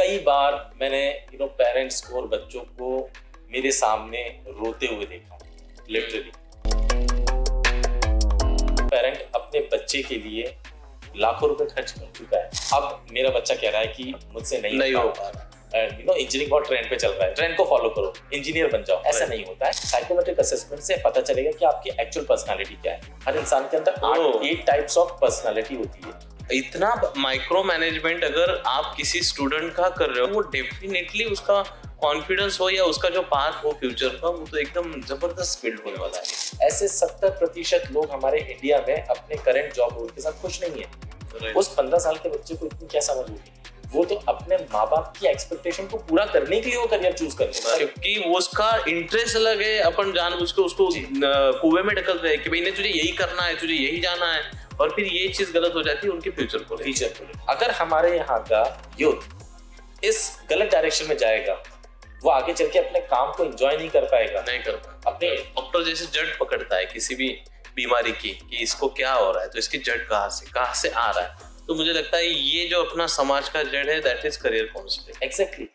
कई बार मैंने पेरेंट्स को और बच्चों को मेरे सामने रोते हुए देखा, लिटरली। पेरेंट अपने बच्चे के लिए लाखों रुपए खर्च कर चुका है। अब मेरा बच्चा कह रहा है कि मुझसे नहीं हो पा रहा। इंजीनियरिंग बहुत ट्रेंड पे चल रहा है, ट्रेंड को फॉलो करो, इंजीनियर बन जाओ। ऐसा नहीं होता है। साइकोमेट्रिक असेसमेंट से पता चलेगा कि आपकी एक्चुअल पर्सनालिटी क्या है। हर इंसान के अंदर 8 टाइप्स ऑफ पर्सनालिटी होती है। इतना माइक्रो मैनेजमेंट अगर आप किसी स्टूडेंट का कर रहे हो, वो डेफिनेटली उसका कॉन्फिडेंस हो या उसका जो पाथ हो फ्यूचर का, वो तो एकदम जबरदस्त बिल्ड होने वाला है। ऐसे 70% लोग हमारे इंडिया में अपने करंट जॉब रोल के साथ खुश नहीं है। उस 15 साल के बच्चे को इतनी क्या समझ होगी? वो तो अपने माँ बाप की एक्सपेक्टेशन को पूरा करने के लिए वो करियर चूज कर लेता है, क्योंकि वो उसका इंटरेस्ट अलग है। अपन जानबूझ के उसको कुएं में ढकल रहे कि भाई ने तुझे यही करना है, तुझे यही जाना है, और फिर ये चीज गलत हो जाती है उनके फ्यूचर को। अगर हमारे यहाँ का यूथ इस गलत डायरेक्शन में जाएगा, वो आगे चल के अपने काम को एंजॉय नहीं कर पाएगा। अपने डॉक्टर जैसे जड़ पकड़ता है किसी भी बीमारी की कि इसको क्या हो रहा है, तो इसकी जड़ कहाँ से आ रहा है। तो मुझे लगता है ये जो अपना समाज का जड़ है, that is career counselling. Exactly.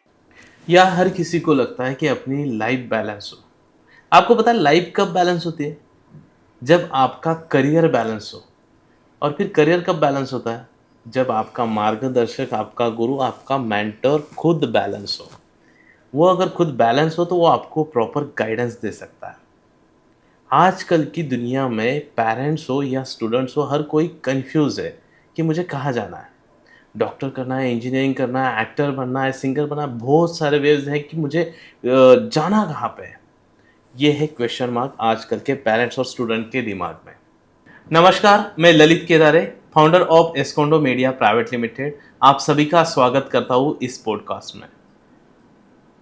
या हर किसी को लगता है कि अपनी लाइफ बैलेंस हो। आपको पता है लाइफ कब बैलेंस होती है? जब आपका करियर बैलेंस हो। और फिर करियर कब बैलेंस होता है? जब आपका मार्गदर्शक, आपका गुरु, आपका मेंटर खुद बैलेंस हो। वो अगर खुद बैलेंस हो तो वो आपको प्रॉपर गाइडेंस दे सकता है। आजकल की दुनिया में पेरेंट्स हो या स्टूडेंट्स हो, हर कोई कंफ्यूज है कि मुझे कहाँ जाना है। डॉक्टर करना है, इंजीनियरिंग करना है, एक्टर बनना है, सिंगर बनना है, बहुत सारे वेज हैं कि मुझे जाना कहाँ पे है। ये है क्वेश्चन मार्क आजकल के पेरेंट्स और स्टूडेंट के दिमाग में। नमस्कार, मैं Lalit Kedare, founder of Escondo media private limited, आप सभी का स्वागत करता हूँ इस पॉडकास्ट में।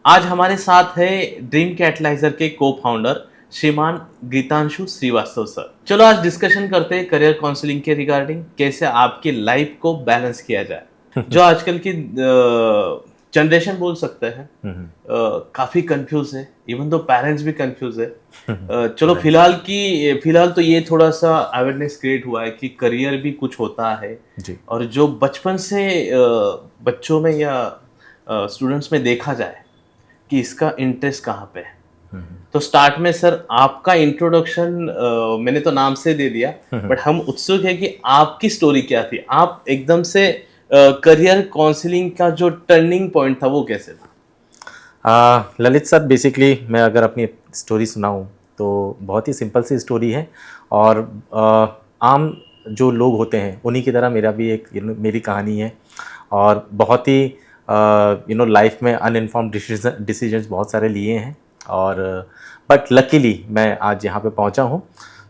आज हमारे साथ है ड्रीम कैटलाइजर के को फाउंडर श्रीमान गीतांशु श्रीवास्तव सर। चलो आज डिस्कशन करते हैं करियर काउंसलिंग के रिगार्डिंग, कैसे आपकी लाइफ को बैलेंस किया जाए। जो आजकल की जनरेशन बोल सकते हैं काफी कंफ्यूज है, इवन दो पेरेंट्स भी कंफ्यूज है। चलो फिलहाल तो ये थोड़ा सा अवेयरनेस क्रिएट हुआ है कि करियर भी कुछ होता है जी। और जो बचपन से बच्चों में या स्टूडेंट्स में देखा जाए कि इसका इंटरेस्ट कहाँ पे है। तो स्टार्ट में सर आपका इंट्रोडक्शन मैंने तो नाम से दे दिया, बट हम उत्सुक है कि आपकी स्टोरी क्या थी। आप एकदम से करियर काउंसलिंग का जो टर्निंग पॉइंट था वो कैसे था? ललित सर, बेसिकली मैं अगर अपनी स्टोरी सुनाऊं तो बहुत ही सिंपल सी स्टोरी है, और आम जो लोग होते हैं उन्हीं की तरह मेरा भी एक मेरी कहानी है। और बहुत ही लाइफ में अनइन्फॉर्म्ड डिसीजंस बहुत सारे लिए हैं, और बट लकीली मैं आज यहाँ पे पहुँचा हूँ।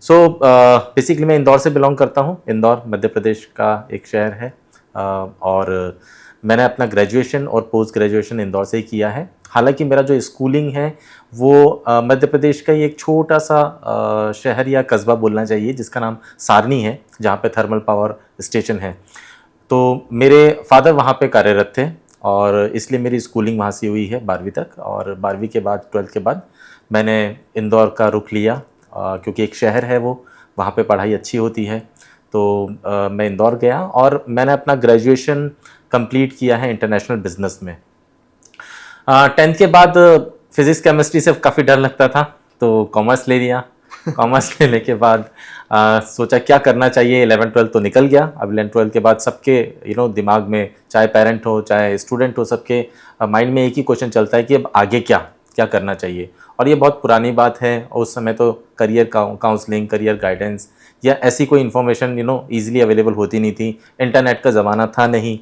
सो बेसिकली मैं इंदौर से बिलोंग करता हूँ। इंदौर मध्य प्रदेश का एक शहर है, और मैंने अपना ग्रेजुएशन और पोस्ट ग्रेजुएशन इंदौर से ही किया है। हालांकि मेरा जो स्कूलिंग है वो मध्य प्रदेश का ही एक छोटा सा शहर या कस्बा बोलना चाहिए जिसका नाम सारनी है, जहाँ पे थर्मल पावर स्टेशन है। तो मेरे फादर वहाँ पे कार्यरत थे, और इसलिए मेरी स्कूलिंग वहाँ से हुई है 12वीं तक। और 12वीं के बाद 12th के बाद मैंने इंदौर का रुख लिया, क्योंकि एक शहर है वो, वहाँ पे पढ़ाई अच्छी होती है। तो मैं इंदौर गया और मैंने अपना ग्रेजुएशन कंप्लीट किया है इंटरनेशनल बिजनेस में। 10th के बाद फिज़िक्स केमिस्ट्री से काफ़ी डर लगता था, तो कॉमर्स ले लिया। कॉमर्स लेने के बाद सोचा क्या करना चाहिए। 11th-12th तो निकल गया। अब 11th-12th के बाद सबके दिमाग में, चाहे पेरेंट हो चाहे स्टूडेंट हो, सबके माइंड में एक ही क्वेश्चन चलता है कि अब आगे क्या करना चाहिए। और ये बहुत पुरानी बात है, और उस समय तो करियर काउंसलिंग, करियर गाइडेंस या ऐसी कोई इन्फॉर्मेशन ईजिली अवेलेबल होती नहीं थी। इंटरनेट का ज़माना था नहीं।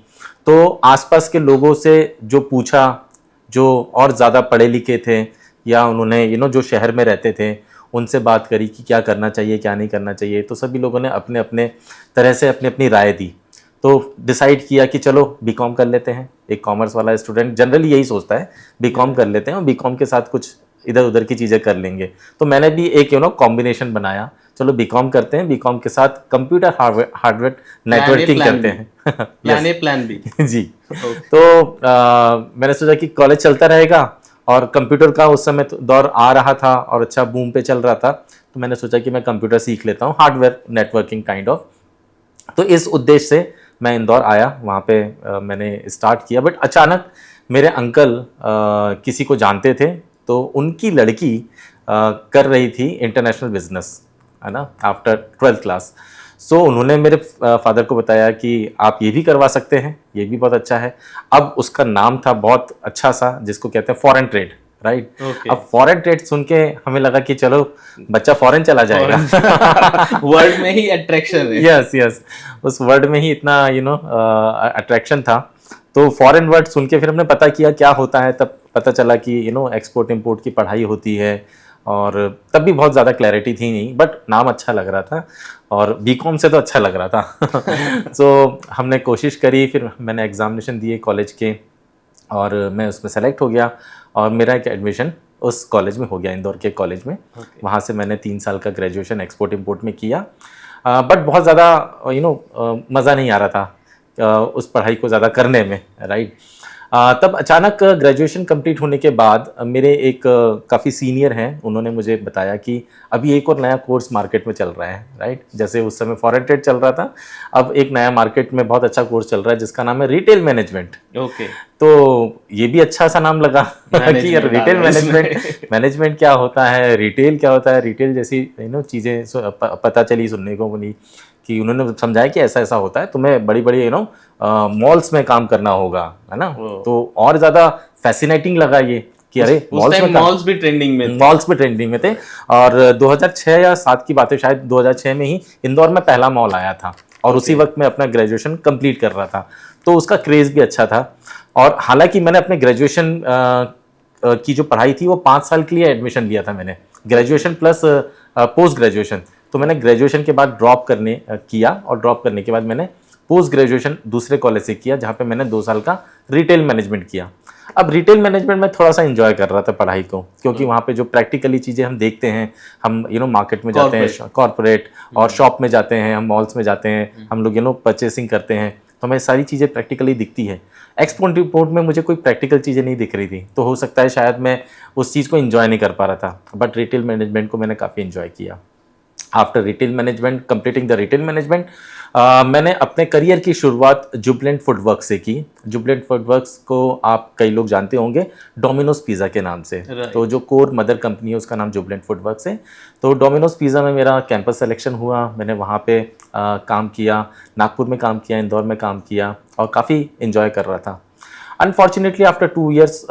तो आसपास के लोगों से जो पूछा, जो और ज़्यादा पढ़े लिखे थे या उन्होंने जो शहर में रहते थे, उनसे बात करी कि क्या करना चाहिए क्या नहीं करना चाहिए। तो सभी लोगों ने अपने अपने तरह से अपनी अपनी राय दी। तो डिसाइड किया कि चलो बीकॉम कर लेते हैं। एक कॉमर्स वाला स्टूडेंट जनरली यही सोचता है, बीकॉम कर लेते हैं और बीकॉम के साथ कुछ इधर उधर की चीज़ें कर लेंगे। तो मैंने भी एक कॉम्बिनेशन बनाया, चलो बीकॉम करते हैं, बीकॉम के साथ कंप्यूटर हार्डवेयर नेटवर्किंग करते हैं। प्लान बी जी। तो मैंने सोचा कि कॉलेज चलता रहेगा, और कंप्यूटर का उस समय तो दौर आ रहा था और अच्छा बूम पे चल रहा था। तो मैंने सोचा कि मैं कंप्यूटर सीख लेता हूँ, हार्डवेयर नेटवर्किंग काइंड ऑफ। तो इस उद्देश्य से मैं इंदौर आया, वहाँ पे मैंने स्टार्ट किया। बट अचानक मेरे अंकल किसी को जानते थे, तो उनकी लड़की कर रही थी इंटरनेशनल बिजनेस, है ना, आफ्टर 12th क्लास। सो उन्होंने मेरे फादर को बताया कि आप ये भी करवा सकते हैं, ये भी बहुत अच्छा है। अब उसका नाम था बहुत अच्छा सा, जिसको कहते हैं फॉरेन ट्रेड, राइट। Okay. अब फॉरेन ट्रेड सुन के हमें लगा कि चलो बच्चा फॉरेन चला जाएगा। वर्ड में ही अट्रैक्शन है। यस यस, उस वर्ड में ही इतना अट्रैक्शन था। तो फॉरेन वर्ड सुन के फिर हमने पता किया क्या होता है, तब पता चला कि एक्सपोर्ट इंपोर्ट की पढ़ाई होती है। और तब भी बहुत ज़्यादा क्लैरिटी थी नहीं, बट नाम अच्छा लग रहा था और बीकॉम से तो अच्छा लग रहा था। सो हमने कोशिश करी, फिर मैंने एग्जामिनेशन दिए कॉलेज के और मैं उसमें सेलेक्ट हो गया और मेरा एक एडमिशन उस कॉलेज में हो गया, इंदौर के कॉलेज में। वहाँ से मैंने 3 साल का ग्रेजुएशन एक्सपोर्ट इंपोर्ट में किया। बट बहुत ज़्यादा मज़ा नहीं आ रहा था उस पढ़ाई को ज़्यादा करने में, राइट। तब अचानक ग्रेजुएशन कंप्लीट होने के बाद मेरे एक काफ़ी सीनियर हैं, उन्होंने मुझे बताया कि अभी एक और नया कोर्स मार्केट में चल रहा है, राइट। जैसे उस समय फॉरेन ट्रेड चल रहा था, अब एक नया मार्केट में बहुत अच्छा कोर्स चल रहा है जिसका नाम है रिटेल मैनेजमेंट। ओके। तो ये भी अच्छा सा नाम लगा कि यार रिटेल मैनेजमेंट क्या होता है, रिटेल क्या होता है। रिटेल जैसी चीज़ें पता चली, सुनने को मिली कि उन्होंने समझाया कि ऐसा ऐसा होता है, तुम्हें बड़ी बड़ी मॉल्स में काम करना होगा, है ना। तो और ज़्यादा फैसिनेटिंग लगा ये कि अरे मॉल्स भी ट्रेंडिंग में थे। और 2006 या 7 की बात है, शायद 2006 में ही इंदौर में पहला मॉल आया था और उसी वक्त मैं अपना ग्रेजुएशन कंप्लीट कर रहा था, तो उसका क्रेज़ भी अच्छा था। और हालांकि मैंने अपने ग्रेजुएशन की जो पढ़ाई थी वो 5 साल के लिए एडमिशन लिया था मैंने, ग्रेजुएशन प्लस पोस्ट ग्रेजुएशन। तो मैंने ग्रेजुएशन के बाद ड्रॉप किया और ड्रॉप करने के बाद मैंने पोस्ट ग्रेजुएशन दूसरे कॉलेज से किया, जहाँ पे मैंने 2 साल का रिटेल मैनेजमेंट किया। अब रिटेल मैनेजमेंट में थोड़ा सा एंजॉय कर रहा था पढ़ाई को, क्योंकि वहाँ पे जो प्रैक्टिकली चीज़ें हम देखते हैं, हम मार्केट में जाते हैं, कॉर्पोरेट और शॉप में जाते हैं, हम मॉल्स में जाते हैं, हम लोग परचेसिंग करते हैं, तो हमें सारी चीज़ें प्रैक्टिकली दिखती है। एक्सपोर्ट इंपोर्ट में मुझे कोई प्रैक्टिकल चीज़ें नहीं दिख रही थी, तो हो सकता है शायद मैं उस चीज़ को एंजॉय नहीं कर पा रहा था। बट रिटेल मैनेजमेंट को मैंने काफ़ी एंजॉय किया। After retail management, completing the retail management, मैंने अपने करियर की शुरुआत जुबलेंट फूडवर्क्स से की। जुबलेंट फूडवर्क्स को आप कई लोग जानते होंगे डोमिनोज पिज़्ज़ा के नाम से। तो जो कोर मदर कंपनी है उसका नाम जुबलेंट फूडवर्क्स है। तो डोमिनोज पिज़्ज़ा में मेरा कैंपस सिलेक्शन हुआ, मैंने वहाँ पे काम किया, नागपुर में काम किया, इंदौर में काम किया और काफ़ी इन्जॉय कर रहा था। अनफॉर्चुनेटली आफ्टर 2 years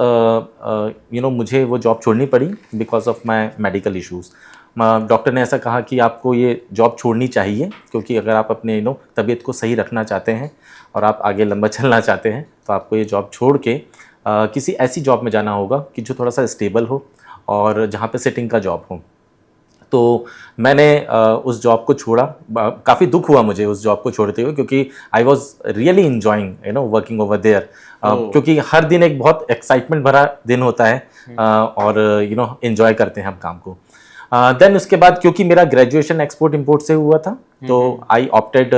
मुझे वो जॉब छोड़नी पड़ी because of my medical issues. Doctor ने ऐसा कहा कि आपको ये जॉब छोड़नी चाहिए, क्योंकि अगर आप अपने तबीयत को सही रखना चाहते हैं और आप आगे लंबा चलना चाहते हैं, तो आपको ये जॉब छोड़ के किसी ऐसी जॉब में जाना होगा कि जो थोड़ा सा स्टेबल हो और जहाँ पे सिटिंग का जॉब हो। तो मैंने उस जॉब को छोड़ा। काफ़ी दुख हुआ मुझे उस जॉब को छोड़ते हुए, क्योंकि I was really enjoying working over there, क्योंकि हर दिन एक बहुत एक्साइटमेंट भरा दिन होता है और इन्जॉय करते हैं हम काम को। देन उसके बाद क्योंकि मेरा ग्रेजुएशन एक्सपोर्ट इंपोर्ट से हुआ था, तो आई ऑप्टेड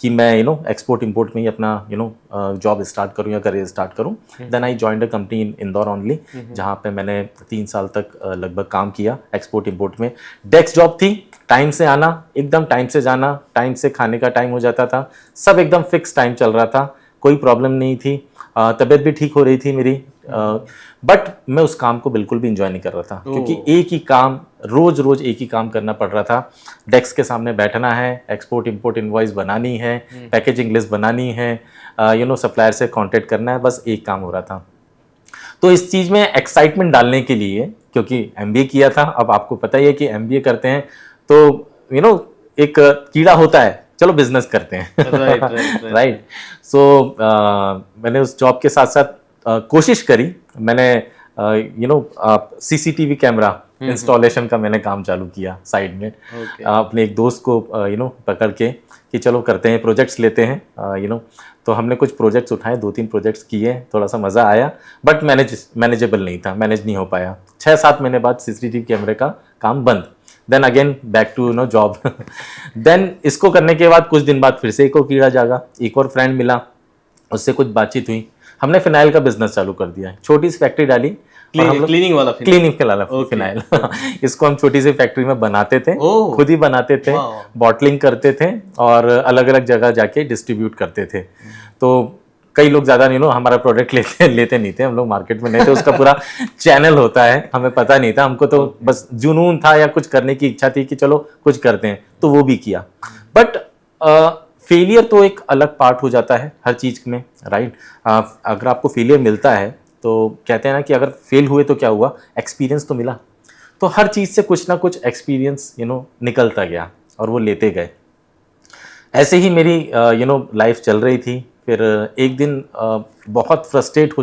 कि मैं एक्सपोर्ट इंपोर्ट में ही अपना जॉब स्टार्ट करूं या करियर स्टार्ट करूं। Then I joined a company in Indore only, जहां पे मैंने 3 साल तक लगभग काम किया एक्सपोर्ट इंपोर्ट में। डेस्क जॉब थी, टाइम से आना, एकदम टाइम से जाना, टाइम से खाने का टाइम हो जाता था, सब एकदम फिक्स टाइम चल रहा था, कोई प्रॉब्लम नहीं थी, तबीयत भी ठीक हो रही थी मेरी। बट मैं उस काम को बिल्कुल भी इंजॉय नहीं कर रहा था, क्योंकि एक ही काम, रोज रोज एक ही काम करना पड़ रहा था। डेस्क के सामने बैठना है, एक्सपोर्ट इंपोर्ट इनवॉइस बनानी है, पैकेजिंग लिस्ट बनानी है, सप्लायर से कांटेक्ट करना है, बस एक काम हो रहा था। तो इस चीज़ में एक्साइटमेंट डालने के लिए, क्योंकि एमबीए किया था, अब आपको पता ही है कि एमबीए करते हैं तो एक कीड़ा होता है, चलो बिजनेस करते हैं। राइट। सो मैंने उस जॉब के साथ साथ कोशिश करी, मैंने सीसीटीवी कैमरा इंस्टॉलेशन का मैंने काम चालू किया साइड में। अपने एक दोस्त को पकड़ के कि चलो करते हैं, प्रोजेक्ट्स लेते हैं। तो हमने कुछ प्रोजेक्ट्स उठाए, 2-3 प्रोजेक्ट्स किए, थोड़ा सा मज़ा आया, बट मैनेजेबल नहीं था, मैनेज नहीं हो पाया। 6-7 महीने बाद सीसीटीवी कैमरे का काम बंद। Then again back to job. Then इसको करने के बाद कुछ दिन बाद फिर से एक और कीड़ा जागा, एक और फ्रेंड मिला, उससे कुछ बातचीत हुई, हमने फिनाइल का बिजनेस चालू कर दिया। छोटी सी फैक्ट्री डाली, क्लीनिंग वाला फिनाइल। इसको हम छोटी सी फैक्ट्री में बनाते थे, खुद ही बनाते थे, बॉटलिंग करते थे और अलग अलग जगह जाके डिस्ट्रीब्यूट करते थे। तो कई लोग ज़्यादा हमारा प्रोडक्ट लेते नहीं थे, हम लोग मार्केट में नहीं थे, उसका पूरा चैनल होता है, हमें पता नहीं था, हमको तो बस जुनून था या कुछ करने की इच्छा थी कि चलो कुछ करते हैं, तो वो भी किया। बट फेलियर तो एक अलग पार्ट हो जाता है हर चीज़ में, राइट। अगर आपको फेलियर मिलता है तो कहते हैं ना कि अगर फेल हुए तो क्या हुआ, एक्सपीरियंस तो मिला। तो हर चीज़ से कुछ ना कुछ एक्सपीरियंस निकलता गया और वो लेते गए। ऐसे ही मेरी लाइफ चल रही थी। फिर एक दिन बहुत फ्रस्ट्रेट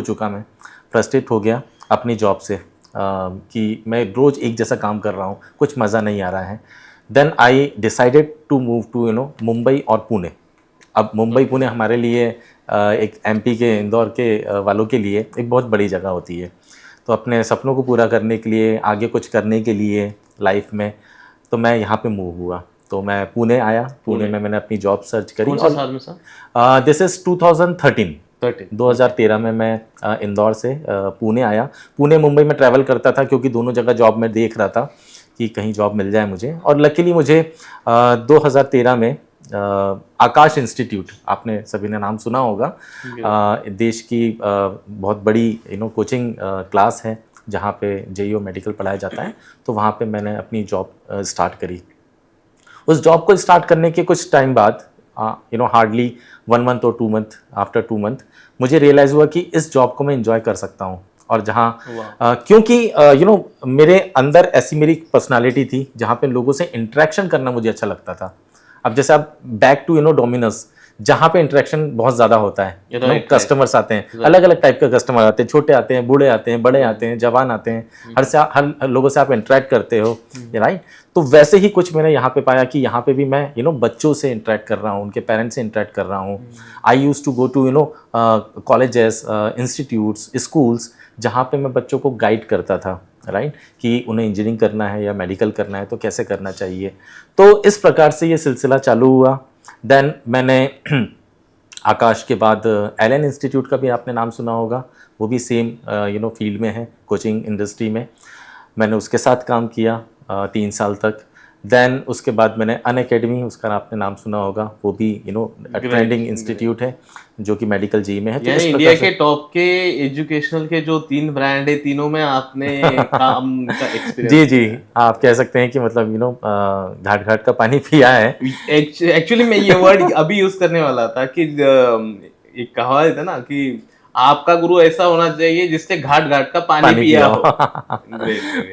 हो गया अपनी जॉब से, कि मैं रोज़ एक जैसा काम कर रहा हूँ, कुछ मज़ा नहीं आ रहा है। Then I decided to move to Mumbai और पुणे। अब मुंबई पुणे हमारे लिए एक एमपी के इंदौर के वालों के लिए एक बहुत बड़ी जगह होती है। तो अपने सपनों को पूरा करने के लिए, आगे कुछ करने के लिए लाइफ में, तो मैं यहाँ पे मूव हुआ। तो मैं पुणे आया, पुणे में मैंने अपनी जॉब सर्च करी। कौन सा साल में सर? दिस इज़ 2013 में मैं इंदौर से पुणे आया। पुणे मुंबई में ट्रैवल करता था क्योंकि दोनों जगह जॉब में देख रहा था कि कहीं जॉब मिल जाए मुझे। और लकीली मुझे 2013 में आकाश इंस्टीट्यूट, आपने सभी ने नाम सुना होगा, देश की बहुत बड़ी कोचिंग क्लास है जहाँ पे जेईओ मेडिकल पढ़ाया जाता है। तो वहाँ पे मैंने अपनी जॉब स्टार्ट करी। उस जॉब को स्टार्ट करने के कुछ टाइम बाद, हार्डली 1 मंथ और 2 मंथ, आफ्टर 2 मंथ मुझे रियलाइज़ हुआ कि इस जॉब को मैं इंजॉय कर सकता हूँ। और जहाँ क्योंकि मेरे अंदर ऐसी मेरी पर्सनालिटी थी जहाँ पे लोगों से इंटरेक्शन करना मुझे अच्छा लगता था। अब जैसे आप बैक टू डोमिनोज, जहाँ पे इंटरेक्शन बहुत ज़्यादा होता है, कस्टमर्स आते हैं, अलग अलग टाइप के कस्टमर आते हैं, छोटे आते हैं, बूढ़े आते हैं, बड़े आते हैं, जवान आते हैं, हर लोगों से आप इंटरेक्ट करते हो, राइट। तो वैसे ही कुछ मैंने यहाँ पे पाया कि यहाँ पे भी मैं बच्चों से इंटरेक्ट कर रहा हूँ, उनके पेरेंट्स से इंटरेक्ट कर रहा हूँ। I use to go to colleges, institutes, schools, जहाँ पे मैं बच्चों को गाइड करता था, राइट, कि उन्हें इंजीनियरिंग करना है या मेडिकल करना है तो कैसे करना चाहिए। तो इस प्रकार से ये सिलसिला चालू हुआ। देन मैंने आकाश के बाद एलन इंस्टीट्यूट का भी आपने नाम सुना होगा, वो भी सेम फील्ड में है, कोचिंग इंडस्ट्री में। मैंने उसके साथ काम किया 3 साल तक। देन उसके बाद मैंने अनअकैडमी, उसका आपने नाम सुना होगा, वो भी ट्रेंडिंग इंस्टीट्यूट है जो कि मेडिकल जी में है। तो यानी इंडिया के टॉप के एजुकेशनल के जो 3 ब्रांड है, तीनों में आपने काम का एक्सपीरियंस। जी, आप कह सकते हैं कि मतलब घाट घाट का पानी पिया है। एक्चुअली मैं ये वर्ड अभी यूज करने वाला था कि एक कहावत है ना कि आपका गुरु ऐसा होना चाहिए जिससे घाट घाट का पानी पिया हो।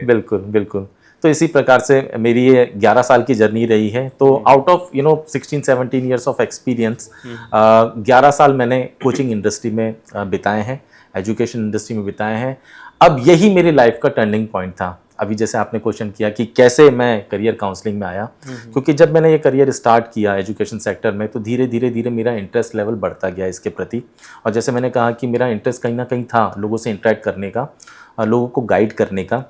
बिल्कुल बिल्कुल। तो इसी प्रकार से मेरी ये 11 साल की जर्नी रही है। तो out of 16-17 years of experience, 11 साल मैंने कोचिंग इंडस्ट्री में बिताए हैं, एजुकेशन इंडस्ट्री में बिताए हैं। अब यही मेरी लाइफ का टर्निंग पॉइंट था। अभी जैसे आपने क्वेश्चन किया कि कैसे मैं करियर काउंसलिंग में आया, क्योंकि जब मैंने ये करियर स्टार्ट किया एजुकेशन सेक्टर में, तो धीरे धीरे मेरा इंटरेस्ट लेवल बढ़ता गया इसके प्रति। और जैसे मैंने कहा कि मेरा इंटरेस्ट कहीं ना कहीं था लोगों से इंटरेक्ट करने का, लोगों को गाइड करने का।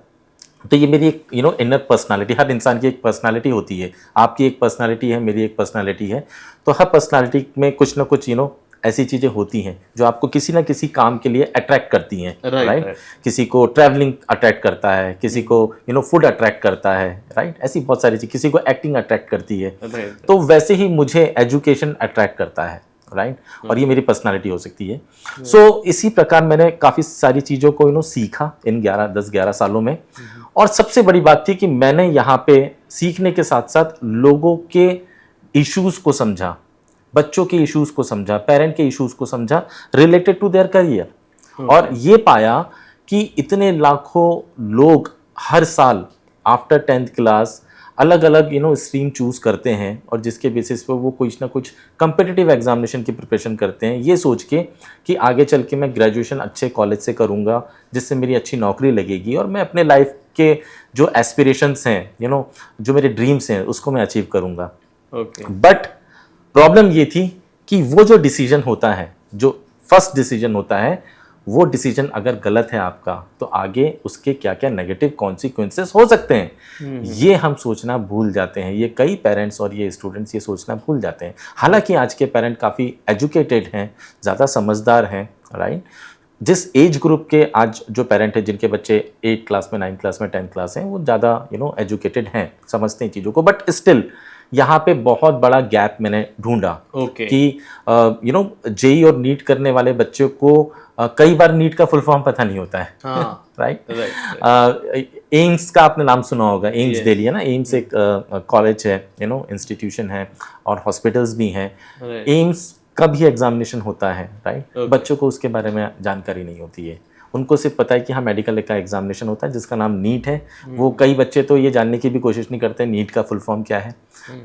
तो ये मेरी एक इनर पर्सनालिटी, हर इंसान की एक पर्सनालिटी होती है, आपकी एक पर्सनालिटी है, मेरी एक पर्सनालिटी है। तो हर पर्सनालिटी में कुछ ना कुछ ऐसी चीज़ें होती हैं जो आपको किसी ना किसी काम के लिए अट्रैक्ट करती हैं, राइट। किसी को ट्रैवलिंग अट्रैक्ट करता है, किसी को फूड अट्रैक्ट करता है, राइट। ऐसी बहुत सारी चीज़, किसी को एक्टिंग अट्रैक्ट करती है। तो वैसे ही मुझे एजुकेशन अट्रैक्ट करता है, राइट। और ये मेरी पर्सनालिटी हो सकती है। सो इसी प्रकार मैंने काफ़ी सारी चीज़ों को सीखा इन 10-11 सालों में। और सबसे बड़ी बात थी कि मैंने यहाँ पे सीखने के साथ साथ लोगों के इश्यूज़ को समझा, बच्चों के इश्यूज़ को समझा, पेरेंट के इश्यूज़ को समझा रिलेटेड टू देयर करियर। और ये पाया कि इतने लाखों लोग हर साल आफ्टर 10th क्लास अलग अलग स्ट्रीम चूज करते हैं, और जिसके बेसिस पे वो कुछ ना कुछ कम्पिटिटिव एग्जामिनेशन की प्रिपरेशन करते हैं, ये सोच के कि आगे चल के मैं ग्रेजुएशन अच्छे कॉलेज से करूँगा जिससे मेरी अच्छी नौकरी लगेगी और मैं अपने लाइफ के जो एस्पिरेशंस हैं, जो मेरे ड्रीम्स हैं, उसको मैं अचीव करूँगा। बट प्रॉब्लम ये थी कि वो जो डिसीजन होता है, जो फर्स्ट डिसीजन होता है, वो डिसीजन अगर गलत है आपका, तो आगे उसके क्या क्या नेगेटिव कॉन्सिक्वेंसेस हो सकते हैं, ये हम सोचना भूल जाते हैं। ये कई पेरेंट्स और ये स्टूडेंट्स ये सोचना भूल जाते हैं। हालांकि आज के पेरेंट काफ़ी एजुकेटेड हैं, ज़्यादा समझदार हैं, राइट। जिस एज ग्रुप के आज जो पेरेंट हैं जिनके बच्चे 8th क्लास में, 9th क्लास में, 10th क्लास हैं, वो ज़्यादा एजुकेटेड हैं, समझते हैं चीज़ों को। बट स्टिल यहाँ पे बहुत बड़ा गैप मैंने ढूंढा ओके कि जेई और नीट करने वाले बच्चों को कई बार नीट का फुल फॉर्म पता नहीं होता है। हाँ राइट। एम्स का आपने नाम सुना होगा, एम्स Yes. दिल्ली है ना, एम्स एक कॉलेज है, इंस्टीट्यूशन है और हॉस्पिटल्स भी हैं। Right. एम्स का भी एग्जामिनेशन होता है, राइट। Okay. बच्चों को उसके बारे में जानकारी नहीं होती है, उनको सिर्फ पता है कि हाँ मेडिकल का एग्जामिनेशन होता है जिसका नाम नीट है। वो कई बच्चे तो ये जानने की भी कोशिश नहीं करते नीट का फुल फॉर्म क्या है,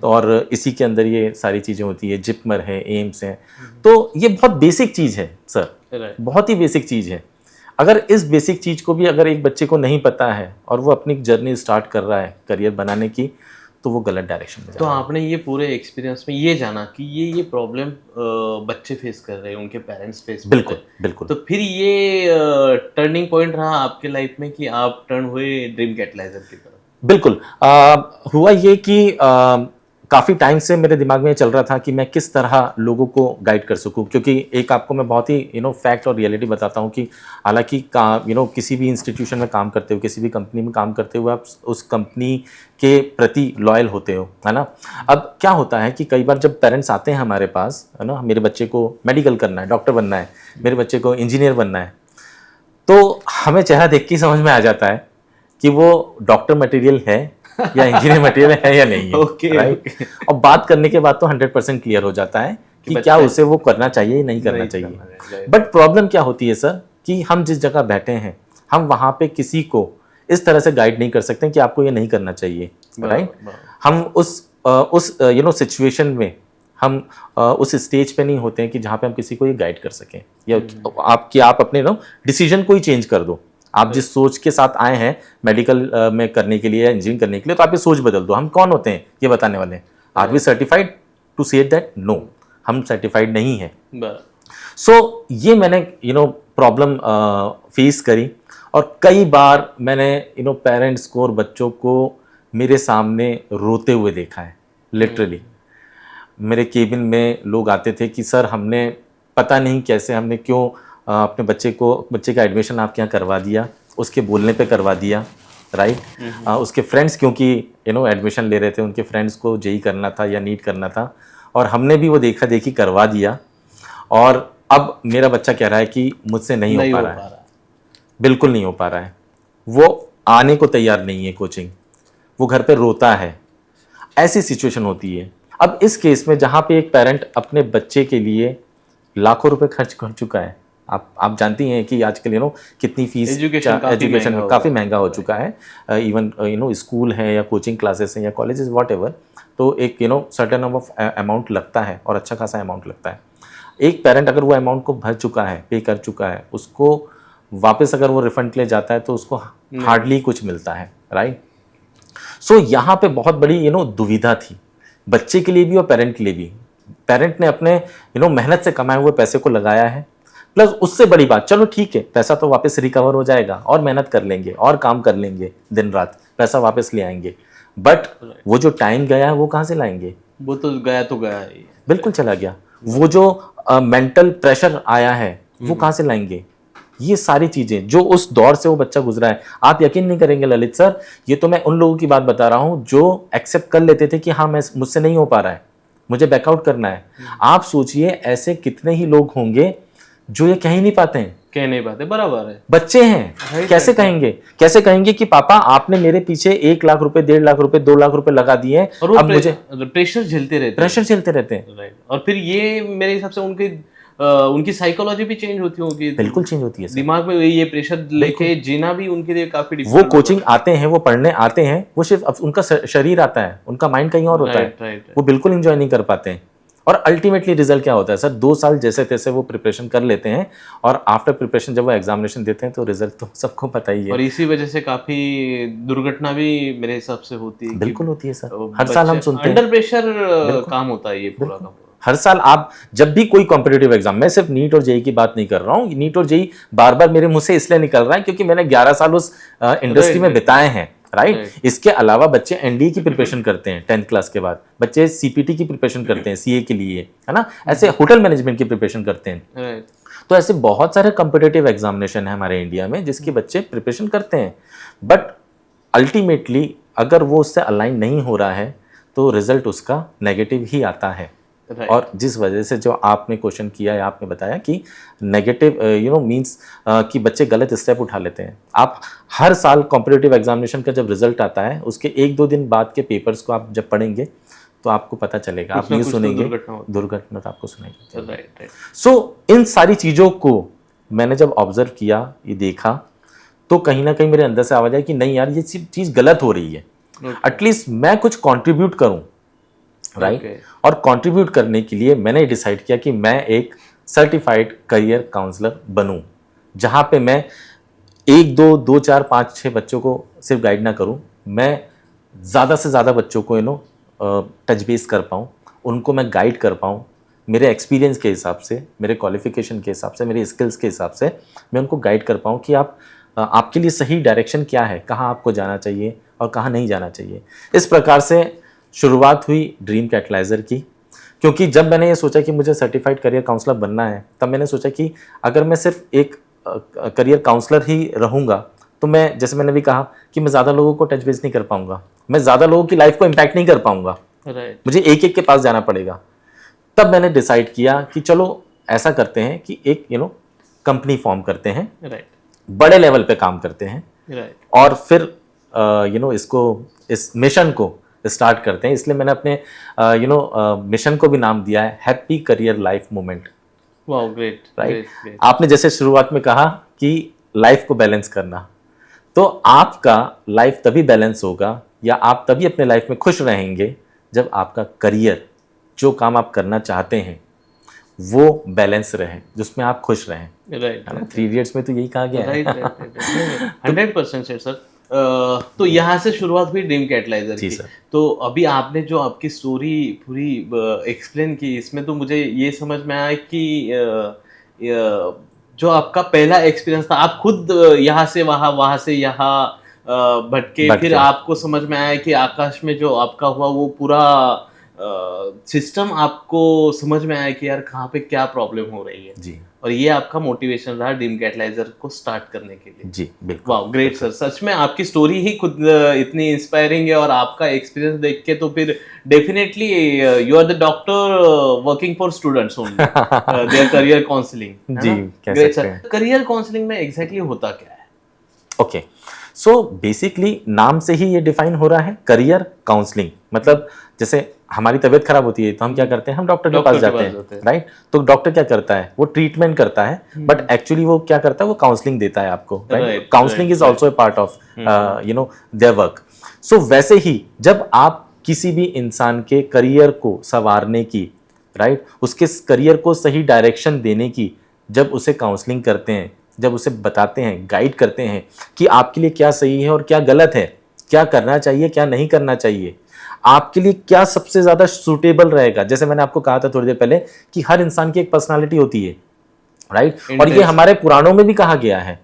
तो और इसी के अंदर ये सारी चीज़ें होती है, जिपमर है, एम्स है। तो ये बहुत बेसिक चीज़ है सर, Right. बहुत ही बेसिक चीज़ है। अगर इस बेसिक चीज़ को भी अगर एक बच्चे को नहीं पता है और वो अपनी जर्नी स्टार्ट कर रहा है करियर बनाने की, तो वो गलत डायरेक्शन में जा तो रहा है। आपने ये पूरे एक्सपीरियंस में ये जाना कि ये प्रॉब्लम बच्चे फेस कर रहे हैं, उनके पेरेंट्स फेस कर रहे बिल्कुल हैं। बिल्कुल। तो फिर ये टर्निंग पॉइंट रहा आपके लाइफ में कि आप टर्न हुए ड्रीम कैटलाइजर की तरफ। बिल्कुल। हुआ ये कि काफ़ी टाइम से मेरे दिमाग में ये चल रहा था कि मैं किस तरह लोगों को गाइड कर सकूं, क्योंकि एक आपको मैं बहुत ही फैक्ट और रियलिटी बताता हूं कि हालांकि किसी भी इंस्टीट्यूशन में काम करते हो, किसी भी कंपनी में काम करते हुए आप उस कंपनी के प्रति लॉयल होते हो, है ना। अब क्या होता है कि कई बार जब पेरेंट्स आते हैं हमारे पास, है ना, मेरे बच्चे को मेडिकल करना है, डॉक्टर बनना है, मेरे बच्चे को इंजीनियर बनना है, तो हमें चेहरा देख के समझ में आ जाता है कि वो डॉक्टर मटेरियल है या इंजीनियर मटेरियल है या नहीं है। Okay, right. और बात करने के बाद तो 100% क्लियर हो जाता है कि क्या उसे वो करना चाहिए या नहीं करना चाहिए। बट प्रॉब्लम क्या होती है सर कि हम जिस जगह बैठे हैं, हम वहाँ पे किसी को इस तरह से गाइड नहीं कर सकते कि आपको ये नहीं करना चाहिए, राइट। हम उस सिचुएशन में हम उस स्टेज पे नहीं होते हैं कि जहाँ पे हम किसी को ये गाइड कर सकें या आप अपने डिसीजन को ही चेंज कर दो। आप जिस सोच के साथ आए हैं मेडिकल में करने के लिए या इंजीनियरिंग करने के लिए, तो आप ये सोच बदल दो। हम कौन होते हैं ये बताने वाले? Are we certified to say that? No, हम सर्टिफाइड नहीं है। सो ये मैंने प्रॉब्लम फेस करी और कई बार मैंने पेरेंट्स को और बच्चों को मेरे सामने रोते हुए देखा है। लिटरली मेरे केबिन में लोग आते थे कि सर हमने पता नहीं कैसे, हमने क्यों अपने बच्चे का एडमिशन आपके यहाँ करवा दिया, उसके बोलने पे करवा दिया, राइट। उसके फ्रेंड्स क्योंकि एडमिशन ले रहे थे, उनके फ्रेंड्स को जेई करना था या नीट करना था, और हमने भी वो देखा देखी करवा दिया, और अब मेरा बच्चा कह रहा है कि मुझसे नहीं हो पा रहा है, बिल्कुल नहीं हो पा रहा है। वो आने को तैयार नहीं है कोचिंग, वो घर पे रोता है। ऐसी सिचुएशन होती है। अब इस केस में जहाँ पे एक पेरेंट अपने बच्चे के लिए लाखों रुपए खर्च कर चुका है, आप जानती हैं कि आजकल कितनी फीस एजुकेशन काफ़ी महंगा हो चुका है। इवन स्कूल है या कोचिंग क्लासेस हैं या कॉलेजेस वॉटएवर, तो एक सर्टेन ऑफ अमाउंट लगता है और अच्छा खासा अमाउंट लगता है। एक पेरेंट अगर वो अमाउंट को भर चुका है, पे कर चुका है, उसको वापस अगर वो रिफंड के लिए जाता है तो उसको हार्डली कुछ मिलता है, राइट। सो यहाँ पे बहुत बड़ी दुविधा थी, बच्चे के लिए भी और पेरेंट के लिए भी। पेरेंट ने अपने मेहनत से कमाए हुए पैसे को लगाया है, प्लस उससे बड़ी बात, चलो ठीक है पैसा तो वापस रिकवर हो जाएगा और मेहनत कर लेंगे और काम कर लेंगे दिन रात, पैसा वापस ले आएंगे, बट वो जो टाइम गया है वो कहाँ से लाएंगे? वो तो गया ही, बिल्कुल चला गया। वो जो मेंटल प्रेशर आया है वो कहाँ से लाएंगे? ये सारी चीजें जो उस दौर से वो बच्चा गुजरा है, आप यकीन नहीं करेंगे ललित सर, ये तो मैं उन लोगों की बात बता रहा हूँ जो एक्सेप्ट कर लेते थे कि हाँ मुझसे नहीं हो पा रहा है, मुझे बैकआउट करना है। आप सोचिए ऐसे कितने ही लोग होंगे जो ये कह ही नहीं पाते हैं, कह नहीं पाते, बराबर है, बच्चे हैं, कैसे कहेंगे कि पापा आपने मेरे पीछे 1 लाख रुपए, 1.5 लाख रुपए, 2 लाख रुपए लगा दिए हैं, और अब मुझे प्रेशर झेलते रहते हैं। राइट। और फिर ये मेरे हिसाब से उनकी साइकोलॉजी भी चेंज होती होगी, बिल्कुल चेंज होती है। दिमाग में ये प्रेशर लेके जीना भी उनके लिए काफी वो कोचिंग आते हैं, वो पढ़ने आते हैं, वो सिर्फ उनका शरीर आता है, उनका माइंड कहीं और होता है, वो बिल्कुल एंजॉय नहीं कर पाते हैं। और अल्टीमेटली रिजल्ट क्या होता है सर? 2 साल जैसे तैसे वो प्रिपरेशन कर लेते हैं और आफ्टर प्रिपरेशन जब वो एग्जामिनेशन देते हैं तो रिजल्ट तो सबको पता ही है। और इसी वजह से काफी दुर्घटना भी मेरे हिसाब से होती है। बिल्कुल होती है सर, हर साल हम सुनते हैं। अंडर प्रेशर काम होता है ये पूरा का पूरा। हर साल आप जब भी कोई कॉम्पिटिटिव एग्जाम, मैं सिर्फ नीट और जेई की बात नहीं कर रहा हूँ, नीट और जेई बार बार मेरे मुंह से इसलिए निकल रहा है क्योंकि मैंने 11 साल उस इंडस्ट्री में बिताए हैं, राइट। इसके अलावा बच्चे एनडीए की प्रिपरेशन करते हैं 10th क्लास के बाद, बच्चे सीपीटी की प्रिपरेशन करते हैं, सीए के लिए, है ना, ऐसे होटल मैनेजमेंट की प्रिपरेशन करते हैं। तो ऐसे बहुत सारे कॉम्पिटिटिव एग्जामिनेशन है हमारे इंडिया में जिसके बच्चे प्रिपरेशन करते हैं, बट अल्टीमेटली अगर वो उससे अलाइन नहीं हो रहा है तो रिजल्ट उसका नेगेटिव ही आता है। Right. और जिस वजह से जो आपने क्वेश्चन किया है, आपने बताया कि नेगेटिव मीन्स कि बच्चे गलत स्टेप उठा लेते हैं। आप हर साल कॉम्पिटिटिव एग्जामिनेशन का जब रिजल्ट आता है उसके 1-2 दिन बाद के पेपर्स को आप जब पढ़ेंगे तो आपको पता चलेगा, आप न्यूज़ सुनेंगे, दुर्घटना तो आपको सुनाई। राइट। सो इन सारी चीज़ों को मैंने जब ऑब्जर्व किया, ये देखा, तो कहीं ना कहीं मेरे अंदर से आवाज़ आई कि नहीं यार, ये चीज़ गलत हो रही है, एटलीस्ट मैं कुछ कंट्रीब्यूट करूं, राइट। और कंट्रीब्यूट करने के लिए मैंने डिसाइड किया कि मैं एक सर्टिफाइड करियर काउंसलर बनूं, जहां पे मैं 1, 2, 2, 4, 5, 6 बच्चों को सिर्फ गाइड ना करूं, मैं ज़्यादा से ज़्यादा बच्चों को टच बेस कर पाऊँ, उनको मैं गाइड कर पाऊँ, मेरे एक्सपीरियंस के हिसाब से, मेरे क्वालिफिकेशन के हिसाब से, मेरे स्किल्स के हिसाब से मैं उनको गाइड कर पाऊँ कि आपके लिए सही डायरेक्शन क्या है, कहाँ आपको जाना चाहिए और कहाँ नहीं जाना चाहिए। इस प्रकार से शुरुआत हुई ड्रीम कैटलाइज़र की। क्योंकि जब मैंने ये सोचा कि मुझे सर्टिफाइड करियर काउंसलर बनना है, तब मैंने सोचा कि अगर मैं सिर्फ एक करियर काउंसलर ही रहूँगा तो मैं, जैसे मैंने भी कहा, कि मैं ज़्यादा लोगों को टच बेस नहीं कर पाऊँगा, मैं ज़्यादा लोगों की लाइफ को इम्पैक्ट नहीं कर पाऊँगा, मुझे एक के पास जाना पड़ेगा। तब मैंने डिसाइड किया कि चलो ऐसा करते हैं कि एक कंपनी फॉर्म करते हैं, बड़े लेवल पे काम करते हैं, और फिर इस मिशन को स्टार्ट करते हैं। इसलिए मैंने अपने मिशन को भी नाम दिया है happy career life movement. Wow, great, right. आपने जैसे शुरुआत में कहा कि लाइफ को बैलेंस करना, तो आपका लाइफ तभी बैलेंस होगा या आप तभी अपने लाइफ में खुश रहेंगे जब आपका करियर, जो काम आप करना चाहते हैं, वो बैलेंस रहे, जिसमें आप खुश रहें। राइट, 3 इडियट्स में तो यही कहा गया है। 100% सर। तो यहाँ से शुरुआत हुई ड्रीम कैटलाइज़र की। तो अभी आपने जो आपकी स्टोरी पूरी एक्सप्लेन की, इसमें तो मुझे ये समझ में आया कि जो आपका पहला एक्सपीरियंस था, आप खुद यहाँ से वहाँ से यहाँ भटके, फिर आपको समझ में आया कि आकाश में जो आपका हुआ वो पूरा सिस्टम आपको समझ में आया कि यार कहाँ पे क्या प्रॉब्लम हो रही है जी, और ये आपका मोटिवेशन रहा ड्रीम कैटलाइज़र को स्टार्ट करने के लिए। जी बिल्कुल। वाह, ग्रेट सर। सच में आपकी स्टोरी ही खुद इतनी इंस्पायरिंग है, और आपका एक्सपीरियंस देख के तो फिर definitely you are the doctor working for students only, their career counselling. जी, कह सकते हैं। करियर काउंसलिंग में एग्जैक्टली होता क्या है? ओके, सो बेसिकली नाम से ही ये डिफाइन हो रहा है करियर काउंसलिंग। मतलब जैसे हमारी तबीयत खराब होती है तो हम क्या करते हैं, हम डॉक्टर के पास जाते हैं, राइट। तो डॉक्टर क्या करता है, वो ट्रीटमेंट करता है, बट एक्चुअली वो क्या करता है, वो काउंसलिंग देता है आपको, right. Counselling is also a part of their work. So वैसे ही जब आप किसी भी इंसान के करियर को संवारने की, राइट, उसके करियर को सही डायरेक्शन देने की जब उसे काउंसलिंग करते हैं, जब उसे बताते हैं, गाइड करते हैं कि आपके लिए क्या सही है और क्या गलत है, क्या करना चाहिए, क्या नहीं करना चाहिए, आपके लिए क्या सबसे ज़्यादा सूटेबल रहेगा। जैसे मैंने आपको कहा था थोड़ी देर पहले कि हर इंसान की एक पर्सनालिटी होती है, राइट। और ये हमारे पुराणों में भी कहा गया है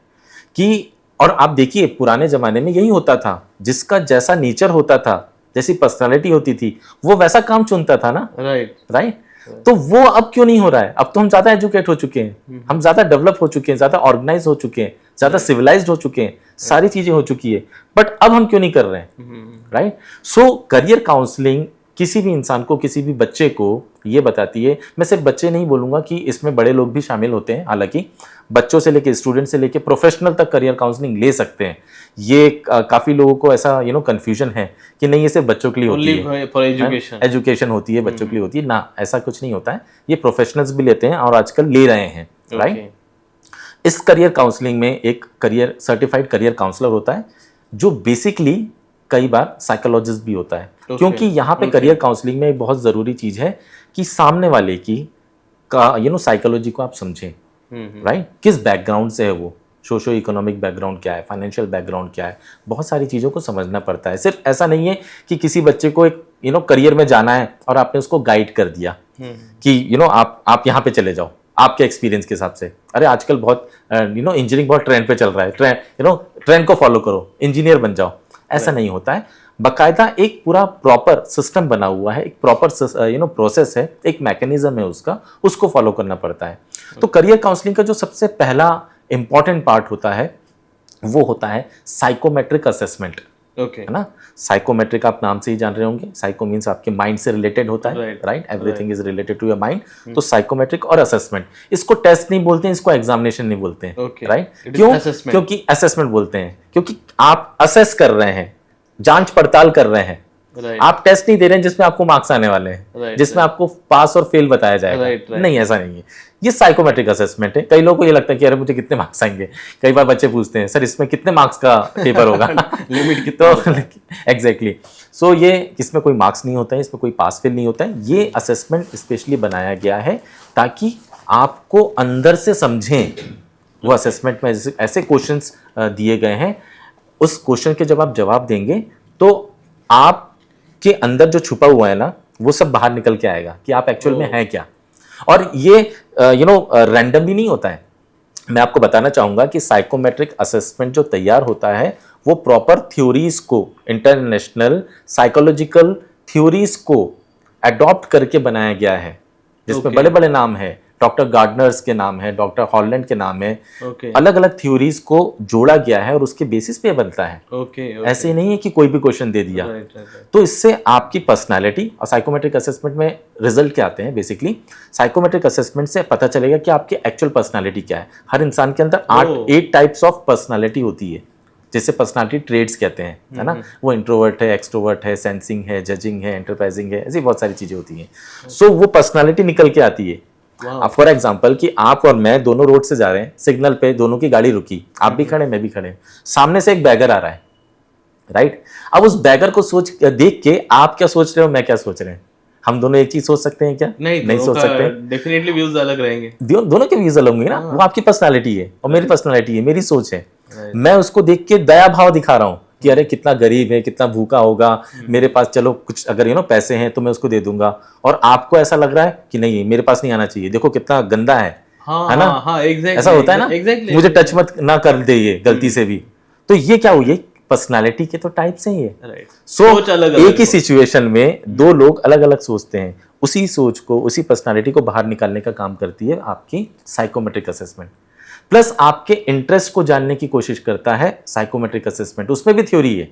कि, और आप देखिए पुराने ज़माने में यही होता था, जिसका जैसा नेचर होता था, जैसी पर्सनालिटी होती थी, वो वैसा काम चुनता था ना, राइट। तो वो अब क्यों नहीं हो रहा है? अब तो हम ज़्यादा एजुकेट हो चुके हैं, हम ज़्यादा डेवलप हो चुके हैं, ज़्यादा ऑर्गेनाइज हो चुके हैं, ज़्यादा सिविलाइज्ड हो चुके हैं, सारी चीज़ें हो चुकी है, बट अब हम क्यों नहीं कर रहे हैं, राइट। सो करियर काउंसलिंग किसी भी इंसान को, किसी भी बच्चे को ये बताती है, मैं सिर्फ बच्चे नहीं बोलूँगा कि इसमें बड़े लोग भी शामिल होते हैं, हालांकि बच्चों से लेके, स्टूडेंट से लेके प्रोफेशनल तक करियर काउंसलिंग ले सकते हैं। ये काफ़ी लोगों को ऐसा कंफ्यूजन है कि नहीं ये सिर्फ बच्चों के लिए होती है, एजुकेशन होती है, बच्चों के लिए होती है ना, ऐसा कुछ नहीं होता है। ये प्रोफेशनल्स भी लेते हैं और आजकल ले रहे हैं, राइट। इस करियर काउंसलिंग में एक सर्टिफाइड करियर काउंसलर होता है, जो बेसिकली कई बार साइकोलॉजिस्ट भी होता है, क्योंकि यहाँ पे करियर काउंसलिंग में एक बहुत ज़रूरी चीज़ है कि सामने वाले की साइकोलॉजी को आप समझें, राइट। किस बैकग्राउंड से है वो, सोशो इकोनॉमिक बैकग्राउंड क्या है, फाइनेंशियल बैकग्राउंड क्या है, बहुत सारी चीज़ों को समझना पड़ता है। सिर्फ ऐसा नहीं है कि किसी बच्चे को एक करियर में जाना है और आपने उसको गाइड कर दिया कि आप यहाँ पे चले जाओ आपके एक्सपीरियंस के हिसाब से। अरे आजकल बहुत इंजीनियरिंग बहुत ट्रेंड पे चल रहा है, ट्रेंड को फॉलो करो, इंजीनियर बन जाओ, ऐसा नहीं होता है। बाकायदा एक पूरा प्रॉपर सिस्टम बना हुआ है, एक प्रॉपर प्रोसेस है, एक मैकेनिज्म है उसका, उसको फॉलो करना पड़ता है। तो करियर काउंसलिंग का जो सबसे पहला इंपॉर्टेंट पार्ट होता है वो होता है साइकोमेट्रिक असेसमेंट। ओके, है ना। साइकोमेट्रिक आप नाम से ही जान रहे होंगे, साइको मीन्स आपके माइंड से रिलेटेड होता है, Right. Right, everything is related to your mind. तो साइकोमेट्रिक और असेसमेंट, इसको टेस्ट नहीं बोलते हैं, इसको एग्जामिनेशन नहीं बोलते हैं, Okay. राइट। It is क्यों? assessment. क्योंकि असेसमेंट बोलते हैं, क्योंकि आप असेस कर रहे हैं, जांच पड़ताल कर रहे हैं। राइट, आप टेस्ट नहीं दे रहे हैं जिसमें आपको मार्क्स आने वाले हैं, Right, जिसमें आपको पास और फेल बताया जाएगा। Right. नहीं, ऐसा नहीं है। ये साइकोमेट्रिक असेसमेंट है। कई लोगों को ये लगता है कि अरे मुझे कितने मार्क्स आएंगे। कई बार बच्चे पूछते हैं सर इसमें कितने मार्क्स का पेपर होगा। लिमिट कितना तो एग्जैक्टली, सो ये इसमें कोई मार्क्स नहीं होता है, इसमें कोई पास फेल नहीं होता है। ये असेसमेंट स्पेशली बनाया गया है ताकि आपको अंदर से समझें। वो असेसमेंट में ऐसे क्वेश्चंस दिए गए हैं, उस क्वेश्चन के जब आप जवाब देंगे तो आपके अंदर जो छुपा हुआ है ना, वो सब बाहर निकल के आएगा कि आप एक्चुअल में हैं क्या। और ये रैंडमली नहीं होता है। मैं आपको बताना चाहूंगा कि साइकोमेट्रिक असेसमेंट जो तैयार होता है वो प्रॉपर थ्योरीज को, इंटरनेशनल साइकोलॉजिकल थ्योरीज को अडॉप्ट करके बनाया गया है, जिसमें Okay. बड़े बड़े नाम है, डॉक्टर गार्डनर्स के नाम है, डॉक्टर हॉलैंड के नाम है। ओके, अलग अलग थ्योरीज को जोड़ा गया है और उसके बेसिस पे बनता है। ओके, ऐसे ही नहीं है कि कोई भी क्वेश्चन दे दिया। राइट, राइट, तो इससे आपकी पर्सनालिटी, और साइकोमेट्रिक असेसमेंट में रिजल्ट क्या आते हैं बेसिकली, साइकोमेट्रिक असेसमेंट से पता चलेगा कि आपकी एक्चुअल पर्सनालिटी क्या है। हर इंसान के अंदर 8 टाइप्स ऑफ पर्सनालिटी होती है, जिसे पर्सनालिटी ट्रेड्स कहते हैं, है ना। वो इंट्रोवर्ट है, एक्सट्रोवर्ट है, सेंसिंग है, जजिंग है, एंटरप्राइजिंग है, ऐसी बहुत सारी चीजें होती हैं। सो वो पर्सनालिटी निकल के आती है। फॉर एग्जाम्पल कि आप और मैं दोनों रोड से जा रहे हैं, सिग्नल पे दोनों की गाड़ी रुकी, आप भी खड़े मैं भी खड़े, सामने से एक बैगर आ रहा है, राइट। अब उस बैगर को देख के आप क्या सोच रहे हो, मैं क्या सोच रहे हैं, हम दोनों एक चीज सोच सकते हैं क्या? नहीं सोच सकते। डेफिनेटली व्यूज अलग रहेंगे। दोनों के व्यूज अलग होंगे ना। वो आपकी पर्सनालिटी है और मेरी पर्सनालिटी है, मेरी सोच है। मैं उसको देख के दया भाव दिखा रहा हूँ कि अरे कितना गरीब है, कितना भूखा होगा, मेरे पास चलो कुछ अगर पैसे हैं तो मैं उसको दे दूंगा। और आपको ऐसा लग रहा है कि नहीं मेरे पास नहीं आना चाहिए, देखो कितना गंदा है, है ना। हाँ, एग्जैक्टली, ऐसा होता है ना, एग्जैक्टली, मुझे टच मत ना कर दे ये गलती से भी। तो ये क्या हुई, पर्सनालिटी के तो टाइप्स हैं ये। राइट। सोच अलग एक ही सिचुएशन में दो लोग अलग अलग सोचते हैं, उसी सोच को, उसी पर्सनालिटी को बाहर निकालने का काम करती है आपकी साइकोमेट्रिक असेसमेंट। प्लस आपके इंटरेस्ट को जानने की कोशिश करता है साइकोमेट्रिक असेसमेंट। उसमें भी थ्योरी है।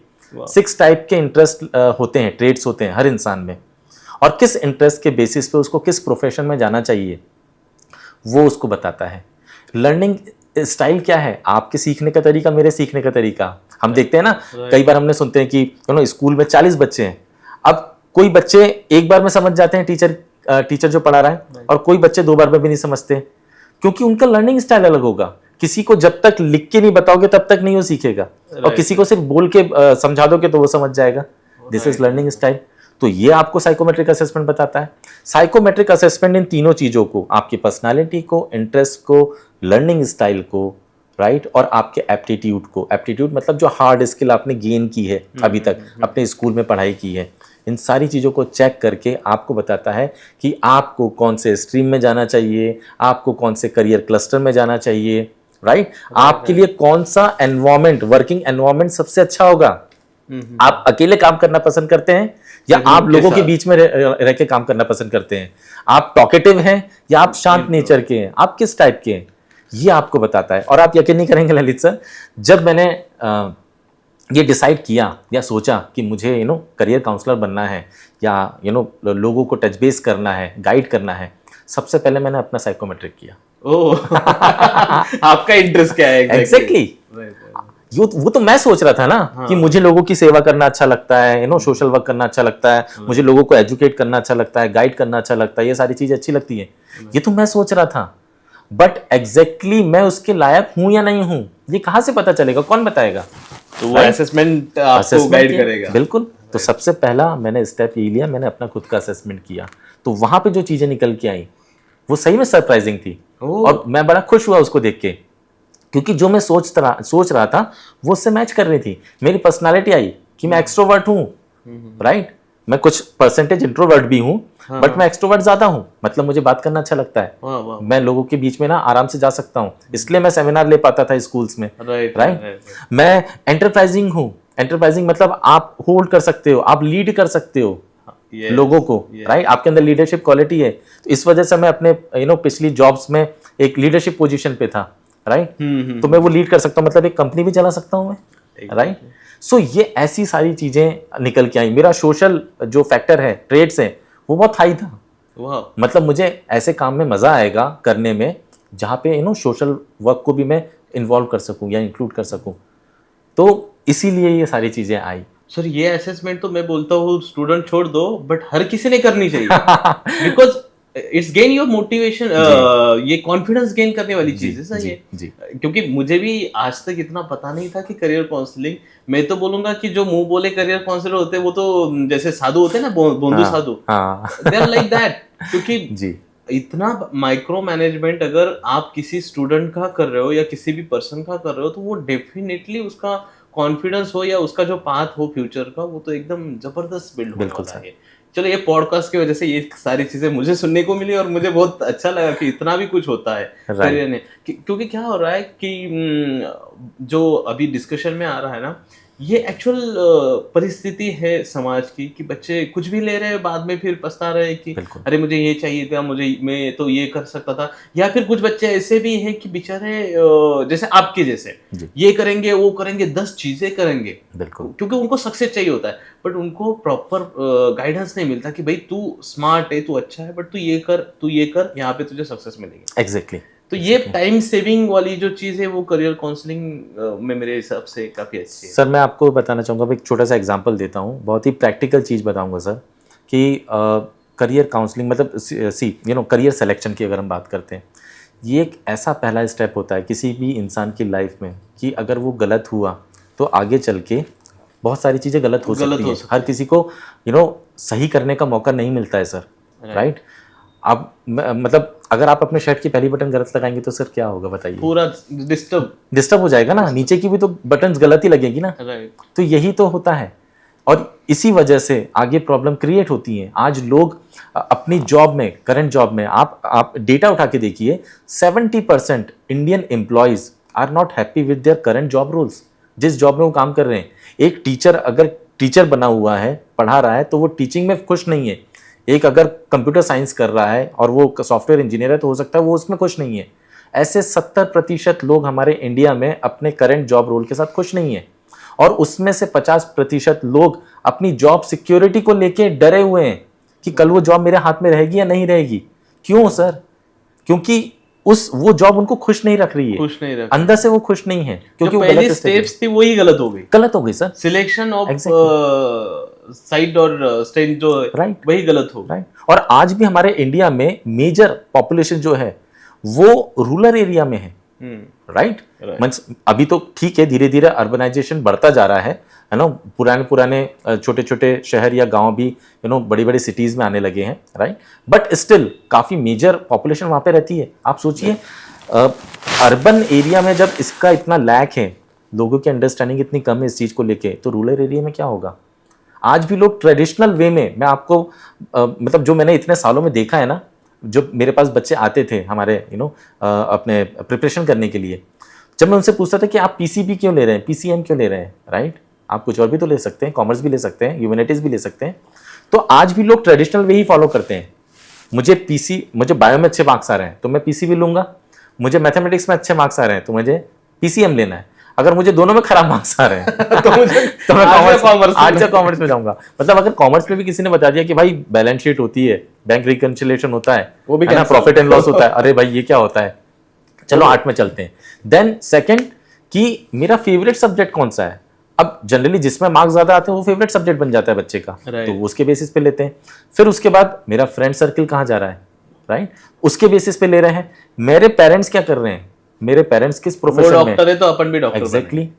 6 टाइप के इंटरेस्ट होते हैं, ट्रेड्स होते हैं हर इंसान में, और किस इंटरेस्ट के बेसिस पे उसको किस प्रोफेशन में जाना चाहिए वो उसको बताता है। लर्निंग स्टाइल क्या है, आपके सीखने का तरीका, मेरे सीखने का तरीका। हम देखते हैं ना, कई बार हमने सुनते हैं कि स्कूल में 40 बच्चे हैं। अब कोई बच्चे एक बार में समझ जाते हैं टीचर जो पढ़ा रहा है, और कोई बच्चे 2 बार में भी नहीं समझते, क्योंकि उनका लर्निंग स्टाइल अलग होगा। किसी को जब तक लिख के नहीं बताओगे तब तक नहीं वो सीखेगा, और किसी को सिर्फ बोल के समझा दोगे तो वो समझ जाएगा। This is learning style. तो ये आपको साइकोमेट्रिक असेसमेंट बताता है। साइकोमेट्रिक असेसमेंट इन तीनों चीजों को, आपकी पर्सनालिटी को, इंटरेस्ट को, लर्निंग स्टाइल को, राइट, और आपके एप्टीट्यूड को। एप्टीट्यूड मतलब जो हार्ड स्किल आपने गेन की है अभी तक, अपने स्कूल में पढ़ाई की है, इन सारी चीज़ों को चेक करके आपको बताता है कि आपको कौन से स्ट्रीम में जाना चाहिए, आपको कौन से करियर क्लस्टर में जाना चाहिए, राइट। आपके लिए कौन सा एनवायरमेंट, वर्किंग एनवायरमेंट सबसे अच्छा होगा। आप अकेले काम करना पसंद करते हैं या आप लोगों के बीच में रह के काम करना पसंद करते हैं? आप टॉकेटिव हैं या आप शांत नेचर के हैं? आप किस टाइप के हैं, ये आपको बताता है। और आप यकीन नहीं करेंगे ललित सर, जब मैंने ये डिसाइड किया या सोचा कि मुझे करियर काउंसलर बनना है या लोगों को टच बेस करना है, गाइड करना है, सबसे पहले मैंने अपना साइकोमेट्रिक किया। ओह आपका इंटरेस्ट क्या है एग्जैक्टली। वो तो मैं सोच रहा था ना कि मुझे लोगों की सेवा करना अच्छा लगता है, सोशल वर्क करना अच्छा लगता है, मुझे लोगों को एजुकेट करना अच्छा लगता है, गाइड करना अच्छा लगता है, ये सारी चीजें अच्छी लगती है। ये तो मैं सोच रहा था, बट एग्जैक्टली मैं उसके लायक हूं या नहीं हूं ये कहां से पता चलेगा, कौन बताएगा? तो वो असेसमेंट आपको गाइड करेगा। बिल्कुल। तो सबसे पहला मैंने स्टेप ये लिया, मैंने अपना खुद का असेसमेंट किया। तो वहां पे जो चीजें निकल के आई वो सही में सरप्राइजिंग थी, और मैं बड़ा खुश हुआ उसको देख के, क्योंकि जो मैं सोच रहा था वो उससे मैच कर रही थी। मेरी पर्सनालिटी आई कि मैं एक्सट्रोवर्ट हूँ, राइट। मैं कुछ परसेंटेज इंट्रोवर्ट भी हूँ, बट मैं एक्सट्रोवर्ट ज्यादा हूँ, मतलब मुझे बात करना अच्छा लगता है। मैं लोगों के बीच में ना आराम से जा सकता हूँ, इसलिए मैं सेमिनार ले पाता था स्कूल्स में, राइट। मैं एंटरप्राइजिंग हूँ। एंटरप्राइजिंग मतलब आप होल्ड कर सकते हो, आप लीड कर सकते हो लोगों को, राइट। आपके अंदर लीडरशिप क्वालिटी है। तो इस वजह से मैं अपने पिछली जॉब्स में एक लीडरशिप पोजीशन पे था, राइट। तो मैं वो लीड कर सकता हूँ, मतलब एक कंपनी भी चला सकता हूँ मैं, राइट। सो ये ऐसी सारी चीज़ें निकल के आई। मेरा सोशल जो फैक्टर है, ट्रेड्स हैं, वो बहुत हाई था। वाह, मतलब मुझे ऐसे काम में मज़ा आएगा करने में जहाँ पे सोशल वर्क को भी मैं इन्वॉल्व कर सकूँ या इंक्लूड कर सकूँ, तो इसीलिए ये सारी चीज़ें आई। सर ये असेसमेंट तो मैं बोलता हूँ स्टूडेंट छोड़ दो, बट हर किसी ने करनी चाहिए, because it's gain your motivation, ये कॉन्फिडेंस गेन करने वाली चीज है सर ये। जी। क्योंकि मुझे भी आज तक इतना पता नहीं था कि करियर काउंसलिंग, मैं तो बोलूंगा कि जो मुंह बोले करियर काउंसलर होते हैं वो तो जैसे साधु होते हैं ना, बोंदू साधु, दे आर लाइक दैट। क्योंकि जी इतना माइक्रो मैनेजमेंट अगर आप किसी स्टूडेंट का कर रहे हो या किसी भी पर्सन का कर रहे हो, तो वो डेफिनेटली उसका कॉन्फिडेंस हो या उसका जो पाथ हो फ्यूचर का, वो तो एकदम जबरदस्त बिल्ड होने वाला है। चलो ये पॉडकास्ट की वजह से ये सारी चीजें मुझे सुनने को मिली और मुझे बहुत अच्छा लगा कि इतना भी कुछ होता है करियर में। क्योंकि क्या हो रहा है कि जो अभी डिस्कशन में आ रहा है ना, ये एक्चुअल परिस्थिति है समाज की कि बच्चे कुछ भी ले रहे हैं, बाद में फिर पछता रहे कि अरे मुझे ये चाहिए था, मैं तो ये कर सकता था। या फिर कुछ बच्चे ऐसे भी हैं कि बेचारे जैसे आपके जैसे ये करेंगे वो करेंगे, 10 चीजें करेंगे बिल्कुल, क्योंकि उनको सक्सेस चाहिए होता है, बट उनको प्रॉपर गाइडेंस नहीं मिलता कि भाई तू स्मार्ट है, तू अच्छा है, बट तू ये कर, यहाँ पे तुझे सक्सेस मिलेगी। एग्जैक्टली। तो ये टाइम सेविंग वाली जो चीज़ है वो करियर काउंसलिंग में मेरे हिसाब से काफ़ी अच्छी है। सर मैं आपको बताना चाहूँगा, एक छोटा सा एग्जांपल देता हूँ, बहुत ही प्रैक्टिकल चीज़ बताऊँगा सर, कि करियर काउंसलिंग मतलब करियर सिलेक्शन की अगर हम बात करते हैं, ये एक ऐसा पहला स्टेप होता है किसी भी इंसान की लाइफ में कि अगर वो गलत हुआ तो आगे चल के बहुत सारी चीज़ें गलत हो सकती हैं। हर किसी को सही करने का मौका नहीं मिलता है सर, राइट। अब मतलब अगर आप अपने शर्ट की पहली बटन गलत लगाएंगे तो सर क्या होगा बताइए? पूरा डिस्टर्ब हो जाएगा ना, नीचे की भी तो बटन्स गलत ही लगेगी ना। तो यही तो होता है, और इसी वजह से आगे प्रॉब्लम क्रिएट होती है। आज लोग अपनी जॉब में, करंट जॉब में, आप डेटा उठा के देखिए, 70% Indian employees are not happy with their current job roles, जिस जॉब में वो काम कर रहे हैं। एक टीचर अगर टीचर बना हुआ है, पढ़ा रहा है, तो वो टीचिंग में खुश नहीं है। एक अगर कंप्यूटर साइंस कर रहा है और वो सॉफ्टवेयर इंजीनियर है, तो हो सकता है वो उसमें खुश नहीं है। ऐसे 70% लोग हमारे इंडिया में अपने करंट जॉब रोल के साथ खुश नहीं है, और उसमें से 50% लोग अपनी जॉब सिक्योरिटी को लेके डरे हुए हैं कि कल वो जॉब मेरे हाथ में रहेगी या नहीं रहेगी। क्यों सर? क्योंकि वो जॉब उनको खुश नहीं रख रही है, अंदर से वो खुश नहीं है, क्योंकि वो पहली स्टेप्स थी वही गलत हो गई सर। सिलेक्शन ऑफ साइड और स्टेट जो राइट वही गलत हो। राइट। और आज भी हमारे इंडिया में मेजर पॉपुलेशन जो है वो रूरल एरिया में है, राइट। अभी तो ठीक है, धीरे धीरे अर्बनाइजेशन बढ़ता जा रहा है ना, पुराने छोटे छोटे शहर या गांव भी बड़ी बड़ी सिटीज में आने लगे हैं, राइट। बट स्टिल काफी मेजर पॉपुलेशन वहां पे रहती है। आप सोचिए अर्बन एरिया में जब इसका इतना लैक है, लोगों की अंडरस्टैंडिंग इतनी कम है इस चीज को लेके, तो रूरल एरिया में क्या होगा? आज भी लोग ट्रेडिशनल वे में, मैं आपको मतलब जो मैंने इतने सालों में देखा है ना, जो मेरे पास बच्चे आते थे हमारे अपने प्रिपरेशन करने के लिए, जब मैं उनसे पूछता था कि आप पीसीबी क्यों ले रहे हैं, पीसीएम क्यों ले रहे हैं, राइट, आप कुछ और भी तो ले सकते हैं, कॉमर्स भी ले सकते हैं, ह्यूमैनिटीज भी ले सकते हैं। तो आज भी लोग ट्रेडिशनल वे ही फॉलो करते हैं। मुझे बायो में अच्छे मार्क्स आ रहे हैं तो मैं पीसीबी लूंगा, मुझे मैथमेटिक्स में अच्छे मार्क्स आ रहे हैं तो मुझे पीसीएम लेना है। अगर मुझे दोनों में खराब मार्क्स आ रहे हैं तो मैं कॉमर्स में जाऊंगा। मतलब अगर कॉमर्स में भी किसी ने बता दिया कि भाई बैलेंस शीट होती है, बैंक रिकंसिलिएशन होता है, वो भी प्रॉफिट एंड लॉस होता है, अरे भाई ये क्या होता है, चलो 8 में चलते हैं। देन सेकंड कि मेरा फेवरेट सब्जेक्ट कौन सा है। अब जनरली जिसमें मार्क्स ज्यादा आते हैं वो फेवरेट सब्जेक्ट बन जाता है बच्चे का, तो उसके बेसिस पे लेते हैं। फिर उसके बाद मेरा फ्रेंड सर्कल कहाँ जा रहा है, राइट, उसके बेसिस पे ले रहे हैं। मेरे पेरेंट्स क्या कर रहे हैं, मेरे पेरेंट्स किस प्रोफेशन में, डॉक्टर है तो अपन भी डॉक्टर। एग्जैक्टली।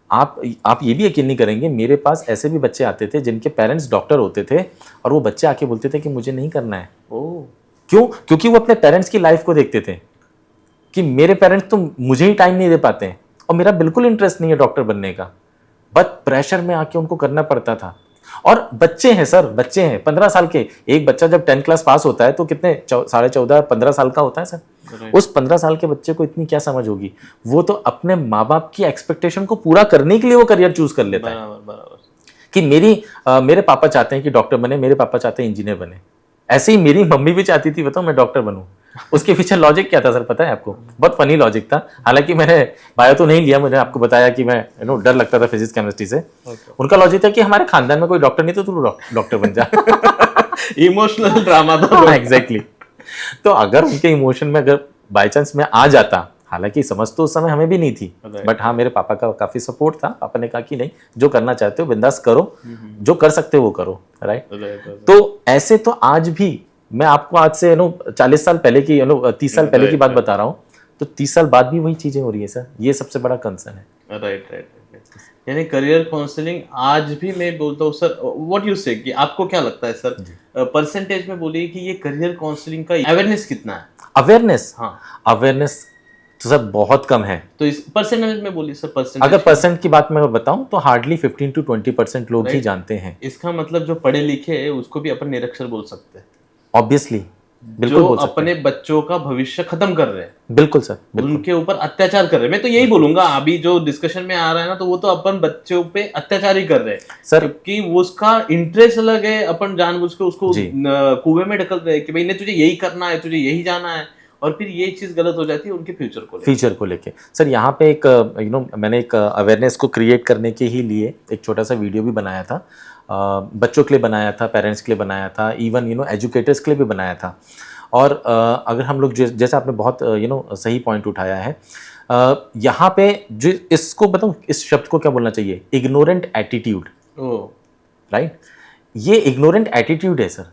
आप ये भी यकीन नहीं करेंगे, मेरे पास ऐसे भी बच्चे आते थे जिनके पेरेंट्स डॉक्टर होते थे और वो बच्चे आके बोलते थे कि मुझे नहीं करना है। क्यों? क्योंकि वो अपने पेरेंट्स की लाइफ को देखते थे कि मेरे पेरेंट्स तो मुझे ही टाइम नहीं दे पाते हैं और मेरा बिल्कुल इंटरेस्ट नहीं है डॉक्टर बनने का, बट प्रेशर में आके उनको करना पड़ता था। और बच्चे हैं सर, बच्चे हैं 15 साल के। एक बच्चा जब 10th क्लास पास होता है तो कितने 14.5-15 साल का होता है सर। उस 15 साल के बच्चे को इतनी क्या समझ होगी, वो तो अपने माँ बाप की एक्सपेक्टेशन को पूरा करने के लिए वो करियर चूज कर लेता है कि मेरे पापा चाहते हैं कि डॉक्टर बने, मेरे पापा चाहते हैं इंजीनियर बने। ऐसे ही मेरी मम्मी भी चाहती थी बताओ मैं डॉक्टर बनूं, उसके पीछे लॉजिक क्या था सर पता है आपको? बहुत फनी लॉजिक था। हालांकि मैंने बायो तो नहीं लिया, मैंने आपको बताया कि मैं डर लगता था फिजिक्स केमिस्ट्री से। उनका लॉजिक था कि हमारे खानदान में कोई डॉक्टर नहीं तो तू डॉक्टर बन जा। इमोशनल ड्रामा था। एग्जैक्टली। तो अगर उनके इमोशन में अगर बाई चांस मैं आ जाता, हालांकि समझ तो उस समय हमें भी नहीं थी, बट हाँ मेरे पापा का काफी सपोर्ट था। पापा ने कहा कि नहीं, जो करना चाहते हो बिंदास करो, जो कर सकते हो वो करो, राइट। तो ऐसे तो आज भी मैं आपको आज से 40 साल पहले की 30 साल पहले की बात बता रहा हूँ, तो 30 साल बाद भी वही चीजें हो रही है सर। ये सबसे बड़ा कंसर्न है। राइट। यानी करियर काउंसलिंग आज भी मैं बोलता हूँ सर, व्हाट यू से, कि आपको क्या लगता है सर, परसेंटेज में बोलिए कि ये करियर काउंसलिंग का अवेयरनेस कितना है? अवेयरनेस, हाँ, अवेयरनेस तो सर बहुत कम है। तो इस परसेंटेज में बोलिए सर, परसेंटेज अगर परसेंट की बात मैं बताऊं तो हार्डली 15 to 20% लोग ही जानते हैं। इसका मतलब जो पढ़े लिखे है उसको भी अपन निरक्षर बोल सकते हैं। ऑब्वियसली, बिल्कुल जो बोल सकते अपने बच्चों का भविष्य खत्म कर रहे हैं, हैं। बिल्कुल सर, बिल्कुल। उनके ऊपर अत्याचार कर रहे हैं। मैं तो यही बोलूंगा, अभी जो डिस्कशन में आ रहा है ना, तो वो तो अपन बच्चों पे अत्याचार ही कर रहे हैं सर। क्योंकि वो उसका इंटरेस्ट अलग है, अपन जानबूझ के उसको जी। कुएं में ढकल रहे हैं कि भाई ने तुझे यही करना है, तुझे यही जाना है, और फिर ये चीज गलत हो जाती है उनके फ्यूचर को लेके। सर यहाँ पे एक मैंने एक अवेयरनेस को क्रिएट करने के ही लिए एक छोटा सा वीडियो भी बनाया था। बच्चों के लिए बनाया था, पेरेंट्स के लिए बनाया था, इवन एजुकेटर्स के लिए भी बनाया था। और अगर हम लोग जैसे आपने बहुत सही पॉइंट उठाया है, यहाँ पे जो इसको बताऊँ, इस शब्द को क्या बोलना चाहिए, इग्नोरेंट एटीट्यूड, राइट। ये इग्नोरेंट एटीट्यूड है सर,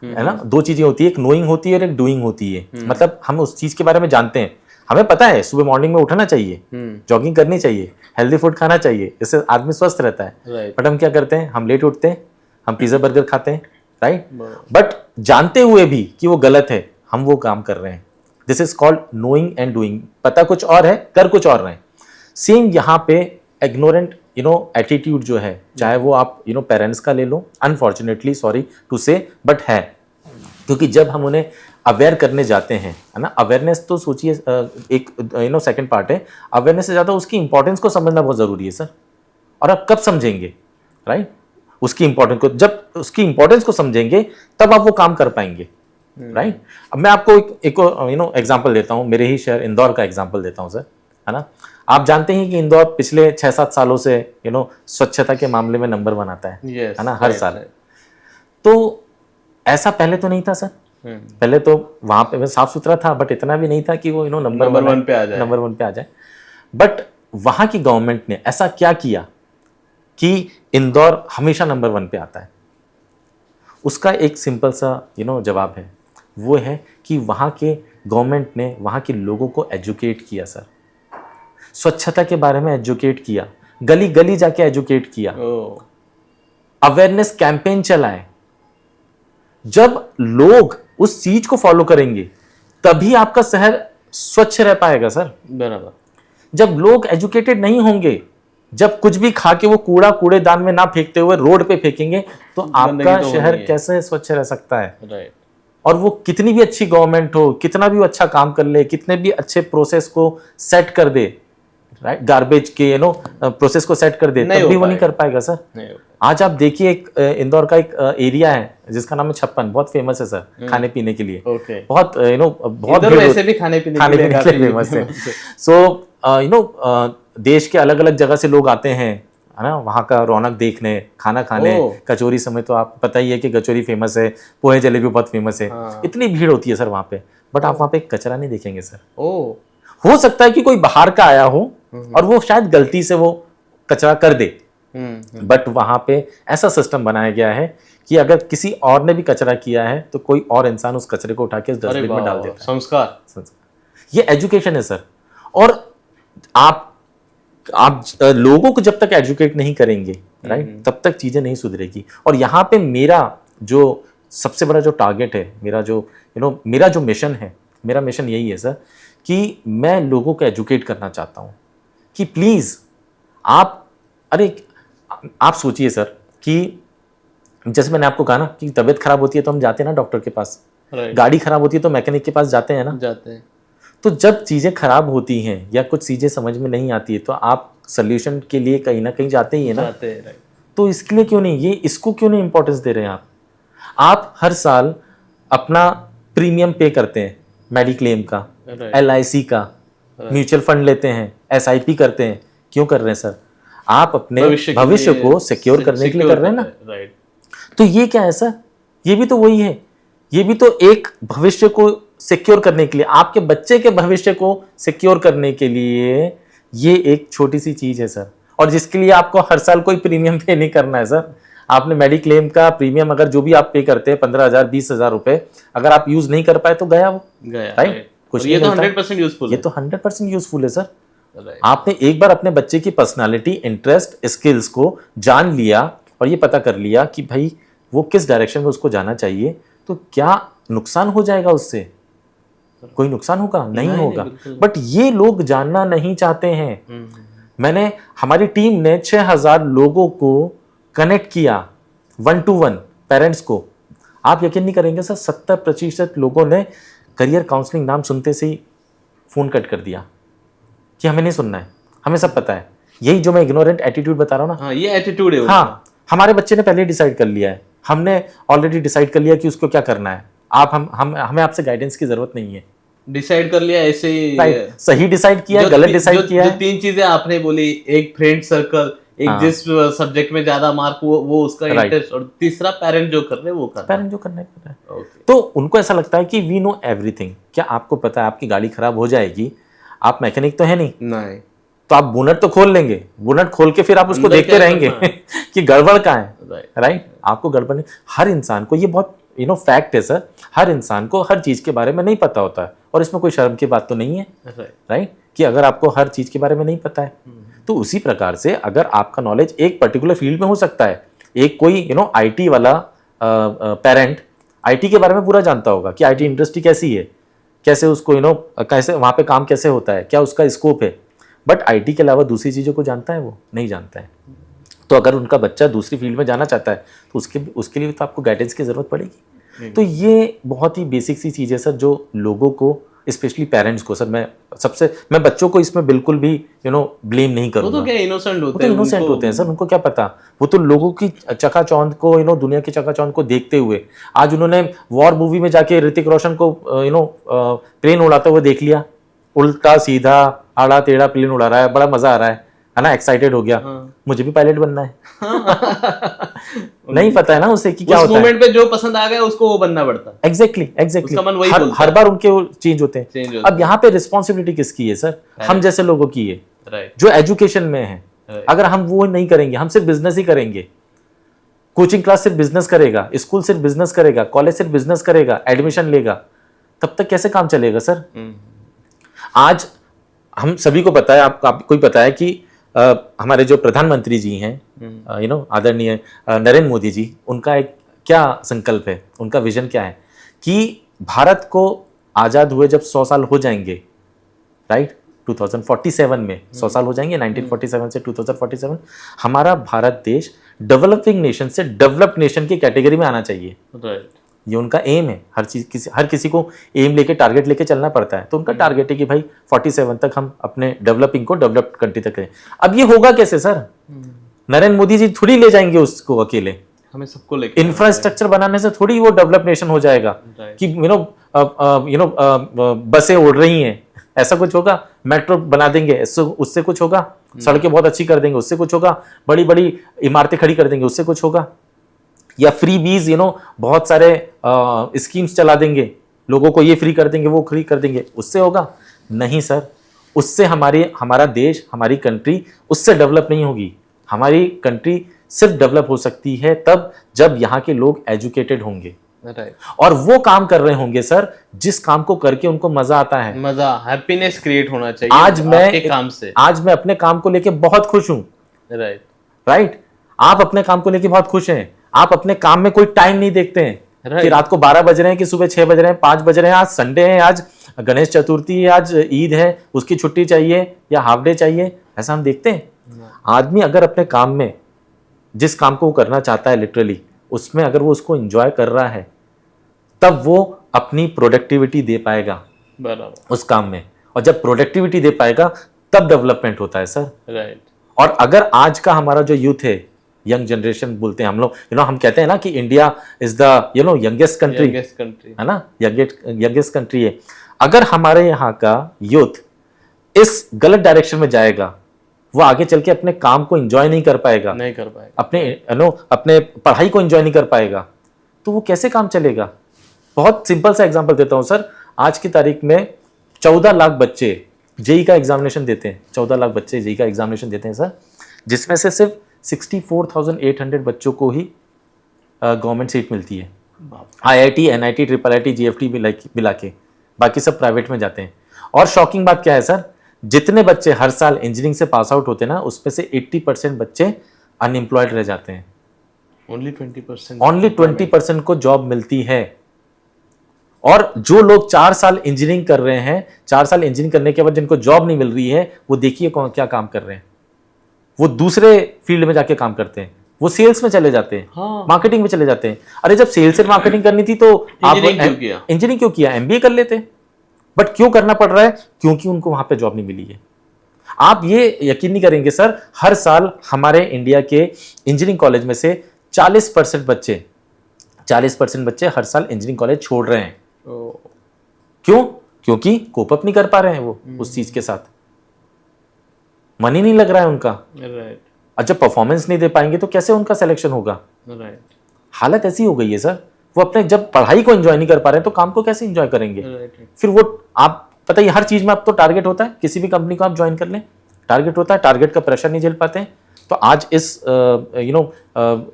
है ना। दो चीजें होती है, एक नोइंग होती है और एक डूइंग होती है। मतलब हम उस चीज के बारे में जानते हैं, हमें पता है सुबह मॉर्निंग में उठना चाहिए, जॉगिंग करनी चाहिए, हेल्दी फूड खाना चाहिए, इससे आदमी स्वस्थ रहता है। बट हम क्या करते हैं, हम लेट उठते हैं, हम पिज्जा बर्गर खाते हैं, राइट। बट जानते हुए भी कि वो गलत है, हम वो काम कर रहे हैं। This is called knowing and doing. पता कुछ और है, कर कुछ और रहे हैं। सेम यहाँ पे इग्नोरेंट एटीट्यूड जो है, चाहे वो आप पेरेंट्स का ले लो, अनफॉर्चुनेटली सॉरी टू से, बट है। क्योंकि जब हम उन्हें अवेयर करने जाते हैं, है ना, अवेयरनेस तो सोचिए एक सेकंड पार्ट है, अवेयरनेस से ज़्यादा उसकी इंपॉर्टेंस को समझना बहुत ज़रूरी है सर। और आप कब समझेंगे, राइट, उसकी इंपॉर्टेंस को, जब उसकी इंपॉर्टेंस को समझेंगे तब आप वो काम कर पाएंगे, राइट। अब मैं आपको एक एग्जांपल देता हूँ, मेरे ही शहर इंदौर का एग्जांपल देता हूँ सर, है ना। आप जानते हैं कि इंदौर पिछले 6-7 सालों से स्वच्छता के मामले में नंबर 1 आता है ना, हर साल। तो ऐसा पहले तो नहीं था सर। पहले तो वहां पे साफ सुथरा था, बट इतना भी नहीं था कि वो नंबर 1 पे आ जाए। बट वहां की गवर्नमेंट ने ऐसा क्या किया कि इंदौर हमेशा नंबर 1 पे आता है? उसका एक सिंपल सा जवाब है, वो है कि वहां के गवर्नमेंट ने वहां के लोगों को एजुकेट किया सर, स्वच्छता के बारे में एजुकेट किया, गली गली जाके एजुकेट किया, अवेयरनेस कैंपेन चलाए। जब लोग उस चीज को फॉलो करेंगे तभी आपका शहर स्वच्छ रह पाएगा सर। बराबर। जब लोग एजुकेटेड नहीं होंगे, जब कुछ भी खा के वो कूड़ा कूड़ेदान में ना फेंकते हुए रोड पे फेंकेंगे, तो आपका शहर कैसे स्वच्छ रह सकता है? राइट। और वो कितनी भी अच्छी गवर्नमेंट हो, कितना भी अच्छा काम कर ले, कितने भी अच्छे प्रोसेस को सेट कर दे, राइट, गार्बेज के प्रोसेस को सेट कर दे, तब भी वो नहीं कर पाएगा सर। आज आप देखिए, एक इंदौर का एक एरिया है जिसका नाम है छप्पन, बहुत फेमस है सर खाने पीने के लिए। बहुत बहुत वैसे भी खाने पीने के लिए फेमस है। सो देश के अलग अलग जगह से लोग आते हैं, है ना, वहाँ का रौनक देखने, खाना खाने। कचौरी समय तो आप पता ही है कि कचौरी फेमस है, पोहे जलेबी बहुत फेमस है। इतनी भीड़ होती है सर वहाँ पे, बट आप वहाँ पे कचरा नहीं देखेंगे सर। हो सकता है कि कोई बाहर का आया हो और वो शायद गलती से वो कचरा कर दे, बट वहां पे ऐसा सिस्टम बनाया गया है कि अगर किसी और ने भी कचरा किया है तो कोई और इंसान उस कचरे को उठा के उस डस्टबिन में डाल देता है। संस्कार। ये एजुकेशन है सर। और आप लोगों को जब तक एजुकेट नहीं करेंगे, राइट, तब तक चीजें नहीं सुधरेगी। और यहाँ पे मेरा जो सबसे बड़ा जो टारगेट है, मेरा जो मिशन है, मेरा मिशन यही है सर कि मैं लोगों को एजुकेट करना चाहता हूँ कि प्लीज आप सोचिए सर कि जैसे मैंने आपको कहा ना कि तबीयत खराब होती है तो हम जाते हैं ना डॉक्टर के पास, गाड़ी खराब होती है तो मैकेनिक के पास जाते हैं ना, जाते हैं। तो जब चीजें खराब होती हैं या कुछ चीजें समझ में नहीं आती है तो आप सोल्यूशन के लिए कहीं ना कहीं जाते ही है ना। तो इसके लिए क्यों नहीं, इसको क्यों नहीं इंपॉर्टेंस दे रहे हैं आप हर साल अपना प्रीमियम पे करते हैं, मेडिक्लेम का, Right. LIC का, म्यूचुअल फंड लेते हैं, SIP करते हैं। क्यों कर रहे हैं सर? आप अपने भविष्य को सिक्योर करने के लिए कर रहे हैं ना। राइट। तो ये क्या है सर? ये भी तो वही है, ये भी तो एक भविष्य को सिक्योर करने के लिए, आपके बच्चे के भविष्य को सिक्योर करने के लिए ये एक छोटी सी चीज है सर। और जिसके लिए आपको हर साल कोई प्रीमियम पे नहीं करना है सर। आपने मेडिक्लेम का प्रीमियम अगर जो भी आप पे करते हैं 15,000 20,000 रुपए, अगर आप यूज नहीं कर पाए तो गया वो, गया। राइट? कुछ ये तो नहीं मिलता। 100% यूजफुल ये तो 100% यूजफुल है सर। Right. आपने एक बार अपने बच्चे की पर्सनालिटी, इंटरेस्ट, स्किल्स को जान लिया और ये पता कर लिया कि भाई वो किस डायरेक्शन में उसको जाना चाहिए, तो क्या नुकसान हो जाएगा उससे? कोई नुकसान होगा? नहीं होगा। बट ये लोग जानना नहीं चाहते हैं। मैंने, हमारी टीम ने 6,000 लोगों को कनेक्ट किया 1 to 1 पेरेंट्स को। आप यकीन नहीं करेंगे सर, 70% लोगों ने करियर काउंसलिंग नाम सुनते से ही फोन कट कर दिया कि हमें नहीं सुनना है, हमें सब पता है। यही जो मैं इग्नोरेंट एटीट्यूड बता रहा हूँ ना, हाँ, ये एटीट्यूड है। हाँ, हमारे बच्चे ने पहले डिसाइड कर लिया है, हमने ऑलरेडी डिसाइड कर लिया कि उसको क्या करना है। आप हमें आपसे गाइडेंस की जरूरत नहीं है। डिसाइड कर लिया ऐसे ही। राइट, सही डिसाइड किया है, गलत डिसाइड किया जो है। 3 चीजें आपने बोली, एक फ्रेंड सर्कल, एक हाँ। जिस सब्जेक्ट में ज्यादा मार्क वो उसका Right. इंटरेस्ट, और तीसरा पेरेंट जो कर रहे हैं वो कर रहे पेरेंट जो करना है कर रहा है। हैं। ओके। तो उनको ऐसा लगता है कि वी नो एवरीथिंग। क्या आपको पता है आपकी गाड़ी खराब हो जाएगी? आप मैकेनिक तो है नहीं, नहीं। तो आप बोनट तो खोल लेंगे, बोनट खोल के फिर आप उसको अंदर देखते क्या रहेंगे करना कि गड़बड़ कहाँ है। राइट। राइट, आपको गड़बड़ नहीं। हर इंसान को, ये बहुत फैक्ट है सर, हर इंसान को हर चीज के बारे में नहीं पता होता है, और इसमें कोई शर्म की बात तो नहीं है। राइट। राइट, कि अगर आपको हर चीज के बारे में नहीं पता है, तो उसी प्रकार से अगर आपका नॉलेज एक पर्टिकुलर फील्ड में हो सकता है, एक कोई IT वाला पेरेंट IT के बारे में पूरा जानता होगा कि IT इंडस्ट्री कैसी है, कैसे उसको कैसे वहाँ पे काम कैसे होता है, क्या उसका स्कोप है, बट IT के अलावा दूसरी चीज़ों को जानता है वो नहीं जानता है। तो अगर उनका बच्चा दूसरी फील्ड में जाना चाहता है तो उसके लिए तो आपको गाइडेंस की ज़रूरत पड़ेगी। तो ये बहुत ही बेसिक सी चीज़ है सर, जो लोगों को, स्पेशली पेरेंट्स को सर, मैं बच्चों को इसमें बिल्कुल भी ब्लेम नहीं वो करूँगा। तो क्या इनोसेंट वो होते तो हैं, इनोसेंट होते हैं सर, उनको क्या पता। वो तो लोगों की चकाचौंध को, दुनिया की चकाचौंध को देखते हुए, आज उन्होंने वॉर मूवी में जाके ऋतिक रोशन को प्लेन उड़ाते हुए देख लिया, उल्टा सीधा आड़ा टेढ़ा प्लेन उड़ा रहा है, बड़ा मजा आ रहा है ना, एक्साइटेड हो गया। हाँ। मुझे भी पायलट बनना है। नहीं पता है ना उसे कि क्या उस होता है। मोमेंट पे जो पसंद आ गया उसको वो बनना पड़ता है। एग्जैक्टली उसका मन वही बोलता हर बार उनके चेंज होते हैं। Change होते अब यहाँ पे रिस्पॉन्सिबिलिटी किसकी है सर? हम जैसे लोगों की है, राइट। जो एजुकेशन में है। Right. अगर हम वो नहीं करेंगे, हम सिर्फ बिजनेस ही करेंगे, कोचिंग क्लास सिर्फ बिजनेस करेगा, स्कूल सिर्फ बिजनेस करेगा, कॉलेज सिर्फ बिजनेस करेगा, एडमिशन लेगा, तब तक कैसे काम चलेगा सर? आज हम सभी को पता है, आपको ही पता है कि हमारे जो प्रधानमंत्री जी हैं, आदरणीय नरेंद्र मोदी जी, उनका एक क्या संकल्प है, उनका विजन क्या है कि भारत को आज़ाद हुए जब 100 साल हो जाएंगे, राइट, 2047 में 100 साल हो जाएंगे, 1947 से 2047, हमारा भारत देश डेवलपिंग नेशन से डेवलप्ड नेशन की कैटेगरी में आना चाहिए। राइट। ये उनका एम है। हर किसी को एम लेके, टारगेट लेके चलना पड़ता है। तो उनका टारगेट है कि भाई 47 तक हम अपने डेवलपिंग को डेवलप्ड कंट्री तक करें। अब ये होगा कैसे सर? नरेंद्र मोदी जी थोड़ी ले जाएंगे उसको अकेले, हमें सबको लेके इंफ्रास्ट्रक्चर बनाने से थोड़ी वो डेवलप नेशन हो जाएगा Right. कि बसें उड़ रही हैं, ऐसा कुछ होगा? मेट्रो बना देंगे उससे कुछ होगा? सड़कें बहुत अच्छी कर देंगे उससे कुछ होगा? बड़ी बड़ी इमारतें खड़ी कर देंगे उससे कुछ होगा? या फ्री बीज बहुत सारे स्कीम्स चला देंगे, लोगों को ये फ्री कर देंगे, वो फ्री कर देंगे, उससे होगा? नहीं सर, उससे हमारा देश, हमारी कंट्री उससे डेवलप नहीं होगी। हमारी कंट्री सिर्फ डेवलप हो सकती है तब जब यहाँ के लोग एजुकेटेड होंगे, राइट, और वो काम कर रहे होंगे सर जिस काम को करके उनको मजा आता है। मजा, हैप्पीनेस क्रिएट होना चाहिए आज आपके काम से। आज मैं अपने काम को लेके बहुत खुश हूँ, राइट, राइट। आप अपने काम को लेके बहुत खुश हैं। आप अपने काम में कोई टाइम नहीं देखते हैं Right. कि रात को 12 बज रहे हैं कि सुबह 6 बज रहे हैं, 5 बज रहे हैं, आज संडे है, आज गणेश चतुर्थी है, आज ईद है, उसकी छुट्टी चाहिए या हाफ डे चाहिए, ऐसा हम देखते हैं? आदमी अगर अपने काम में, जिस काम को वो करना चाहता है लिटरली, उसमें अगर वो उसको एंजॉय कर रहा है, तब वो अपनी प्रोडक्टिविटी दे पाएगा बराबर, उस काम में। और जब प्रोडक्टिविटी दे पाएगा तब डेवलपमेंट होता है सर। राइट। और अगर आज का हमारा जो यूथ है, यंग जनरेशन बोलते हैं हम लोग, हम कहते हैं ना कि India is the youngest country, youngest country, है ना, यंगेस्ट कंट्री है। अगर हमारे यहाँ का यूथ इस गलत डायरेक्शन में जाएगा, वो आगे चल के अपने काम को एंजॉय नहीं कर पाएगा, नहीं कर पाएगा, अपने पढ़ाई को एंजॉय नहीं कर पाएगा, तो वो कैसे काम चलेगा। बहुत सिंपल सा एग्जांपल देता हूं सर, आज की तारीख में 14 लाख बच्चे जेई का एग्जामिनेशन देते हैं, 14 लाख बच्चे जेई का एग्जामिनेशन देते हैं सर, जिसमें से सिर्फ 64,800 बच्चों को ही गवर्नमेंट सीट मिलती है, IIT, NIT, IIIT, GFT मिला के, बाकी सब प्राइवेट में जाते हैं। और शॉकिंग बात क्या है सर, जितने बच्चे हर साल इंजीनियरिंग से पास आउट होते हैं ना, उसमें से 80% बच्चे अनएम्प्लॉयड रह जाते हैं। ओनली 20%, ओनली 20% को जॉब मिलती है। और जो लोग 4 साल इंजीनियरिंग कर रहे हैं, 4 साल इंजीनियरिंग करने के बाद जिनको जॉब नहीं मिल रही है, वो देखिए क्या काम कर रहे हैं, वो दूसरे फील्ड में जाके काम करते हैं, वो सेल्स में चले जाते हैं, हाँ। मार्केटिंग में चले जाते हैं। अरे जब सेल्स और मार्केटिंग करनी थी तो आप इंजीनियरिंग क्यों किया, MBA कर लेते। बट क्यों करना पड़ रहा है, क्योंकि उनको वहां पे जॉब नहीं मिली है। आप ये यकीन नहीं करेंगे सर, हर साल हमारे इंडिया के इंजीनियरिंग कॉलेज में से 40% बच्चे हर साल इंजीनियरिंग कॉलेज छोड़ रहे हैं। क्यों? क्योंकि कोप अप नहीं कर पा रहे हैं वो उस चीज के साथ, मन ही नहीं लग रहा है उनका। राइट, और जब परफॉर्मेंस नहीं दे पाएंगे तो कैसे उनका सिलेक्शन होगा। राइट, हालत ऐसी हो गई है सर, वो अपने जब पढ़ाई को एंजॉय नहीं कर पा रहे हैं तो काम को कैसे एंजॉय करेंगे। फिर वो आप पता है, हर चीज में अब तो टारगेट होता है, किसी भी कंपनी को आप ज्वाइन कर लें टारगेट होता है, टारगेट का प्रेशर नहीं झेल पाते हैं। तो आज इस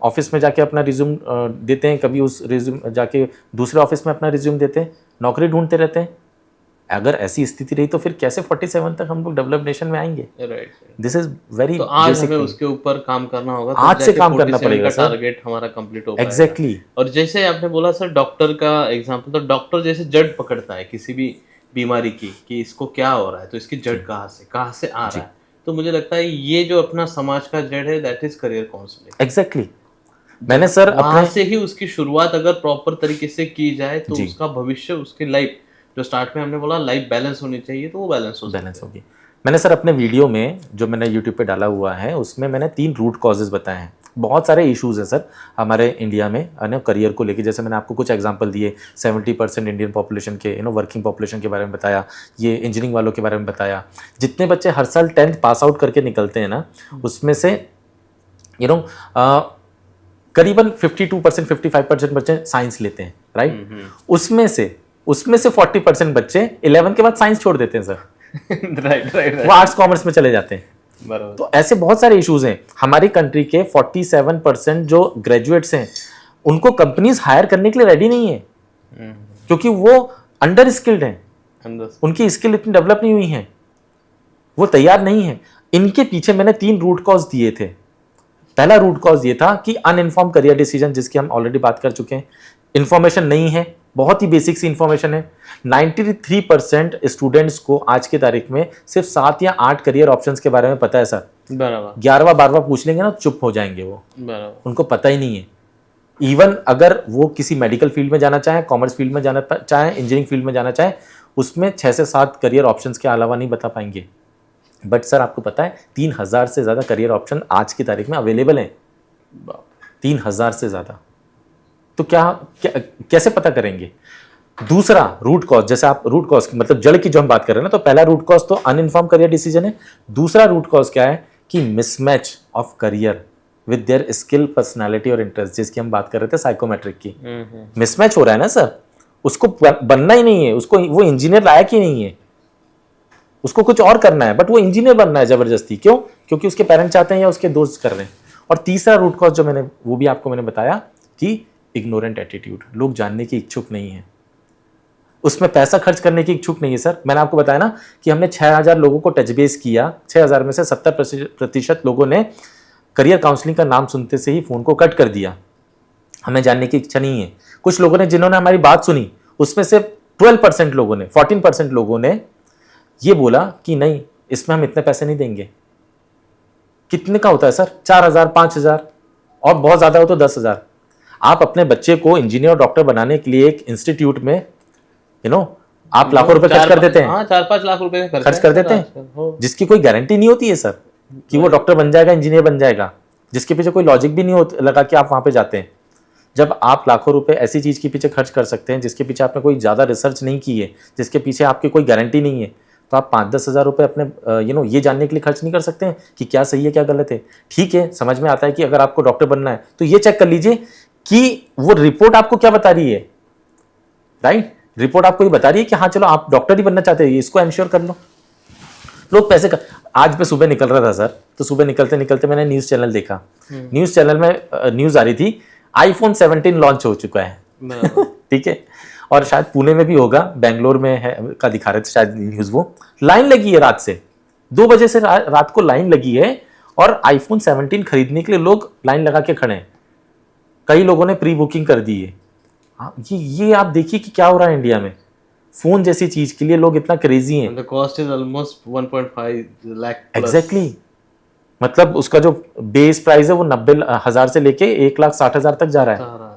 ऑफिस में जाके अपना रिज्यूम देते हैं, कभी उस रिज्यूम जाके दूसरे ऑफिस में अपना रिज्यूम देते हैं, नौकरी ढूंढते रहते हैं। अगर ऐसी स्थिति रही तो फिर कैसे 47 तक हम लोग डेवलप नेशन में आएंगे। राइट, दिस इज वेरी, तो आज हमें उसके ऊपर काम करना होगा, आज से काम करना पड़ेगा सर, टारगेट हमारा कंप्लीट हो पाएगा। एग्जैक्टली। और जैसे आपने बोला सर डॉक्टर का एग्जांपल, तो डॉक्टर जैसे जड़ पकड़ता है किसी भी बीमारी की कि इसको क्या हो रहा है, तो इसकी जड़ कहाँ से आ रहा है। तो मुझे लगता है ये जो अपना समाज का जड़ है, that is career counselling. Exactly. मैंने सर वहां से ही उसकी शुरुआत अगर प्रॉपर तरीके से की जाए तो उसका भविष्य, उसकी लाइफ, जो स्टार्ट में हमने बोला लाइफ बैलेंस होनी चाहिए, तो वो बैलेंस होगी। मैंने सर अपने वीडियो में जो मैंने यूट्यूब पे डाला हुआ है, उसमें मैंने 3 रूट कॉजेज बताए हैं। बहुत सारे इश्यूज हैं सर हमारे इंडिया में करियर को लेके। जैसे मैंने आपको कुछ एग्जांपल दिए, 70% इंडियन पॉपुलेशन के वर्किंग पॉपुलेशन के बारे में बताया, ये इंजीनियरिंग वालों के बारे में बताया। जितने बच्चे हर साल 10th पास आउट करके निकलते हैं ना, उसमें से करीबन 52% 55% बच्चे साइंस लेते हैं, राइट। उसमें से 40% बच्चे 11 के बाद साइंस छोड़ देते हैं सर। राइट, वो आर्ट्स कॉमर्स में चले जाते हैं। तो ऐसे बहुत सारे इश्यूज हैं। हमारी कंट्री के 47% जो ग्रेजुएट्स हैं, उनको कंपनीज हायर करने के लिए रेडी नहीं है, क्योंकि वो अंडर स्किल्ड हैं, उनकी स्किल इतनी डेवलप नहीं हुई है, वो तैयार नहीं है। इनके पीछे मैंने 3 रूट कॉज दिए थे। पहला रूट कॉज ये था कि अनइन्फॉर्म करियर डिसीजन, जिसकी हम ऑलरेडी बात कर चुके हैं। इंफॉर्मेशन नहीं है, बहुत ही बेसिक सी इंफॉर्मेशन है। 93% स्टूडेंट्स को आज की तारीख में सिर्फ 7 या 8 करियर ऑप्शंस के बारे में पता है सर। बराबर। 11वां 12वां पूछ लेंगे ना, चुप हो जाएंगे वो, उनको पता ही नहीं है। इवन अगर वो किसी मेडिकल फील्ड में जाना चाहे, कॉमर्स फील्ड में जाना चाहे, इंजीनियरिंग फील्ड में जाना चाहे, उसमें 6 से 7 करियर ऑप्शंस के अलावा नहीं बता पाएंगे। बट सर आपको पता है 3000 से ज़्यादा करियर ऑप्शन आज की तारीख में अवेलेबल हैं, 3000 से ज़्यादा। तो कैसे पता करेंगे? दूसरा रूट कॉज, जैसे आप रूट कॉज मतलब जड़ की जो हम बात कर रहे हैं ना, तो पहला रूट कॉज तो अनइन्फॉर्म करियर डिसीजन है। दूसरा रूट कॉज क्या है कि mismatch of career with their skill, personality और इंटरेस्ट, जिसकी हम बात कर रहे थे साइकोमेट्रिक की। मिसमैच हो रहा है ना सर, उसको बनना ही नहीं है, उसको वो इंजीनियर लायक ही नहीं है, उसको कुछ और करना है, बट वो इंजीनियर बनना है जबरदस्ती। क्यों? क्योंकि उसके पेरेंट्स चाहते हैं या उसके दोस्त कर रहे हैं। और तीसरा रूट कॉज जो वो भी आपको मैंने बताया कि इग्नोरेंट एटीट्यूड, लोग जानने की इच्छुक नहीं है, उसमें पैसा खर्च करने की इच्छुक नहीं है सर। मैंने आपको बताया ना कि हमने 6000 लोगों को टच बेस किया, 6000 में से 70% लोगों ने करियर काउंसलिंग का नाम सुनते से ही फोन को कट कर दिया, हमें जानने की इच्छा नहीं है। कुछ लोगों ने जिन्होंने हमारी बात सुनी, उसमें से 12% लोगों ने, 14% लोगों ने ये बोला कि नहीं, इसमें हम इतने पैसे नहीं देंगे। कितने का होता है सर? 4000, 5000 और बहुत ज्यादा हो तो 10,000। आप अपने बच्चे को इंजीनियर और डॉक्टर बनाने के लिए एक इंस्टीट्यूट में आप लाखों रुपए खर्च कर देते हैं, 4-5 लाख रुपए खर्च कर देते हैं, जिसकी कोई गारंटी नहीं होती है सर कि वो डॉक्टर बन जाएगा, इंजीनियर बन जाएगा, जिसके पीछे कोई लॉजिक भी नहीं लगा कि आप वहां पे जाते हैं। जब आप लाखों रुपए ऐसी चीज़ के पीछे खर्च कर सकते हैं जिसके पीछे आपने कोई ज़्यादा रिसर्च नहीं की है, जिसके पीछे आपकी कोई गारंटी नहीं है, तो आप 5-10 हज़ार रुपये अपने ये जानने के लिए खर्च नहीं कर सकते हैं कि क्या सही है क्या गलत है। ठीक है, समझ में आता है कि अगर आपको डॉक्टर बनना है तो ये चेक कर लीजिए कि वो रिपोर्ट आपको क्या बता रही है, राइट। रिपोर्ट आपको ये बता रही है कि हाँ चलो आप डॉक्टर ही बनना चाहते हैं, इसको एंश्योर कर लो। लोग पैसे का, आज मैं सुबह निकल रहा था सर, तो सुबह निकलते निकलते मैंने न्यूज़ चैनल देखा। न्यूज़ चैनल में न्यूज़ आ रही थी iPhone 17 लॉन्च हो चुका है। ठीक है, और शायद पुणे में भी होगा, बेंगलोर में है का दिखा रहे थे शायद न्यूज़। वो लाइन लगी है रात से 2 बजे से रात को लाइन लगी है, और iPhone 17 खरीदने के लिए लोग लाइन लगा के खड़े हैं। कई लोगों ने प्री बुकिंग कर दी है। ये आप देखिए कि क्या हो रहा है इंडिया में। फोन जैसी चीज के लिए लोग इतना क्रेजी हैं। The cost is almost 1.5 lakh plus. Exactly, मतलब उसका जो बेस प्राइस है वो 90,000 से लेके 1,60,000 तक जा रहा है।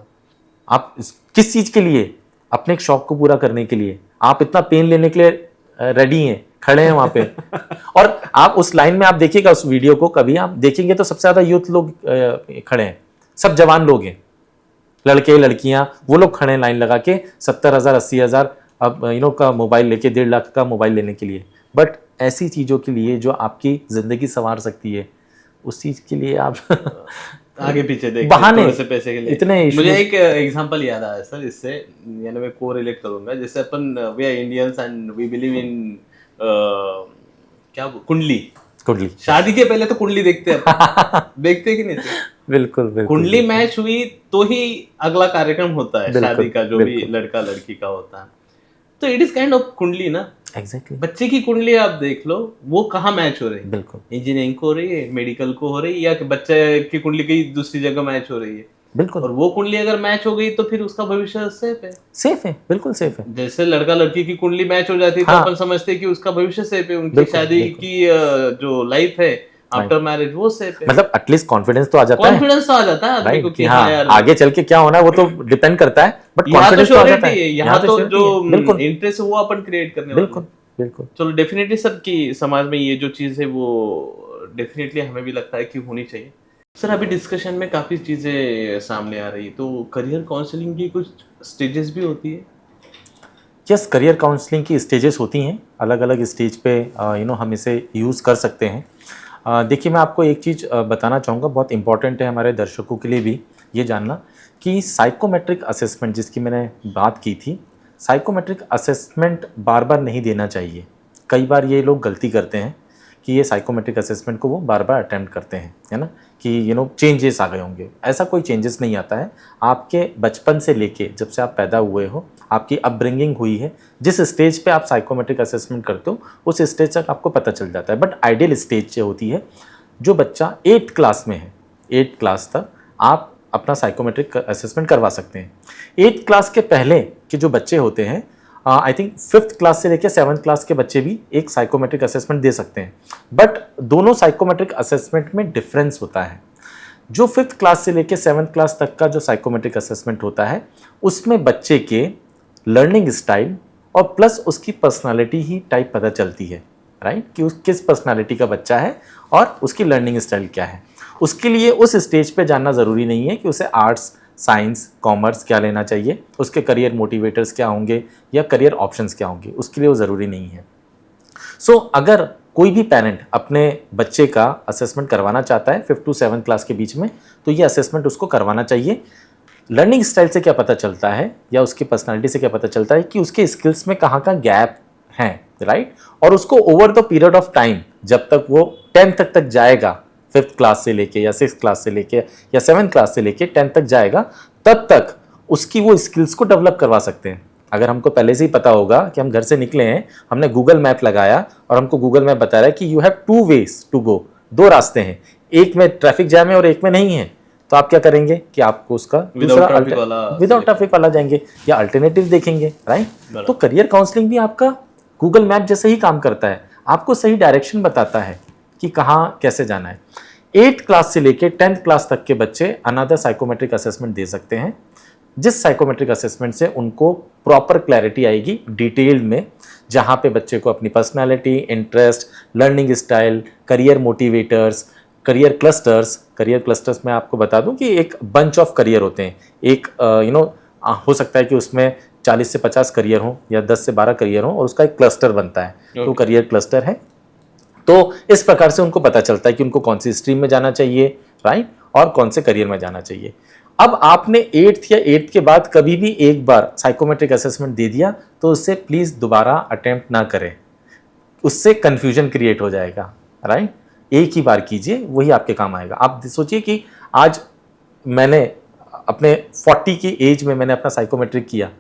आप किस चीज के लिए? अपने एक शौक को पूरा करने के लिए आप इतना पेन लेने के लिए रेडी हैं, खड़े हैं वहां पे। और आप उस लाइन में आप देखिएगा उस वीडियो को, कभी आप देखेंगे तो सबसे ज्यादा यूथ लोग खड़े हैं, सब जवान लोग हैं, लड़के लड़कियां, वो लोग खड़े हैं लाइन लगा के 70,000 80,000 अब का मोबाइल लेके, 1.5 लाख का मोबाइल लेने के लिए। बट ऐसी चीज़ों के लिए जो आपकी ज़िंदगी संवार सकती है, उस चीज़ के लिए आप आगे पीछे देख बहाने थोड़े से पैसे के लिए इतने मुझे एक एग्जांपल याद आया सर इससे, यानी मैं को रिलेट करूंगा। जैसे अपन we are Indians and we believe in kundli. शादी के पहले तो कुंडली देखते हैं देखते हैं कि नहीं? बिल्कुल बिल्कुल। कुंडली मैच हुई तो ही अगला कार्यक्रम होता है शादी का, जो भी लड़का लड़की का होता है। तो इट इज काइंड ऑफ कुंडली ना। एग्जैक्टली। बच्चे की कुंडली आप देख लो, वो कहाँ मैच हो रही है? बिल्कुल। इंजीनियरिंग को हो रही है, मेडिकल को हो रही है, या कि बच्चे की कुंडली कहीं दूसरी जगह मैच हो रही है? बिल्कुल। और वो कुंडली अगर मैच हो गई तो फिर उसका भविष्य सेफ है। सेफ है, बिल्कुल सेफ है। जैसे लड़का लड़की की कुंडली मैच हो जाती है तो अपन समझते हैं कि उसका भविष्य सेफ है, उनकी शादी की जो लाइफ है आफ्टर मैरिज वो सेफ है। मतलब एटलीस्ट कॉन्फिडेंस तो आ जाता है। कॉन्फिडेंस तो आ जाता है आदमी को कि हाँ यार आगे चल के क्या होना है वो तो डिपेंड करता है, बट कॉन्फिडेंस तो आ जाता है। यहाँ तो जो इंटरेस्ट है वो अपन क्रिएट करने वाले। बिल्कुल बिल्कुल। चलो डेफिनेटली सर कि समाज में ये जो चीज़ है वो डेफिनेटली हमें भी लगता है कि होनी चाहिए। सर अभी डिस्कशन में काफ़ी चीज़ें सामने आ रही, तो करियर काउंसलिंग की कुछ स्टेजेस भी होती है? यस, करियर काउंसलिंग की स्टेजेस होती हैं, अलग अलग स्टेज पे हम इसे यूज़ कर सकते हैं। देखिए मैं आपको एक चीज़ बताना चाहूँगा, बहुत इंपॉर्टेंट है हमारे दर्शकों के लिए भी ये जानना कि साइकोमेट्रिक असेसमेंट जिसकी मैंने बात की थी, साइकोमेट्रिक असेसमेंट बार बार नहीं देना चाहिए। कई बार ये लोग गलती करते हैं कि ये साइकोमेट्रिक असेसमेंट को वो बार बार अटेम्प्ट करते हैं, है ना, कि चेंजेस आ गए होंगे। ऐसा कोई चेंजेस नहीं आता है। आपके बचपन से लेके जब से आप पैदा हुए हो, आपकी अपब्रिंगिंग हुई है, जिस स्टेज पे आप साइकोमेट्रिक असेसमेंट करते हो उस स्टेज तक आपको पता चल जाता है। बट आइडियल स्टेज जो होती है, जो बच्चा 8th क्लास में है, 8th क्लास तक आप अपना साइकोमेट्रिक असेसमेंट करवा सकते हैं। 8th क्लास के पहले के जो बच्चे होते हैं, आई थिंक 5th क्लास से लेकर 7th क्लास के बच्चे भी एक साइकोमेट्रिक असेसमेंट दे सकते हैं। बट दोनों साइकोमेट्रिक असेसमेंट में डिफरेंस होता है। जो 5th क्लास से लेकर 7th क्लास तक का जो साइकोमेट्रिक असेसमेंट होता है, उसमें बच्चे के लर्निंग स्टाइल और प्लस उसकी पर्सनालिटी ही टाइप पता चलती है, राइट, कि उस किस पर्सनालिटी का बच्चा है और उसकी लर्निंग स्टाइल क्या है। उसके लिए उस स्टेज पे जानना ज़रूरी नहीं है कि उसे आर्ट्स, साइंस, कॉमर्स क्या लेना चाहिए, उसके करियर मोटिवेटर्स क्या होंगे या करियर ऑप्शंस क्या होंगे, उसके लिए वो ज़रूरी नहीं है। सो अगर कोई भी पेरेंट अपने बच्चे का असेसमेंट करवाना चाहता है 5th to 7th क्लास के बीच में, तो ये असेसमेंट उसको करवाना चाहिए। लर्निंग स्टाइल से क्या पता चलता है या उसकी पर्सनालिटी से क्या पता चलता है कि उसके स्किल्स में कहाँ का गैप है, राइट, और उसको over the period of time, जब तक वो 10th तक जाएगा, 5th क्लास से लेके या 6th क्लास से लेके या 7th क्लास से लेके 10th तक जाएगा, तब तक उसकी वो स्किल्स को डेवलप करवा सकते हैं। अगर हमको पहले से ही पता होगा कि हम घर से निकले हैं, हमने गूगल मैप लगाया और हमको गूगल मैप बता रहा है कि you have 2 ways to go, 2 रास्ते हैं, एक में ट्रैफिक जैम है और एक में नहीं है, तो आप क्या करेंगे कि आपको उसका विदाउट ट्रैफिक वाला जाएंगे या अल्टरनेटिव देखेंगे, राइट। तो करियर काउंसलिंग भी आपका गूगल मैप जैसे ही काम करता है, आपको सही डायरेक्शन बताता है कि कहाँ कैसे जाना है। 8th क्लास से लेके 10th क्लास तक के बच्चे अनदर साइकोमेट्रिक असेसमेंट दे सकते हैं, जिस साइकोमेट्रिक असेसमेंट से उनको प्रॉपर क्लैरिटी आएगी डिटेल में, जहाँ पे बच्चे को अपनी personality, interest, learning style, career motivators, career clusters में आपको बता दूं कि एक बंच ऑफ करियर होते हैं। एक हो सकता है कि उसमें 40 से 50 करियर हो या 10 से 12 करियर हो और उसका एक क्लस्टर बनता है, तो करियर क्लस्टर है। तो इस प्रकार से उनको पता चलता है कि उनको कौन सी स्ट्रीम में जाना चाहिए, राइट, और कौन से करियर में जाना चाहिए। अब आपने 8th या 8th के बाद कभी भी एक बार साइकोमेट्रिक असेसमेंट दे दिया तो उससे प्लीज़ दोबारा अटेम्प्ट ना करें, उससे कन्फ्यूजन क्रिएट हो जाएगा, राइट। एक ही बार कीजिए, वही आपके काम आएगा। आप सोचिए कि आज मैंने अपने 40 की एज में मैंने अपना साइकोमेट्रिक किया,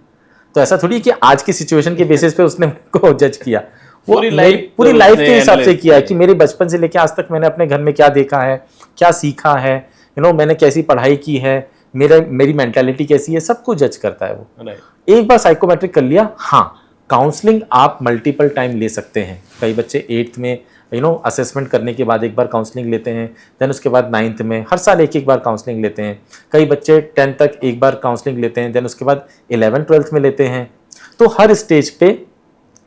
तो ऐसा थोड़ी कि आज की सिचुएशन के बेसिस पे उसने को जज किया, वो पूरी लाइफ के हिसाब से किया है कि मेरे बचपन से लेकर आज तक मैंने अपने घर में क्या देखा है, क्या सीखा है, मैंने कैसी पढ़ाई की है, मेरी मेंटालिटी कैसी है, सब कुछ जज करता है वो। एक बार साइकोमेट्रिक कर लिया, हाँ, काउंसलिंग आप मल्टीपल टाइम ले सकते हैं। कई बच्चे 8th में असेसमेंट करने के बाद एक बार काउंसलिंग लेते हैं, देन उसके बाद 9th में, हर साल एक बार काउंसलिंग लेते हैं। कई बच्चे 10th तक एक बार काउंसलिंग लेते हैं, देन उसके बाद 11th 12th में लेते हैं। तो हर स्टेज पे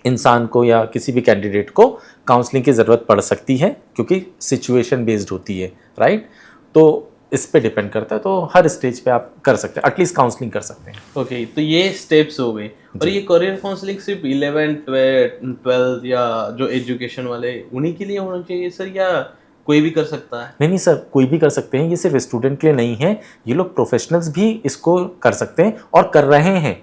इंसान को या किसी भी कैंडिडेट को काउंसलिंग की ज़रूरत पड़ सकती है, क्योंकि सिचुएशन बेस्ड होती है, राइट। तो इस पे डिपेंड करता है, तो हर स्टेज पे आप कर सकते हैं, एटलीस्ट काउंसलिंग कर सकते हैं। ओके, तो ये स्टेप्स हो गए। और ये करियर काउंसलिंग सिर्फ 11th 12th या जो एजुकेशन वाले उन्हीं के लिए होना चाहिए सर, या कोई भी कर सकता है? नहीं सर, कोई भी कर सकते हैं, ये सिर्फ स्टूडेंट के लिए नहीं है, ये लोग प्रोफेशनल्स भी इसको कर सकते हैं और कर रहे हैं।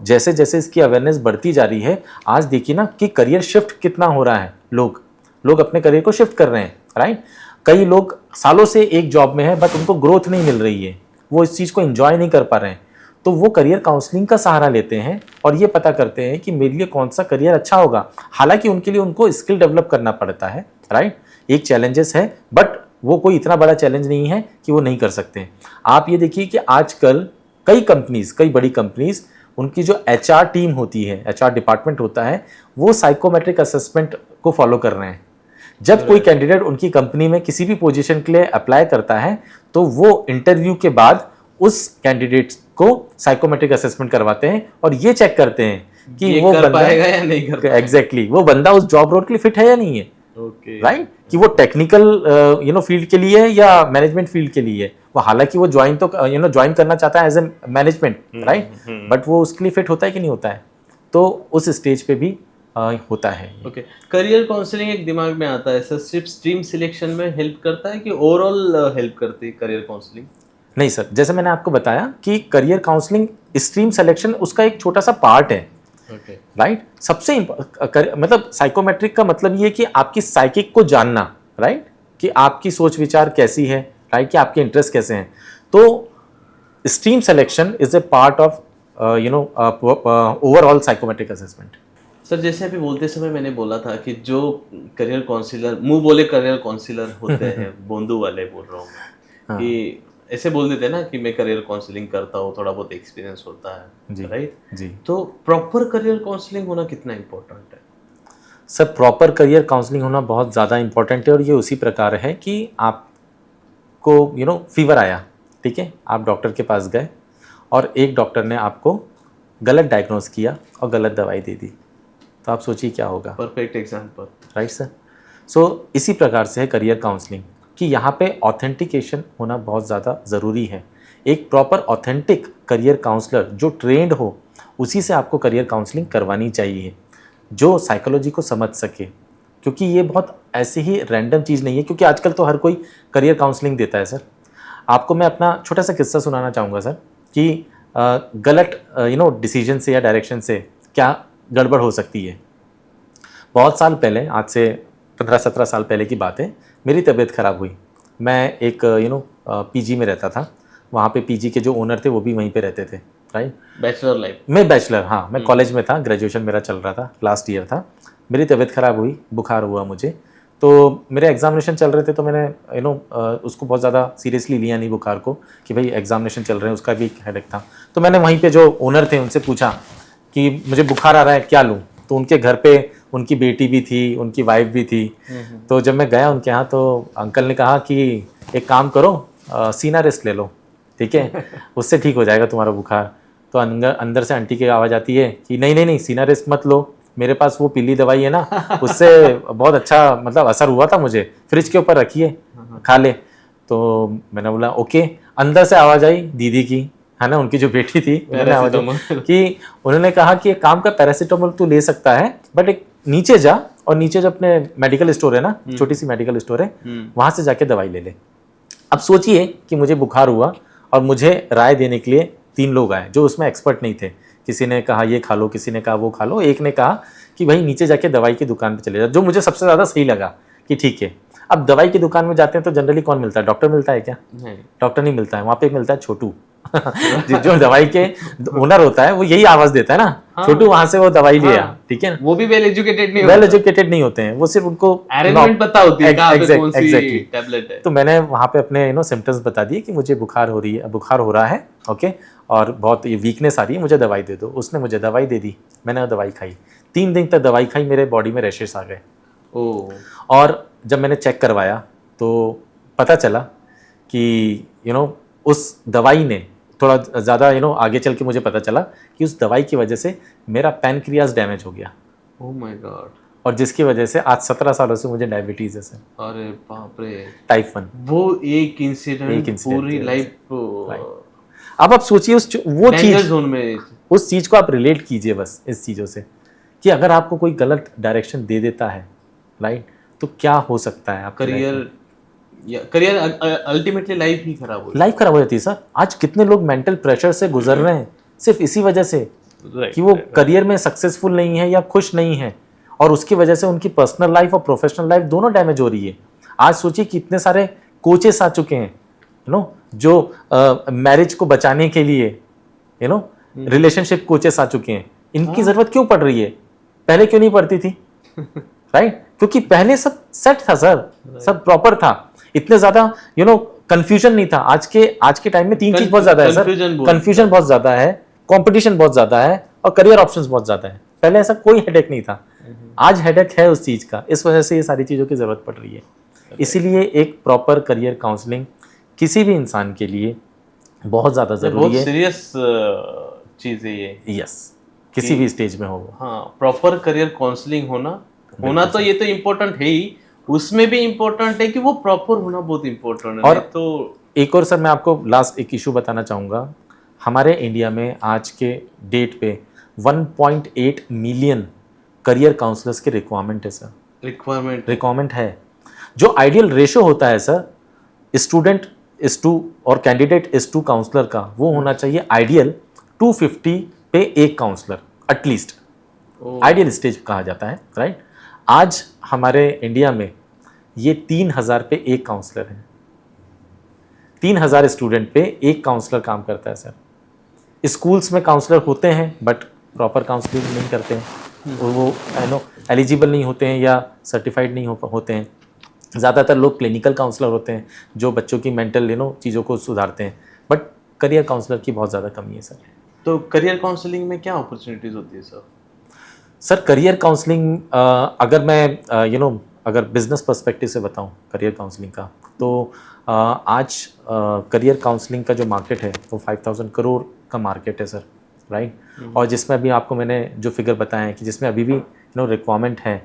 जैसे जैसे इसकी अवेयरनेस बढ़ती जा रही है, आज देखिए ना कि करियर शिफ्ट कितना हो रहा है, लोग अपने करियर को शिफ्ट कर रहे हैं, राइट। कई लोग सालों से एक जॉब में है बट उनको ग्रोथ नहीं मिल रही है, वो इस चीज़ को एंजॉय नहीं कर पा रहे हैं, तो वो करियर काउंसलिंग का सहारा लेते हैं और ये पता करते हैं कि मेरे लिए कौन सा करियर अच्छा होगा। हालांकि उनके लिए उनको स्किल डेवलप करना पड़ता है, राइट, एक चैलेंजेस है, बट वो कोई इतना बड़ा चैलेंज नहीं है कि वो नहीं कर सकते। आप ये देखिए कि आजकल कई बड़ी कंपनीज, उनकी जो HR टीम होती है, HR डिपार्टमेंट होता है, वो साइकोमेट्रिक असेसमेंट को फॉलो कर रहे हैं। जब कोई कैंडिडेट उनकी कंपनी में किसी भी पोजीशन के लिए अप्लाई करता है तो वो इंटरव्यू के बाद उस कैंडिडेट को साइकोमेट्रिक असेसमेंट करवाते हैं और ये चेक करते हैं कि वो कर बंदा पाएगा या नहीं कर पाएगा। एग्जैक्टली वो बंदा उस जॉब रोल के लिए फिट है या नहीं है, राइट, कि वो टेक्निकल फील्ड के लिए है या मैनेजमेंट फील्ड के लिए है। वो हालांकि वो ज्वाइन करना चाहता है as a management, right, but वो उसके लिए फिट होता है कि नहीं होता है, तो उस स्टेज पे भी होता है। ओके, करियर काउंसलिंग एक दिमाग में आता है सर, सिर्फ स्ट्रीम सिलेक्शन में हेल्प करता है कि ओवरऑल हेल्प करती है करियर काउंसलिंग? नहीं सर, जैसे मैंने आपको बताया कि करियर काउंसलिंग स्ट्रीम सिलेक्शन उसका एक छोटा सा पार्ट है, राइट। सबसे मतलब साइकोमेट्रिक का मतलब ये कि आपकी साइकिक को जानना, राइट, कि आपकी सोच विचार कैसी है, राइट, कि आपके इंटरेस्ट कैसे हैं। तो stream selection is a part of overall psychometric assessment. Sir, जैसे अभी बोलते समय मैंने बोला था कि जो करियर काउंसलर, मुंह बोले करियर काउंसलर होते हैं, बोंदू वाले बोल रहा हूँ मैं, कि ऐसे बोल देते हैं ना कि मैं करियर काउंसलिंग करता हूँ, थोड़ा बहुत एक्सपीरियंस होता है जी, राइट जी। तो प्रॉपर करियर काउंसलिंग होना कितना इम्पोर्टेंट है? सर, प्रॉपर करियर काउंसलिंग होना बहुत ज़्यादा इम्पोर्टेंट है और ये उसी प्रकार है कि आपको फीवर आया, ठीक है, आप डॉक्टर के पास गए और एक डॉक्टर ने आपको गलत डायग्नोज किया और गलत दवाई दे दी, तो आप सोचिए क्या होगा। Perfect example, right sir. So इसी प्रकार से है करियर काउंसलिंग कि यहाँ पे ऑथेंटिकेशन होना बहुत ज़्यादा ज़रूरी है। एक प्रॉपर ऑथेंटिक करियर काउंसलर जो ट्रेंड हो, उसी से आपको करियर काउंसलिंग करवानी चाहिए, जो साइकोलॉजी को समझ सके, क्योंकि ये बहुत ऐसे ही रैंडम चीज़ नहीं है, क्योंकि आजकल तो हर कोई करियर काउंसलिंग देता है। सर, आपको मैं अपना छोटा सा किस्सा सुनाना चाहूँगा सर, कि गलत डिसीजन से या डायरेक्शन से क्या गड़बड़ हो सकती है। बहुत साल पहले, आज से 15-17 साल पहले की बात है, मेरी तबीयत ख़राब हुई। मैं एक पीजी में रहता था, वहाँ पे पीजी के जो ओनर थे वो भी वहीं पे रहते थे, राइट। Bachelor life? मैं बैचलर, हाँ, मैं कॉलेज में था, ग्रेजुएशन मेरा चल रहा था, लास्ट ईयर था। मेरी तबीयत ख़राब हुई, बुखार हुआ मुझे, तो मेरे एग्जामिनेशन चल रहे थे, तो मैंने उसको बहुत ज़्यादा सीरियसली लिया नहीं बुखार को, कि भाई एग्जामिनेशन चल रहे हैं, उसका भी हेडेक था। तो मैंने वहीं पर जो ओनर थे उनसे पूछा कि मुझे बुखार आ रहा है, क्या लूँ। तो उनके घर पे उनकी बेटी भी थी, उनकी वाइफ भी थी। तो जब मैं गया उनके यहाँ, तो अंकल ने कहा कि एक काम करो, सीना रेस्ट ले लो, ठीक है, उससे ठीक हो जाएगा तुम्हारा बुखार। तो अंदर से आंटी की आवाज़ आती है कि नहीं, सीना रेस्ट मत लो, मेरे पास वो पीली दवाई है ना, उससे बहुत अच्छा मतलब असर हुआ था मुझे, फ्रिज के ऊपर रखिए। खा ले। तो मैंने बोला ओके। अंदर से आवाज़ आई दीदी की, है ना, उनकी जो बेटी थी, उन्होंने आवाज़ आई कि उन्होंने कहा कि एक काम का, पैरासीटामोल तू ले सकता है बट एक नीचे जा, और नीचे जो अपने मेडिकल स्टोर है ना, छोटी सी मेडिकल स्टोर है, वहाँ से जाके दवाई ले ले। अब सोचिए कि मुझे बुखार हुआ और मुझे राय देने के लिए 3 लोग आए जो उसमें एक्सपर्ट नहीं थे। किसी ने कहा ये खा लो, किसी ने कहा वो खा लो, एक ने कहा कि भाई नीचे जाके दवाई की दुकान पे चले जाओ, जो मुझे सबसे ज़्यादा सही लगा कि ठीक है। अब दवाई की दुकान में जाते हैं तो जनरली कौन मिलता है? डॉक्टर मिलता है क्या? नहीं। डॉक्टर नहीं मिलता है, वहाँ पे मिलता है छोटू। जो दवाई के ओनर होता है वो यही आवाज़ देता है ना, हाँ। छोटू वहाँ से वो दवाई लिया, ठीक है ना। वो भी वेल एजुकेटेड नहीं वेल एजुकेटेड नहीं होते हैं, वो सिर्फ उनको अरेंजमेंट पता होती है कहाँ पे कौन सी Exactly. टैबलेट है। तो मैंने वहाँ पे अपने सिम्टम्स बता दिए कि मुझे बुखार हो रहा है, ओके, और बहुत ये वीकनेस आ रही है, मुझे दवाई दे दो। उसने मुझे दवाई दे दी, मैंने दवाई खाई। 3 दिन तक दवाई खाई, मेरे बॉडी में रैशेस आ गए। और जब मैंने चेक करवाया तो पता चला कि उस दवाई ने थोड़ा ज़्यादा आगे चल के मुझे पता चला कि उस दवाई की वजह से मेरा पैनक्रियाज डैमेज हो गया। Oh my God. और जिसकी वजह से आज 17 सालों से मुझे डायबिटीज़ है सर। अरे बाप रे। टाइप 1। वो एक इंसिडेंट पूरी लाइफ अब आप सोचिए वो चीज जोन में, उस चीज को आप रिलेट कीजिए बस इस चीज़ों से, कि अगर आपको कोई गलत डायरेक्शन दे देता है, राइट, तो क्या हो सकता है। आप करियर अल्टीमेटली लाइफ ही खराब हो जाती है सर। आज कितने लोग मेंटल प्रेशर से गुजर रहे हैं सिर्फ इसी वजह से कि वो करियर में सक्सेसफुल नहीं है या खुश नहीं है, और उसकी वजह से उनकी पर्सनल लाइफ और प्रोफेशनल लाइफ दोनों डैमेज हो रही है। आज सोचिए कि इतने सारे कोचेस आ चुके हैं जो मैरिज को बचाने के लिए रिलेशनशिप कोचेस आ चुके हैं। इनकी जरूरत क्यों पड़ रही है? पहले क्यों नहीं पड़ती थी? राइट, क्योंकि पहले सब सेट था सर, सब प्रॉपर था, इतने ज्यादा कंफ्यूजन नहीं था। आज के टाइम में 3 चीज बहुत ज्यादा है सर, कंफ्यूजन बहुत ज्यादा है, कंपटीशन बहुत ज्यादा है, और करियर ऑप्शंस बहुत ज्यादा है। पहले ऐसा कोई हेडेक नहीं था, आज हेडेक है उस चीज का। इस वजह से ये सारी चीजों की जरूरत पड़ रही है। इसीलिए एक प्रॉपर करियर काउंसलिंग किसी भी इंसान के लिए बहुत ज्यादा जरूरी है। बहुत सीरियस चीज है ये। यस, किसी भी स्टेज में हो। हाँ, प्रॉपर करियर काउंसलिंग होना तो ये तो इम्पोर्टेंट है ही, उसमें भी इम्पोर्टेंट है कि वो प्रॉपर होना बहुत इम्पोर्टेंट है। और तो एक और सर मैं आपको लास्ट एक इशू बताना चाहूँगा। हमारे इंडिया में आज के डेट पे 1.8 मिलियन करियर काउंसलर्स की रिक्वायरमेंट है सर। रिक्वायरमेंट है। जो आइडियल रेशो होता है सर, स्टूडेंट इज टू और कैंडिडेट इज टू काउंसलर का, वो होना चाहिए आइडियल 250 पे एक काउंसलर एटलीस्ट, आइडियल स्टेज कहा जाता है, राइट। आज हमारे इंडिया में ये 3000 पे एक काउंसलर है। 3000 स्टूडेंट पे एक काउंसलर काम करता है सर। स्कूल्स में काउंसलर होते हैं बट प्रॉपर काउंसलिंग नहीं करते हैं, वो एलिजिबल नहीं होते हैं या सर्टिफाइड नहीं होते हैं। ज़्यादातर लोग क्लिनिकल काउंसलर होते हैं जो बच्चों की मेंटल चीज़ों को सुधारते हैं, बट करियर काउंसलर की बहुत ज़्यादा कमी है सर। तो करियर काउंसलिंग में क्या अपॉर्चुनिटीज़ होती है सर? सर करियर काउंसलिंग अगर मैं अगर बिजनेस पर्सपेक्टिव से बताऊं करियर काउंसलिंग का, तो आज करियर काउंसलिंग का जो मार्केट है वो 5000 करोड़ का मार्केट है सर, राइट। और जिसमें अभी आपको मैंने जो फिगर बताया है कि जिसमें अभी भी रिक्वायरमेंट है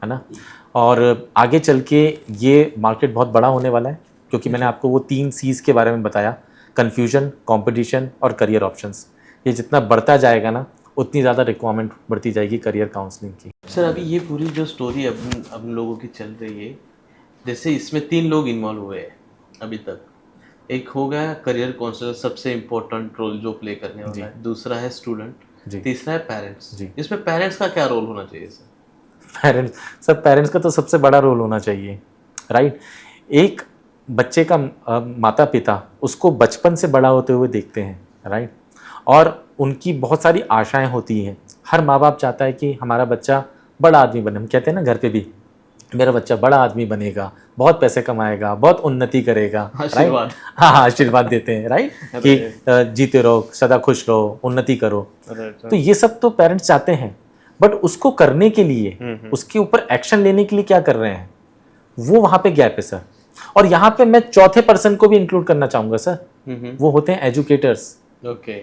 ना, और आगे चल के ये मार्केट बहुत बड़ा होने वाला है, क्योंकि मैंने आपको वो 3 C's के बारे में बताया, कन्फ्यूजन, कंपटीशन और करियर ऑप्शंस। ये जितना बढ़ता जाएगा ना, उतनी ज़्यादा रिक्वायरमेंट बढ़ती जाएगी करियर काउंसलिंग की। सर अभी ये पूरी जो स्टोरी अब लोगों की चल रही है, जैसे इसमें 3 लोग इन्वॉल्व हुए हैं अभी तक। एक हो गया करियर काउंसलर, सबसे इम्पोर्टेंट रोल जो प्ले करने वाला है। दूसरा है स्टूडेंट, तीसरा है पेरेंट्स। इसमें पेरेंट्स का क्या रोल होना चाहिए सर? पेरेंट्स का तो सबसे बड़ा रोल होना चाहिए, राइट। एक बच्चे का माता पिता उसको बचपन से बड़ा होते हुए देखते हैं, राइट, और उनकी बहुत सारी आशाएं होती हैं। हर माँ बाप चाहता है कि हमारा बच्चा बड़ा आदमी बने। हम कहते हैं ना घर पे भी, मेरा बच्चा बड़ा आदमी बनेगा, बहुत पैसे कमाएगा, बहुत उन्नति करेगा, आशीर्वाद। हाँ आशीर्वाद देते हैं, राइट, कि जीते रहो, सदा खुश रहो, उन्नति करो। तो ये सब तो पेरेंट्स चाहते हैं, बट उसको करने के लिए, उसके ऊपर एक्शन लेने के लिए क्या कर रहे हैं, वो वहाँ पे गैप है सर। और यहाँ पे मैं चौथे पर्सन को भी इंक्लूड करना चाहूँगा सर, वो होते हैं एजुकेटर्स। ओके,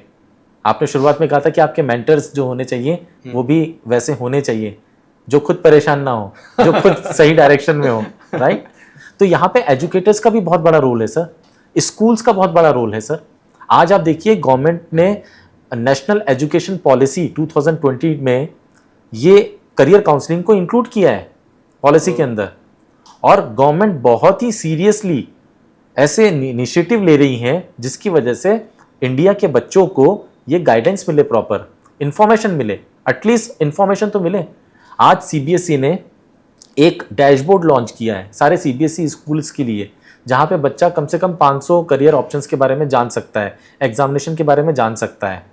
आपने शुरुआत में कहा था कि आपके मेंटर्स जो होने चाहिए वो भी वैसे होने चाहिए, जो खुद परेशान ना हो, जो खुद सही डायरेक्शन में हो, राइट। तो यहाँ पे एजुकेटर्स का भी बहुत बड़ा रोल है सर, स्कूल्स का बहुत बड़ा रोल है सर। आज आप देखिए गवर्नमेंट ने नेशनल एजुकेशन पॉलिसी 2020 में ये करियर काउंसलिंग को इंक्लूड किया है पॉलिसी के अंदर, और गवर्नमेंट बहुत ही सीरियसली ऐसे इनिशिएटिव ले रही है जिसकी वजह से इंडिया के बच्चों को ये गाइडेंस मिले, प्रॉपर इंफॉर्मेशन मिले, एटलीस्ट इंफॉर्मेशन तो मिले। आज सीबीएसई ने एक डैशबोर्ड लॉन्च किया है सारे सीबीएसई स्कूल्स के लिए, जहाँ पे बच्चा कम से कम 500 करियर ऑप्शंस के बारे में जान सकता है, एग्जामिनेशन के बारे में जान सकता है।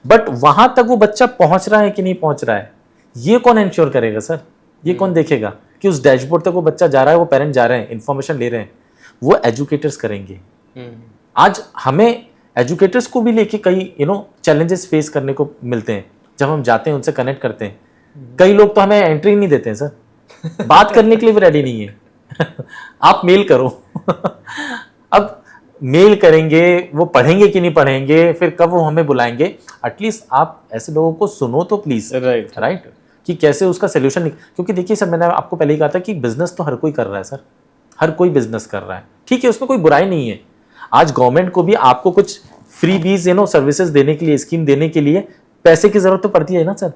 बट वहां तक वो बच्चा पहुंच रहा है कि नहीं पहुंच रहा है, ये कौन इंश्योर करेगा सर? ये कौन देखेगा कि उस डैशबोर्ड तक वो बच्चा जा रहा है, वो पेरेंट जा रहे हैं, इन्फॉर्मेशन ले रहे हैं? वो एजुकेटर्स करेंगे। आज हमें एजुकेटर्स को भी लेके कई चैलेंजेस फेस करने को मिलते हैं जब हम जाते हैं, उनसे कनेक्ट करते हैं। कई लोग तो हमें एंट्री नहीं देते हैं सर, बात करने के लिए भी रेडी नहीं है। आप मेल करो। अब मेल करेंगे, वो पढ़ेंगे कि नहीं पढ़ेंगे, फिर कब वो हमें बुलाएंगे? एटलीस्ट आप ऐसे लोगों को सुनो तो प्लीज, राइट कि कैसे उसका सोल्यूशन। क्योंकि देखिए सर, मैंने आपको पहले ही कहा था कि बिजनेस तो हर कोई कर रहा है सर, हर कोई बिजनेस कर रहा है, ठीक है, उसमें कोई बुराई नहीं है। आज गवर्नमेंट को भी आपको कुछ फ्री बीज सर्विसेज देने के लिए, स्कीम देने के लिए पैसे की जरूरत तो पड़ती है ना सर।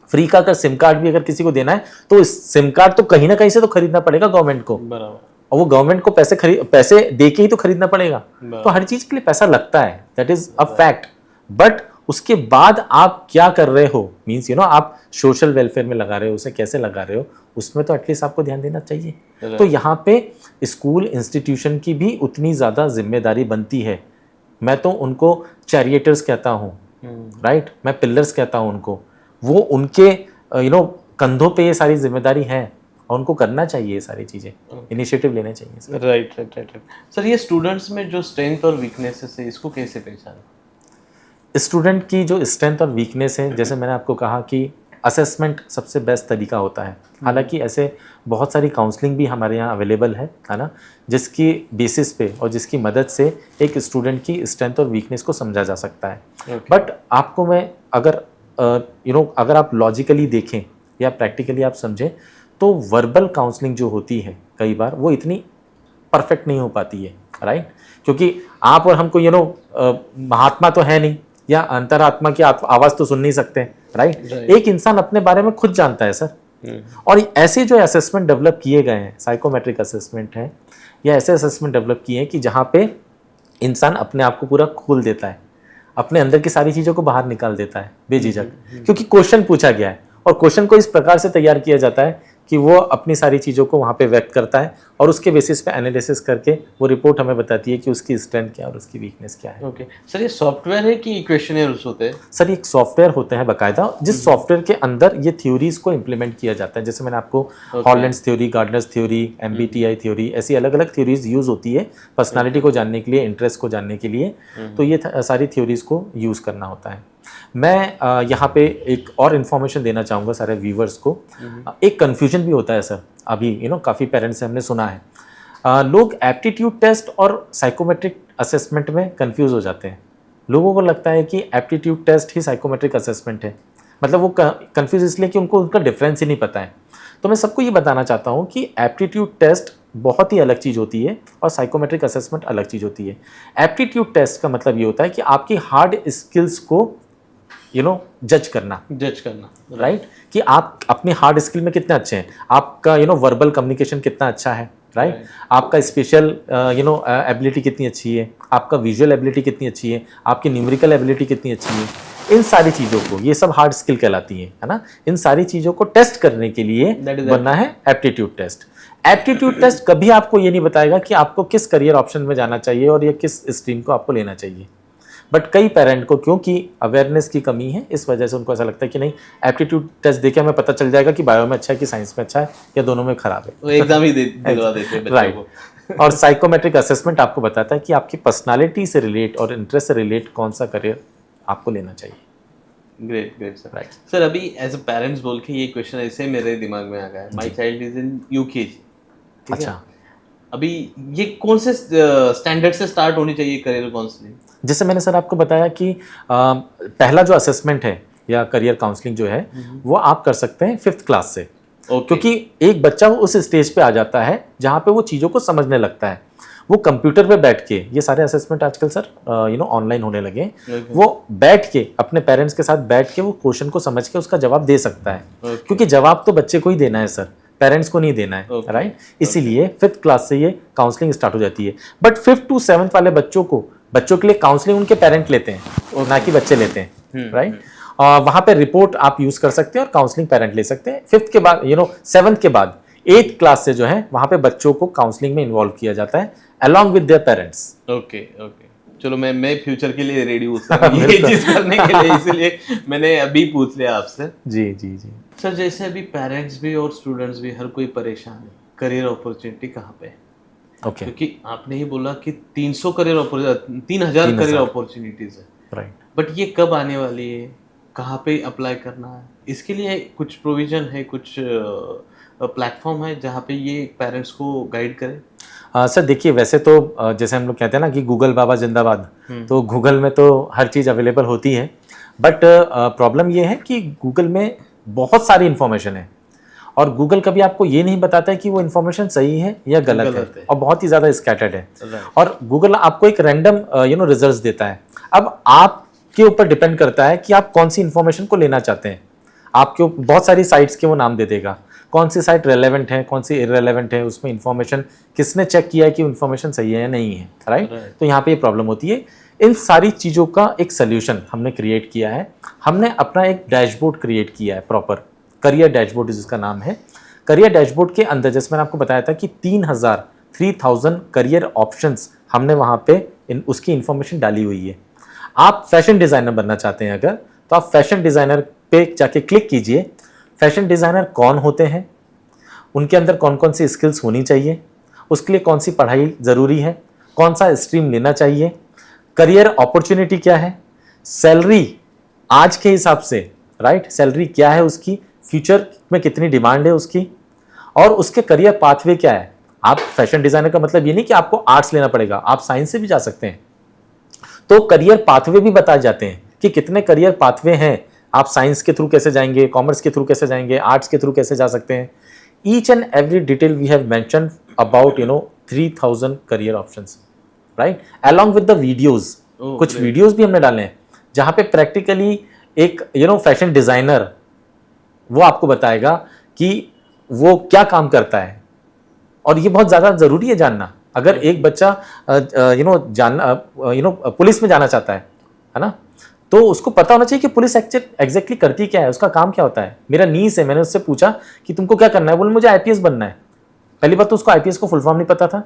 फ्री का अगर सिम कार्ड भी अगर किसी को देना है तो सिम कार्ड तो कहीं ना कहीं से तो खरीदना पड़ेगा गवर्नमेंट को, बराबर, और वो गवर्नमेंट को पैसे दे के ही तो खरीदना पड़ेगा। तो हर चीज के लिए पैसा लगता है, that is a fact. But उसके बाद आप क्या कर रहे हो, मीन्स आप सोशल वेलफेयर में लगा रहे हो, उसे कैसे लगा रहे हो, उसमें तो एटलीस्ट आपको ध्यान देना चाहिए। तो यहाँ पे स्कूल इंस्टीट्यूशन की भी उतनी ज़्यादा जिम्मेदारी बनती है। मैं तो उनको चैरिएटर्स कहता हूँ, राइट, मैं पिलर्स कहता हूँ उनको। वो उनके कंधों पे ये सारी जिम्मेदारी है और उनको करना चाहिए, ये सारी चीज़ें इनिशिएटिव लेने चाहिए। राइट सर, ये स्टूडेंट्स में जो स्ट्रेंथ और वीकनेसेस है, इसको कैसे पहचानें? स्टूडेंट की जो स्ट्रेंथ और वीकनेस है, जैसे मैंने आपको कहा कि असेसमेंट सबसे बेस्ट तरीका होता है। हालांकि ऐसे बहुत सारी काउंसलिंग भी हमारे यहाँ अवेलेबल है ना, जिसकी बेसिस पे और जिसकी मदद से एक स्टूडेंट की स्ट्रेंथ और वीकनेस को समझा जा सकता है। बट आपको मैं अगर अगर आप लॉजिकली देखें या प्रैक्टिकली आप समझें तो वर्बल काउंसलिंग जो होती है कई बार वो इतनी परफेक्ट नहीं हो पाती है, राइट, क्योंकि आप और हमको महात्मा तो है नहीं, या अंतरात्मा की आवाज़ तो सुन नहीं सकते, राइट। एक इंसान अपने बारे में खुद जानता है सर। और ऐसे जो असेसमेंट डेवलप किए गए हैं, साइकोमेट्रिक असेसमेंट हैं, या ऐसे असेसमेंट डेवलप किए हैं कि जहाँ पे इंसान अपने आप को पूरा खोल देता है, अपने अंदर की सारी चीज़ों को बाहर निकाल देता है बेझिझक, क्योंकि क्वेश्चन पूछा गया है और क्वेश्चन को इस प्रकार से तैयार किया जाता है कि वो अपनी सारी चीज़ों को वहाँ पे व्यक्त करता है और उसके बेसिस पे एनालिसिस करके वो रिपोर्ट हमें बताती है कि उसकी स्ट्रेंथ क्या है और उसकी वीकनेस क्या है। ओके सर, ये सॉफ्टवेयर है कि क्वेश्चनेयर्स होते हैं? सर ये एक सॉफ्टवेयर होते हैं बाकायदा, जिस सॉफ्टवेयर के अंदर ये थ्योरीज को इम्प्लीमेंट किया जाता है। जैसे मैंने आपको Holland's theory, Gardner's theory, MBTI theory, ऐसी अलग अलग थ्योरीज यूज़ होती है पर्सनैलिटी को जानने के लिए, इंटरेस्ट को जानने के लिए। तो ये सारी थ्योरीज को यूज़ करना होता है। मैं यहाँ पे एक और इन्फॉर्मेशन देना चाहूँगा सारे व्यूवर्स को। एक कन्फ्यूजन भी होता है सर, अभी काफ़ी पेरेंट्स से हमने सुना है, लोग एप्टीट्यूड टेस्ट और साइकोमेट्रिक असेसमेंट में कंफ्यूज हो जाते हैं। लोगों को लगता है कि एप्टीट्यूड टेस्ट ही साइकोमेट्रिक असेसमेंट है, मतलब वो कंफ्यूज इसलिए कि उनको उनका डिफरेंस ही नहीं पता है। तो मैं सबको ये बताना चाहता हूँ कि एप्टीट्यूड टेस्ट बहुत ही अलग चीज़ होती है और साइकोमेट्रिक असेसमेंट अलग चीज़ होती है। एप्टीट्यूड टेस्ट का मतलब ये होता है कि आपकी हार्ड स्किल्स को जज करना, राइट, कि आप अपनी हार्ड स्किल में कितने अच्छे हैं, आपका वर्बल कम्युनिकेशन कितना अच्छा है, राइट, आपका स्पेशल एबिलिटी कितनी अच्छी है, आपका विजुअल एबिलिटी कितनी अच्छी है, आपकी न्यूमेरिकल एबिलिटी कितनी अच्छी है। इन सारी चीज़ों को, ये सब हार्ड स्किल कहलाती है ना, इन सारी चीज़ों को टेस्ट करने के लिए बनना है एप्टीट्यूड टेस्ट। एप्टीट्यूड टेस्ट कभी आपको ये नहीं बताएगा कि आपको किस करियर ऑप्शन में जाना चाहिए और या किस स्ट्रीम को आपको लेना चाहिए। बट कई पेरेंट को क्योंकि अवेयरनेस की कमी है, इस वजह से उनको ऐसा लगता है कि नहीं, एप्टीट्यूड टेस्ट देके हमें पता चल जाएगा कि बायो में अच्छा है कि साइंस में अच्छा है या दोनों में खराब है, वो एग्जाम ही दिलवा देते हैं बच्चों को। और साइकोमेट्रिक असेसमेंट आपको बताता है कि आपकी पर्सनालिटी से रिलेट और इंटरेस्ट से रिलेट कौन सा करियर आपको लेना चाहिए। Great sir, right sir. अभी एज अ पेरेंट्स बोल के ये क्वेश्चन ऐसे मेरे दिमाग में आ गया है। My child is in UKG, अच्छा, अभी ये कौन से स्टैंडर्ड से स्टार्ट होनी चाहिए करियर काउंसलिंग? जैसे मैंने सर आपको बताया कि पहला जो असेसमेंट है या करियर काउंसलिंग जो है वो आप कर सकते हैं 5th क्लास से, क्योंकि एक बच्चा वो उस स्टेज पे आ जाता है जहाँ पे वो चीज़ों को समझने लगता है। वो कंप्यूटर पे बैठ के, ये सारे असेसमेंट आजकल सर ऑनलाइन होने लगे हैं, वो बैठ के अपने पेरेंट्स के साथ बैठ के वो क्वेश्चन को समझ के उसका जवाब दे सकता है। क्योंकि जवाब तो बच्चे को ही देना है सर, पेरेंट्स को नहीं देना है, राइट। इसीलिए 5th क्लास से ये काउंसलिंग स्टार्ट हो जाती है। बट 5th to 7th वाले बच्चों के लिए काउंसलिंग उनके पेरेंट लेते हैं, ना कि बच्चे लेते हैं, राइट। वहां पे रिपोर्ट आप यूज कर सकते हैं और काउंसलिंग पेरेंट ले सकते हैं। 5th के बाद 7th के बाद 8th क्लास से जो है वहां पे बच्चों को काउंसलिंग में इन्वॉल्व किया जाता है along with their parents. Okay. चलो मैं फ्यूचर के लिए रेडी हूँ सर ये चीज करने के लिए, इसलिए मैंने अभी पूछ लिया आपसे। जी। सर जैसे अभी पेरेंट्स भी और स्टूडेंट्स भी हर कोई परेशान है, करियर अपॉर्चुनिटी कहाँ पे है? ओके। क्योंकि आपने ही बोला कि 300 3000 करियर अपॉर्चुनिटीज है, राइट। बट ये कब आने वाली है, कहाँ पे अप्लाई करना है, इसके लिए कुछ प्रोविजन है, कुछ प्लेटफॉर्म है जहाँ पे ये पेरेंट्स को गाइड करे? सर देखिए, वैसे तो जैसे हम लोग कहते हैं ना कि गूगल बाबा जिंदाबाद, तो गूगल में तो हर चीज़ अवेलेबल होती है। बट प्रॉब्लम ये है कि गूगल में बहुत सारी इन्फॉर्मेशन है और गूगल कभी आपको ये नहीं बताता है कि वो इन्फॉर्मेशन सही है या गलत है, और बहुत ही ज़्यादा स्कैटर्ड है। और गूगल आपको एक रैंडम रिजल्ट्स देता है। अब आपके ऊपर डिपेंड करता है कि आप कौन सी इन्फॉर्मेशन को लेना चाहते हैं। आपके बहुत सारी साइट्स के वो नाम दे देगा, कौन सी साइट रेलेवेंट है, कौन सी इररेलेवेंट है, उसमें इन्फॉर्मेशन किसने चेक किया है कि इन्फॉर्मेशन सही है या नहीं है, राइट। तो यहाँ पे ये प्रॉब्लम होती है। इन सारी चीज़ों का एक सोल्यूशन हमने क्रिएट किया है। हमने अपना एक डैशबोर्ड क्रिएट किया है, प्रॉपर करियर डैशबोर्ड जिसका नाम है। करियर डैशबोर्ड के अंदर जैसे मैंने आपको बताया था कि 3000 करियर ऑप्शंस हमने वहाँ पे उसकी इन्फॉर्मेशन डाली हुई है। आप फैशन डिज़ाइनर बनना चाहते हैं अगर, तो आप फैशन डिज़ाइनर पे जाके क्लिक कीजिए। फैशन डिज़ाइनर कौन होते हैं, उनके अंदर कौन कौन सी स्किल्स होनी चाहिए, उसके लिए कौन सी पढ़ाई ज़रूरी है, कौन सा स्ट्रीम लेना चाहिए, करियर अपॉर्चुनिटी क्या है, सैलरी आज के हिसाब से, राइट, सैलरी क्या है उसकी, फ्यूचर में कितनी डिमांड है उसकी, और उसके करियर पाथवे क्या है। आप फैशन डिज़ाइनर का मतलब ये नहीं कि आपको आर्ट्स लेना पड़ेगा, आप साइंस से भी जा सकते हैं। तो करियर पाथवे भी बताए जाते हैं कि कितने करियर पाथवे हैं, आप साइंस के थ्रू कैसे जाएंगे, कॉमर्स के थ्रू कैसे जाएंगे, आर्ट्स के थ्रू कैसे जा सकते हैं। Each and every detail we have mention about 3000 career options, right, along with the videos. कुछ वीडियोज भी हमने डाले हैं जहाँ पे प्रैक्टिकली एक फैशन डिजाइनर वो आपको बताएगा कि वो क्या काम करता है। और ये बहुत ज़्यादा ज़रूरी है जानना। अगर एक बच्चा पुलिस में जाना चाहता है ना, तो उसको पता होना चाहिए कि पुलिस एग्जैक्टली करती क्या है, उसका काम क्या होता है। मेरा नीस है, मैंने उससे पूछा कि तुमको क्या करना है, बोले मुझे आईपीएस बनना है। पहली बात तो उसको आईपीएस को फुल फॉर्म नहीं पता था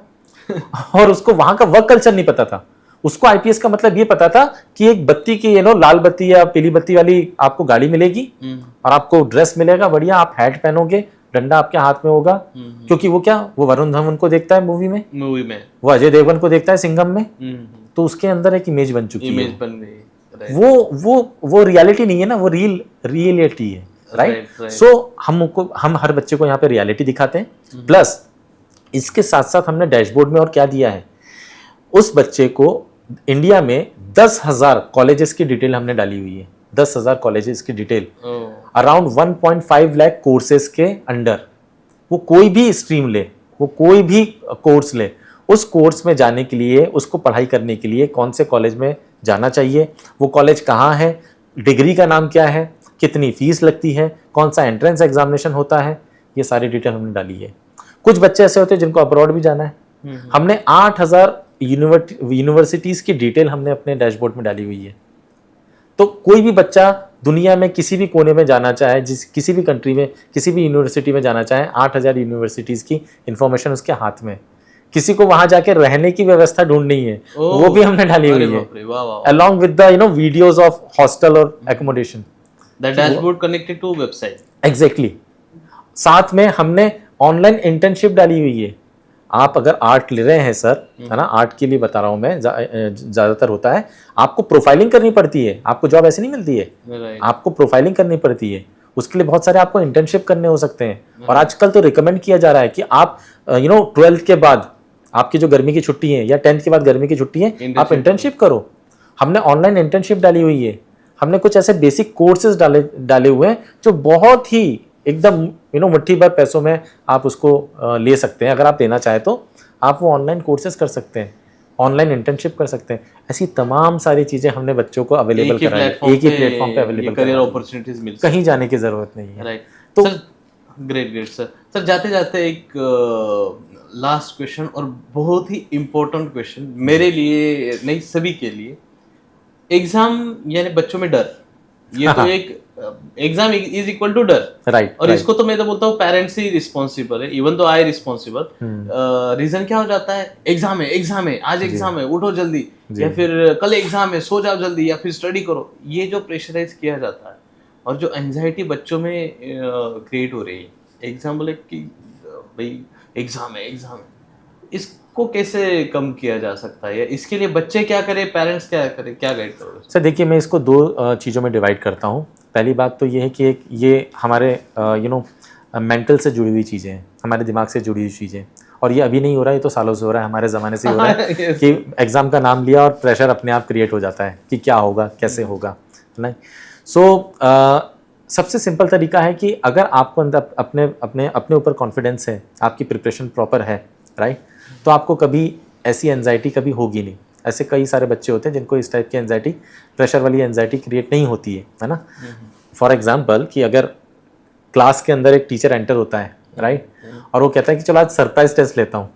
और उसको वहां का वर्क कल्चर नहीं पता था। उसको आईपीएस का मतलब ये पता था कि एक बत्ती की लाल बत्ती या पीली बत्ती वाली आपको गाड़ी मिलेगी और आपको ड्रेस मिलेगा बढ़िया, आप हैट पहनोगे, डंडा आपके हाथ में होगा। क्योंकि वो वरुण धवन को देखता है मूवी में, वो अजय देवगन को देखता है सिंघम में, तो उसके अंदर एक इमेज बन चुकी है। वो रियलिटी नहीं है ना, वो रियलिटी है, राइट। सो हम हर बच्चे को यहाँ पे रियलिटी दिखाते हैं। प्लस इसके साथ साथ हमने डैशबोर्ड में और क्या दिया है, उस बच्चे को इंडिया में 10,000 कॉलेजेस की डिटेल हमने डाली हुई है। 10,000 कॉलेजेस की डिटेल, अराउंड 1.5 लाख कोर्सेज के अंडर। वो कोई भी स्ट्रीम ले, वो कोई भी कोर्स ले, उस कोर्स में जाने के लिए, उसको पढ़ाई करने के लिए कौन से कॉलेज में जाना चाहिए, वो कॉलेज कहाँ है, डिग्री का नाम क्या है, कितनी फीस लगती है, कौन सा एंट्रेंस एग्जामिनेशन होता है, ये सारी डिटेल हमने डाली है। कुछ बच्चे ऐसे होते हैं जिनको अब्रॉड भी जाना है। हमने 8,000 यूनिवर्सिटीज़ की डिटेल हमने अपने डैशबोर्ड में डाली हुई है। तो कोई भी बच्चा दुनिया में किसी भी कोने में जाना चाहे, किसी भी कंट्री में किसी भी यूनिवर्सिटी में जाना चाहे, 8,000 यूनिवर्सिटीज़ की इंफॉर्मेशन उसके हाथ में। किसी को वहां जाके रहने की व्यवस्था ढूंढनी है, वो भी हमने डाली हुई है, along with the videos of hostel और accommodation. The dashboard connected to website. Exactly. साथ में हमने ऑनलाइन इंटर्नशिप डाली हुई है। आप अगर आर्ट ले रहे हैं सर, है ना, आर्ट के लिए बता रहा हूँ मैं, ज़्यादातर होता है आपको प्रोफाइलिंग करनी पड़ती है, आपको जॉब ऐसे नहीं मिलती है, आपको प्रोफाइलिंग करनी पड़ती है। उसके लिए बहुत सारे आपको इंटर्नशिप करने हो सकते हैं। और आजकल तो रिकमेंड किया जा रहा है कि आप 12th के बाद आपकी जो गर्मी की छुट्टी है या 10th के बाद गर्मी की छुट्टी है, आप इंटर्नशिप करो। हमने ऑनलाइन इंटर्नशिप डाली हुई है। हमने कुछ ऐसे बेसिक कोर्सेज डाले हुए हैं जो बहुत ही एकदम मुट्ठी भर पैसों में आप उसको ले सकते हैं। अगर आप देना चाहें तो आप वो ऑनलाइन कोर्सेज कर सकते हैं, ऑनलाइन इंटर्नशिप कर सकते हैं। ऐसी तमाम सारी चीज़ें हमने बच्चों को अवेलेबल कराई है, एक ही प्लेटफॉर्म पे अवेलेबल, करियर अपॉर्चुनिटीज मिल कहीं जाने की ज़रूरत नहीं है। राइट। तो सर ग्रेट सर। सर जाते जाते एक लास्ट क्वेश्चन, और बहुत ही इम्पोर्टेंट क्वेश्चन मेरे लिए नहीं, सभी के लिए। एग्जाम यानी बच्चों में डर, ये तो एक एग्जाम इज इक्वल टू डर, राइट। और इसको तो मैं तो बोलता हूँ पेरेंट्स ही रिस्पॉन्सिबल है, इवन दो आई रिस्पॉन्सिबल। रीजन क्या हो जाता है, एग्जाम है आज एग्जाम है, उठो जल्दी, या फिर कल एग्जाम है सो जाओ जल्दी, या फिर स्टडी करो। ये जो प्रेशराइज किया जाता है और जो एंजाइटी बच्चों में क्रिएट हो रही है, एग्जाम बोले कि भाई एग्जाम है, इसको कैसे कम किया जा सकता है? इसके लिए बच्चे क्या करें, पेरेंट्स क्या करें, क्या गाइड करोगे? सर देखिए, मैं इसको दो चीज़ों में डिवाइड करता हूँ। पहली बात तो ये है कि एक ये हमारे मेंटल से जुड़ी हुई चीज़ें हैं, हमारे दिमाग से जुड़ी हुई चीज़ें, और ये अभी नहीं हो रहा है, ये तो सालों से हो रहा है, हमारे ज़माने से ही हो रहा है कि एग्ज़ाम का नाम लिया और प्रेशर अपने आप क्रिएट हो जाता है कि क्या होगा, कैसे होगा, है ना। सो सबसे सिंपल तरीका है कि अगर आपको अंदर अपने ऊपर कॉन्फिडेंस है, आपकी प्रिपरेशन प्रॉपर है, राइट, तो आपको कभी ऐसी एंजाइटी कभी होगी नहीं। ऐसे कई सारे बच्चे होते हैं जिनको इस टाइप की एंजाइटी, प्रेशर वाली एंजाइटी क्रिएट नहीं होती है ना। फॉर एग्जांपल कि अगर क्लास के अंदर एक टीचर एंटर होता है, राइट, और वो कहता है कि चलो आज सरप्राइज टेस्ट लेता हूँ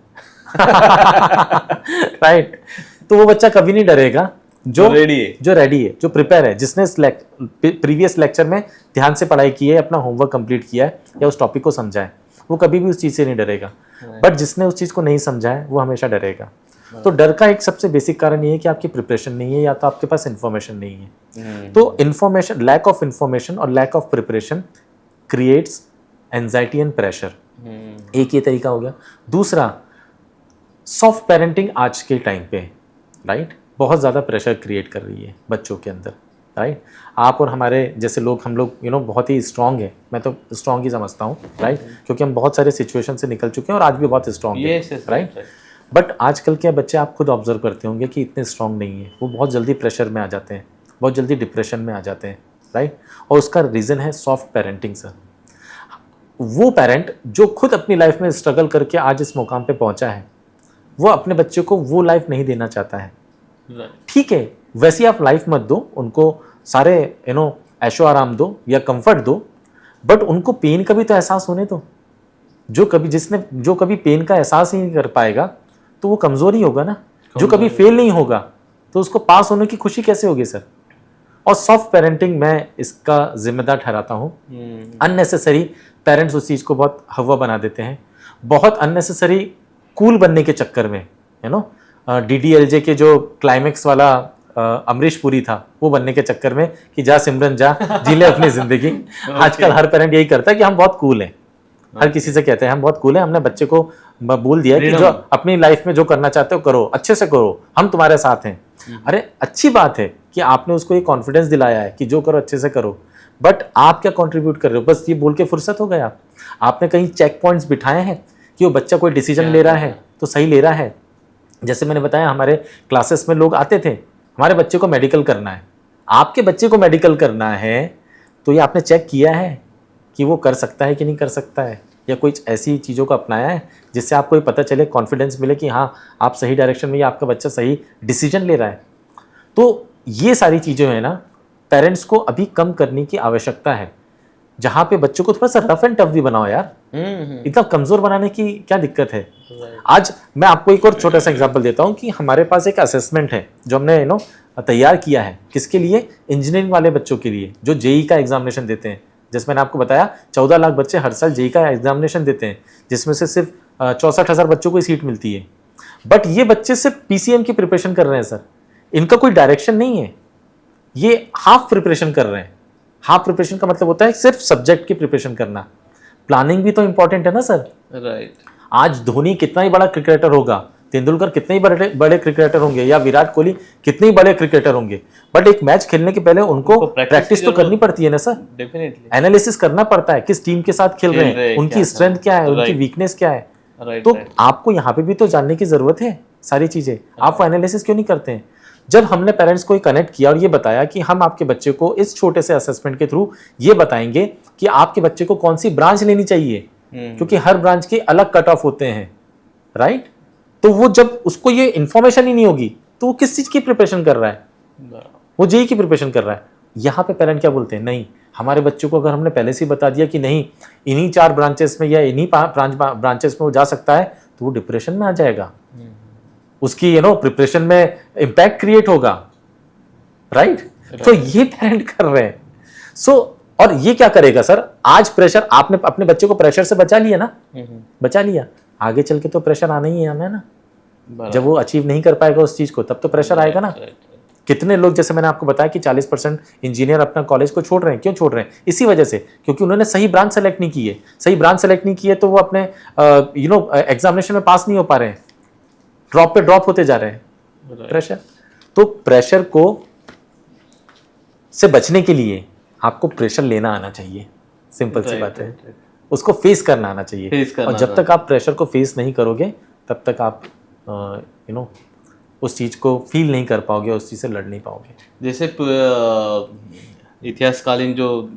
राइट, तो वो बच्चा कभी नहीं डरेगा जो रेडी है, जो प्रिपेयर है, जिसने प्रीवियस लेक्चर में ध्यान से पढ़ाई की है, अपना होमवर्क कंप्लीट किया है या उस टॉपिक को समझा है, वो कभी भी उस चीज़ से नहीं डरेगा। बट जिसने उस चीज़ को नहीं समझा है वो हमेशा डरेगा। तो डर का एक सबसे बेसिक कारण ये है कि आपकी प्रिपरेशन नहीं है, या तो आपके पास इन्फॉर्मेशन नहीं है। तो इन्फॉर्मेशन, लैक ऑफ इन्फॉर्मेशन और lack of preparation creates anxiety and pressure. एक ये तरीका हो गया। दूसरा, सॉफ्ट पेरेंटिंग आज के टाइम पे, राइट, बहुत ज़्यादा प्रेशर क्रिएट कर रही है बच्चों के अंदर, राइट। आप और हमारे जैसे लोग, हम लोग बहुत ही स्ट्रांग है, मैं तो स्ट्रांग ही समझता हूँ, राइट, क्योंकि हम बहुत सारे सिचुएशन से निकल चुके हैं और आज भी बहुत स्ट्रांग है, राइट। बट आजकल के बच्चे आप खुद ऑब्जर्व करते होंगे कि इतने स्ट्रांग नहीं है, वो बहुत जल्दी प्रेशर में आ जाते हैं, बहुत जल्दी डिप्रेशन में आ जाते हैं, राइट। और उसका रीज़न है सॉफ्ट पेरेंटिंग सर। वो पेरेंट जो खुद अपनी लाइफ में स्ट्रगल करके आज इस मुकाम पे पहुंचा है, वो अपने बच्चे को वो लाइफ नहीं देना चाहता है। ठीक है, वैसी आप लाइफ मत दो उनको, सारे ऐशो आराम दो या कंफर्ट दो, बट उनको पेन का भी तो एहसास होने दो। जो कभी पेन का एहसास ही नहीं कर पाएगा तो वो कमज़ोर ही होगा ना। जो कभी फेल नहीं होगा तो उसको पास होने की खुशी कैसे होगी सर? और सॉफ्ट पेरेंटिंग मैं इसका जिम्मेदार ठहराता हूँ। अननेसेसरी पेरेंट्स उस चीज़ को बहुत हवा बना देते हैं, बहुत अननेसेसरी कूल बनने के चक्कर में, DDLJ के जो क्लाइमेक्स वाला अमरीश पुरी था, वो बनने के चक्कर में कि जा सिमरन जा, जी ले अपनी जिंदगी। आजकल हर पेरेंट यही करता है कि हम बहुत कूल हैं, हर किसी से कहते हैं हम बहुत कूल हैं, हमने बच्चे को बोल दिया कि जो अपनी लाइफ में जो करना चाहते हो करो, अच्छे से करो, हम तुम्हारे साथ हैं। अरे अच्छी बात है कि आपने उसको ये कॉन्फिडेंस दिलाया है कि जो करो अच्छे से करो, बट आप क्या कंट्रीब्यूट कर रहे हो? बस ये बोल के फुर्सत हो गया? आपने कहीं चेक पॉइंट्स बिठाए हैं कि वो बच्चा कोई डिसीजन ले रहा है तो सही ले रहा है? जैसे मैंने बताया, हमारे क्लासेस में लोग आते थे, हमारे बच्चे को मेडिकल करना है, आपके बच्चे को मेडिकल करना है, तो ये आपने चेक किया है कि वो कर सकता है कि नहीं कर सकता है, या कोई ऐसी चीज़ों को अपनाया है जिससे आपको ये पता चले, कॉन्फिडेंस मिले कि हाँ आप सही डायरेक्शन में या आपका बच्चा सही डिसीजन ले रहा है। तो ये सारी चीज़ें हैं ना, पेरेंट्स को अभी कम करने की आवश्यकता है, जहाँ पे बच्चों को थोड़ा सा रफ एंड टफ भी बनाओ यार। इतना कमज़ोर बनाने की क्या दिक्कत है? आज मैं आपको एक और छोटा सा एग्जांपल देता हूँ कि हमारे पास एक असेसमेंट है जो हमने तैयार किया है। किसके लिए? इंजीनियरिंग वाले बच्चों के लिए जो जेईई का एग्जामिनेशन देते हैं। जैसे मैंने आपको बताया 14 लाख बच्चे हर साल जेईई का एग्जामिनेशन देते हैं, जिसमें से सिर्फ 64,000 बच्चों को ही सीट मिलती है। बट ये बच्चे सिर्फ पीसीएम की प्रिपरेशन कर रहे हैं सर, इनका कोई डायरेक्शन नहीं है, ये हाफ प्रिपरेशन कर रहे हैं। हाफ प्रिपरेशन का मतलब होता है सिर्फ सब्जेक्ट की प्रिपरेशन करना। प्लानिंग भी तो इंपॉर्टेंट है ना सर। राइट। आज धोनी कितना ही बड़ा क्रिकेटर होगा, तेंदुलकर कितने ही बड़े क्रिकेटर होंगे, या विराट कोहली कितने ही बड़े क्रिकेटर होंगे, बट एक मैच खेलने के पहले उनको प्रैक्टिस तो करनी पड़ती है ना सर। डेफिनेटली एनालिसिस करना पड़ता है, किस टीम के साथ खेल रहे हैं, उनकी स्ट्रेंथ क्या है, उनकी वीकनेस क्या है। तो आपको यहाँ पे भी तो जानने की जरूरत है सारी चीजें। आप वो एनालिसिस क्यों नहीं करते हैं? जब हमने पेरेंट्स को कनेक्ट किया और ये बताया कि हम आपके बच्चे को इस छोटे से असेसमेंट के थ्रू ये बताएंगे कि आपके बच्चे को कौन सी ब्रांच लेनी चाहिए, क्योंकि हर ब्रांच के अलग कट ऑफ होते हैं, राइट। तो वो जब उसको ये इंफॉर्मेशन ही नहीं होगी तो वो किस चीज की प्रिपरेशन कर रहा है, वो जेई की प्रिपरेशन कर रहा है। यहाँ पे पेरेंट क्या बोलते हैं, नहीं हमारे बच्चों को अगर हमने पहले से ही बता दिया कि नहीं इन्हीं 4 ब्रांचेस में या इन्हीं ब्रांचेस में वो जा सकता है, तो वो डिप्रेशन में आ जाएगा, उसकी प्रिपरेशन में इंपैक्ट क्रिएट होगा, राइट। तो ये पेरेंट कर रहे हैं। सो और ये क्या करेगा सर, आज प्रेशर आपने अपने बच्चे को प्रेशर से बचा लिया ना, बचा लिया, आगे चल के तो प्रेशर आना ही है हमें ना, जब वो अचीव नहीं कर पाएगा उस चीज को तब तो प्रेशर आएगा ना। कितने लोग, जैसे मैंने आपको बताया कि 40% इंजीनियर अपना कॉलेज को छोड़ रहे हैं, क्यों छोड़ रहे हैं, इसी वजह से क्योंकि उन्होंने सही ब्रांच सेलेक्ट नहीं की है, सही ब्रांच सेलेक्ट नहीं की है तो वो अपने एग्जामिनेशन में पास नहीं हो पा रहे हैं, ड्रॉप पे ड्रॉप होते जा रहे हैं। प्रेशर, तो प्रेशर को से बचने के लिए आपको प्रेशर लेना आना चाहिए, सिंपल सी बात है, उसको फेस करना आना चाहिए। और जब तक आप प्रेशर को फेस नहीं करोगे तब तक आप उस चीज को फील नहीं कर पाओगे, उस चीज से लड़ नहीं पाओगे। जैसे इतिहासकालीन जो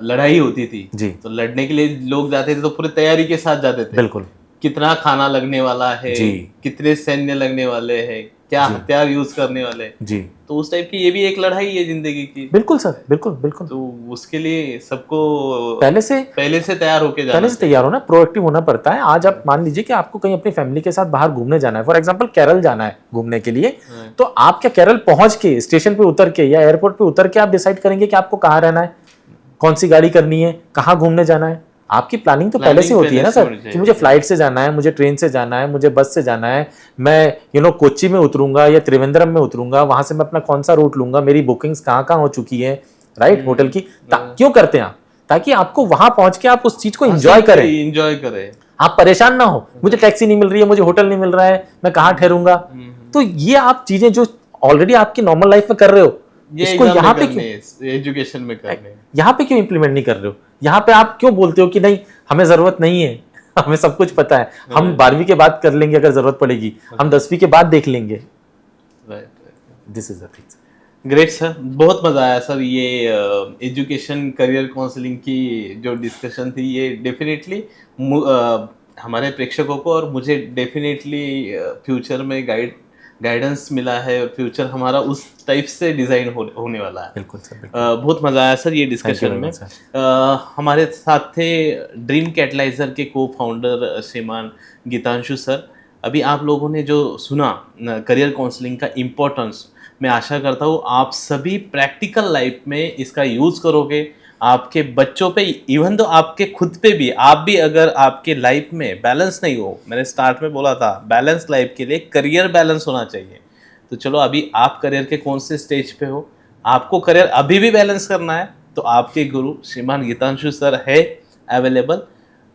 लड़ाई होती थी जी, तो लड़ने के लिए लोग जाते थे तो पूरी तैयारी के साथ जाते थे, बिल्कुल, कितना खाना लगने वाला है जी, कितने सैन्य लगने वाले हैं, क्या हथियार यूज करने वाले जी, तो उस टाइप की ये भी एक लड़ाई है जिंदगी की। बिल्कुल सर, बिल्कुल बिल्कुल। तो उसके लिए सबको पहले से तैयार होके जाना, पहले से तैयार होना, प्रोएक्टिव होना पड़ता है। आज आप मान लीजिए कि आपको कहीं अपनी फैमिली के साथ बाहर घूमने जाना है, फॉर एग्जांपल केरल जाना है घूमने के लिए, तो आप क्या केरल पहुंच के स्टेशन पे उतर के या एयरपोर्ट पे उतर के आप डिसाइड करेंगे कि आपको कहाँ रहना है, कौन सी गाड़ी करनी है, कहाँ घूमने जाना है? आपकी प्लानिंग तो पहले से होती है ना सर, कि मुझे फ्लाइट से जाना है, मुझे ट्रेन से जाना है, मुझे बस से जाना है, मैं कोच्चि में उतरूंगा या त्रिवेंद्रम में उतरूंगा, वहां से मैं अपना कौन सा रूट लूंगा, मेरी बुकिंग्स कहाँ कहाँ हो चुकी है, राइट, होटल की। क्यों करते हैं आप? ताकि आपको वहां पहुंच के आप उस चीज को एंजॉय करें, आप परेशान ना हो, मुझे टैक्सी नहीं मिल रही है, मुझे होटल नहीं मिल रहा है, मैं कहाँ ठहरूंगा। तो ये आप चीजें जो ऑलरेडी आपकी नॉर्मल लाइफ में कर रहे हो, इसको यहाँ पे क्यों एजुकेशन में करने, यहाँ पे क्यों इंप्लीमेंट नहीं कर रहे हो? यहाँ पे आप क्यों बोलते हो कि नहीं हमें जरूरत नहीं है, हमें सब कुछ पता है, हम 12वीं के बाद कर लेंगे अगर जरूरत पड़ेगी, हम 10वीं के बाद देख लेंगे। This is the thing. Great sir, बहुत मजा आया सर। ये एजुकेशन करियर काउंसलिंग की जो डिस्कशन थी ये डेफिनेटली हमारे प्रेक्षकों को और मुझे डेफिनेटली फ्यूचर में गाइडेंस मिला है और फ्यूचर हमारा उस टाइप से डिजाइन होने वाला है। बिल्कुल सर, बहुत मजा आया सर ये डिस्कशन में। हमारे साथ थे ड्रीम कैटलाइजर के को फाउंडर श्रीमान गीतांशु सर। अभी आप लोगों ने जो सुना करियर काउंसलिंग का इम्पोर्टेंस, मैं आशा करता हूँ आप सभी प्रैक्टिकल लाइफ में इसका यूज करोगे, आपके बच्चों पे, इवन तो आपके खुद पे भी। आप भी अगर आपके लाइफ में बैलेंस नहीं हो, मैंने स्टार्ट में बोला था बैलेंस लाइफ के लिए करियर बैलेंस होना चाहिए। तो चलो अभी आप करियर के कौन से स्टेज पे हो, आपको करियर अभी भी बैलेंस करना है तो आपके गुरु श्रीमान गीतांशु सर है अवेलेबल।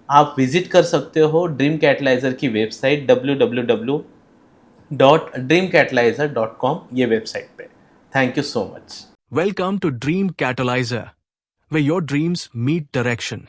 आप विजिट कर सकते हो ड्रीम कैटलाइजर की वेबसाइट www.dreamcatalyzer.com ये वेबसाइट पे। Thank you so much. Welcome to Dream Catalyzer, where your dreams meet direction.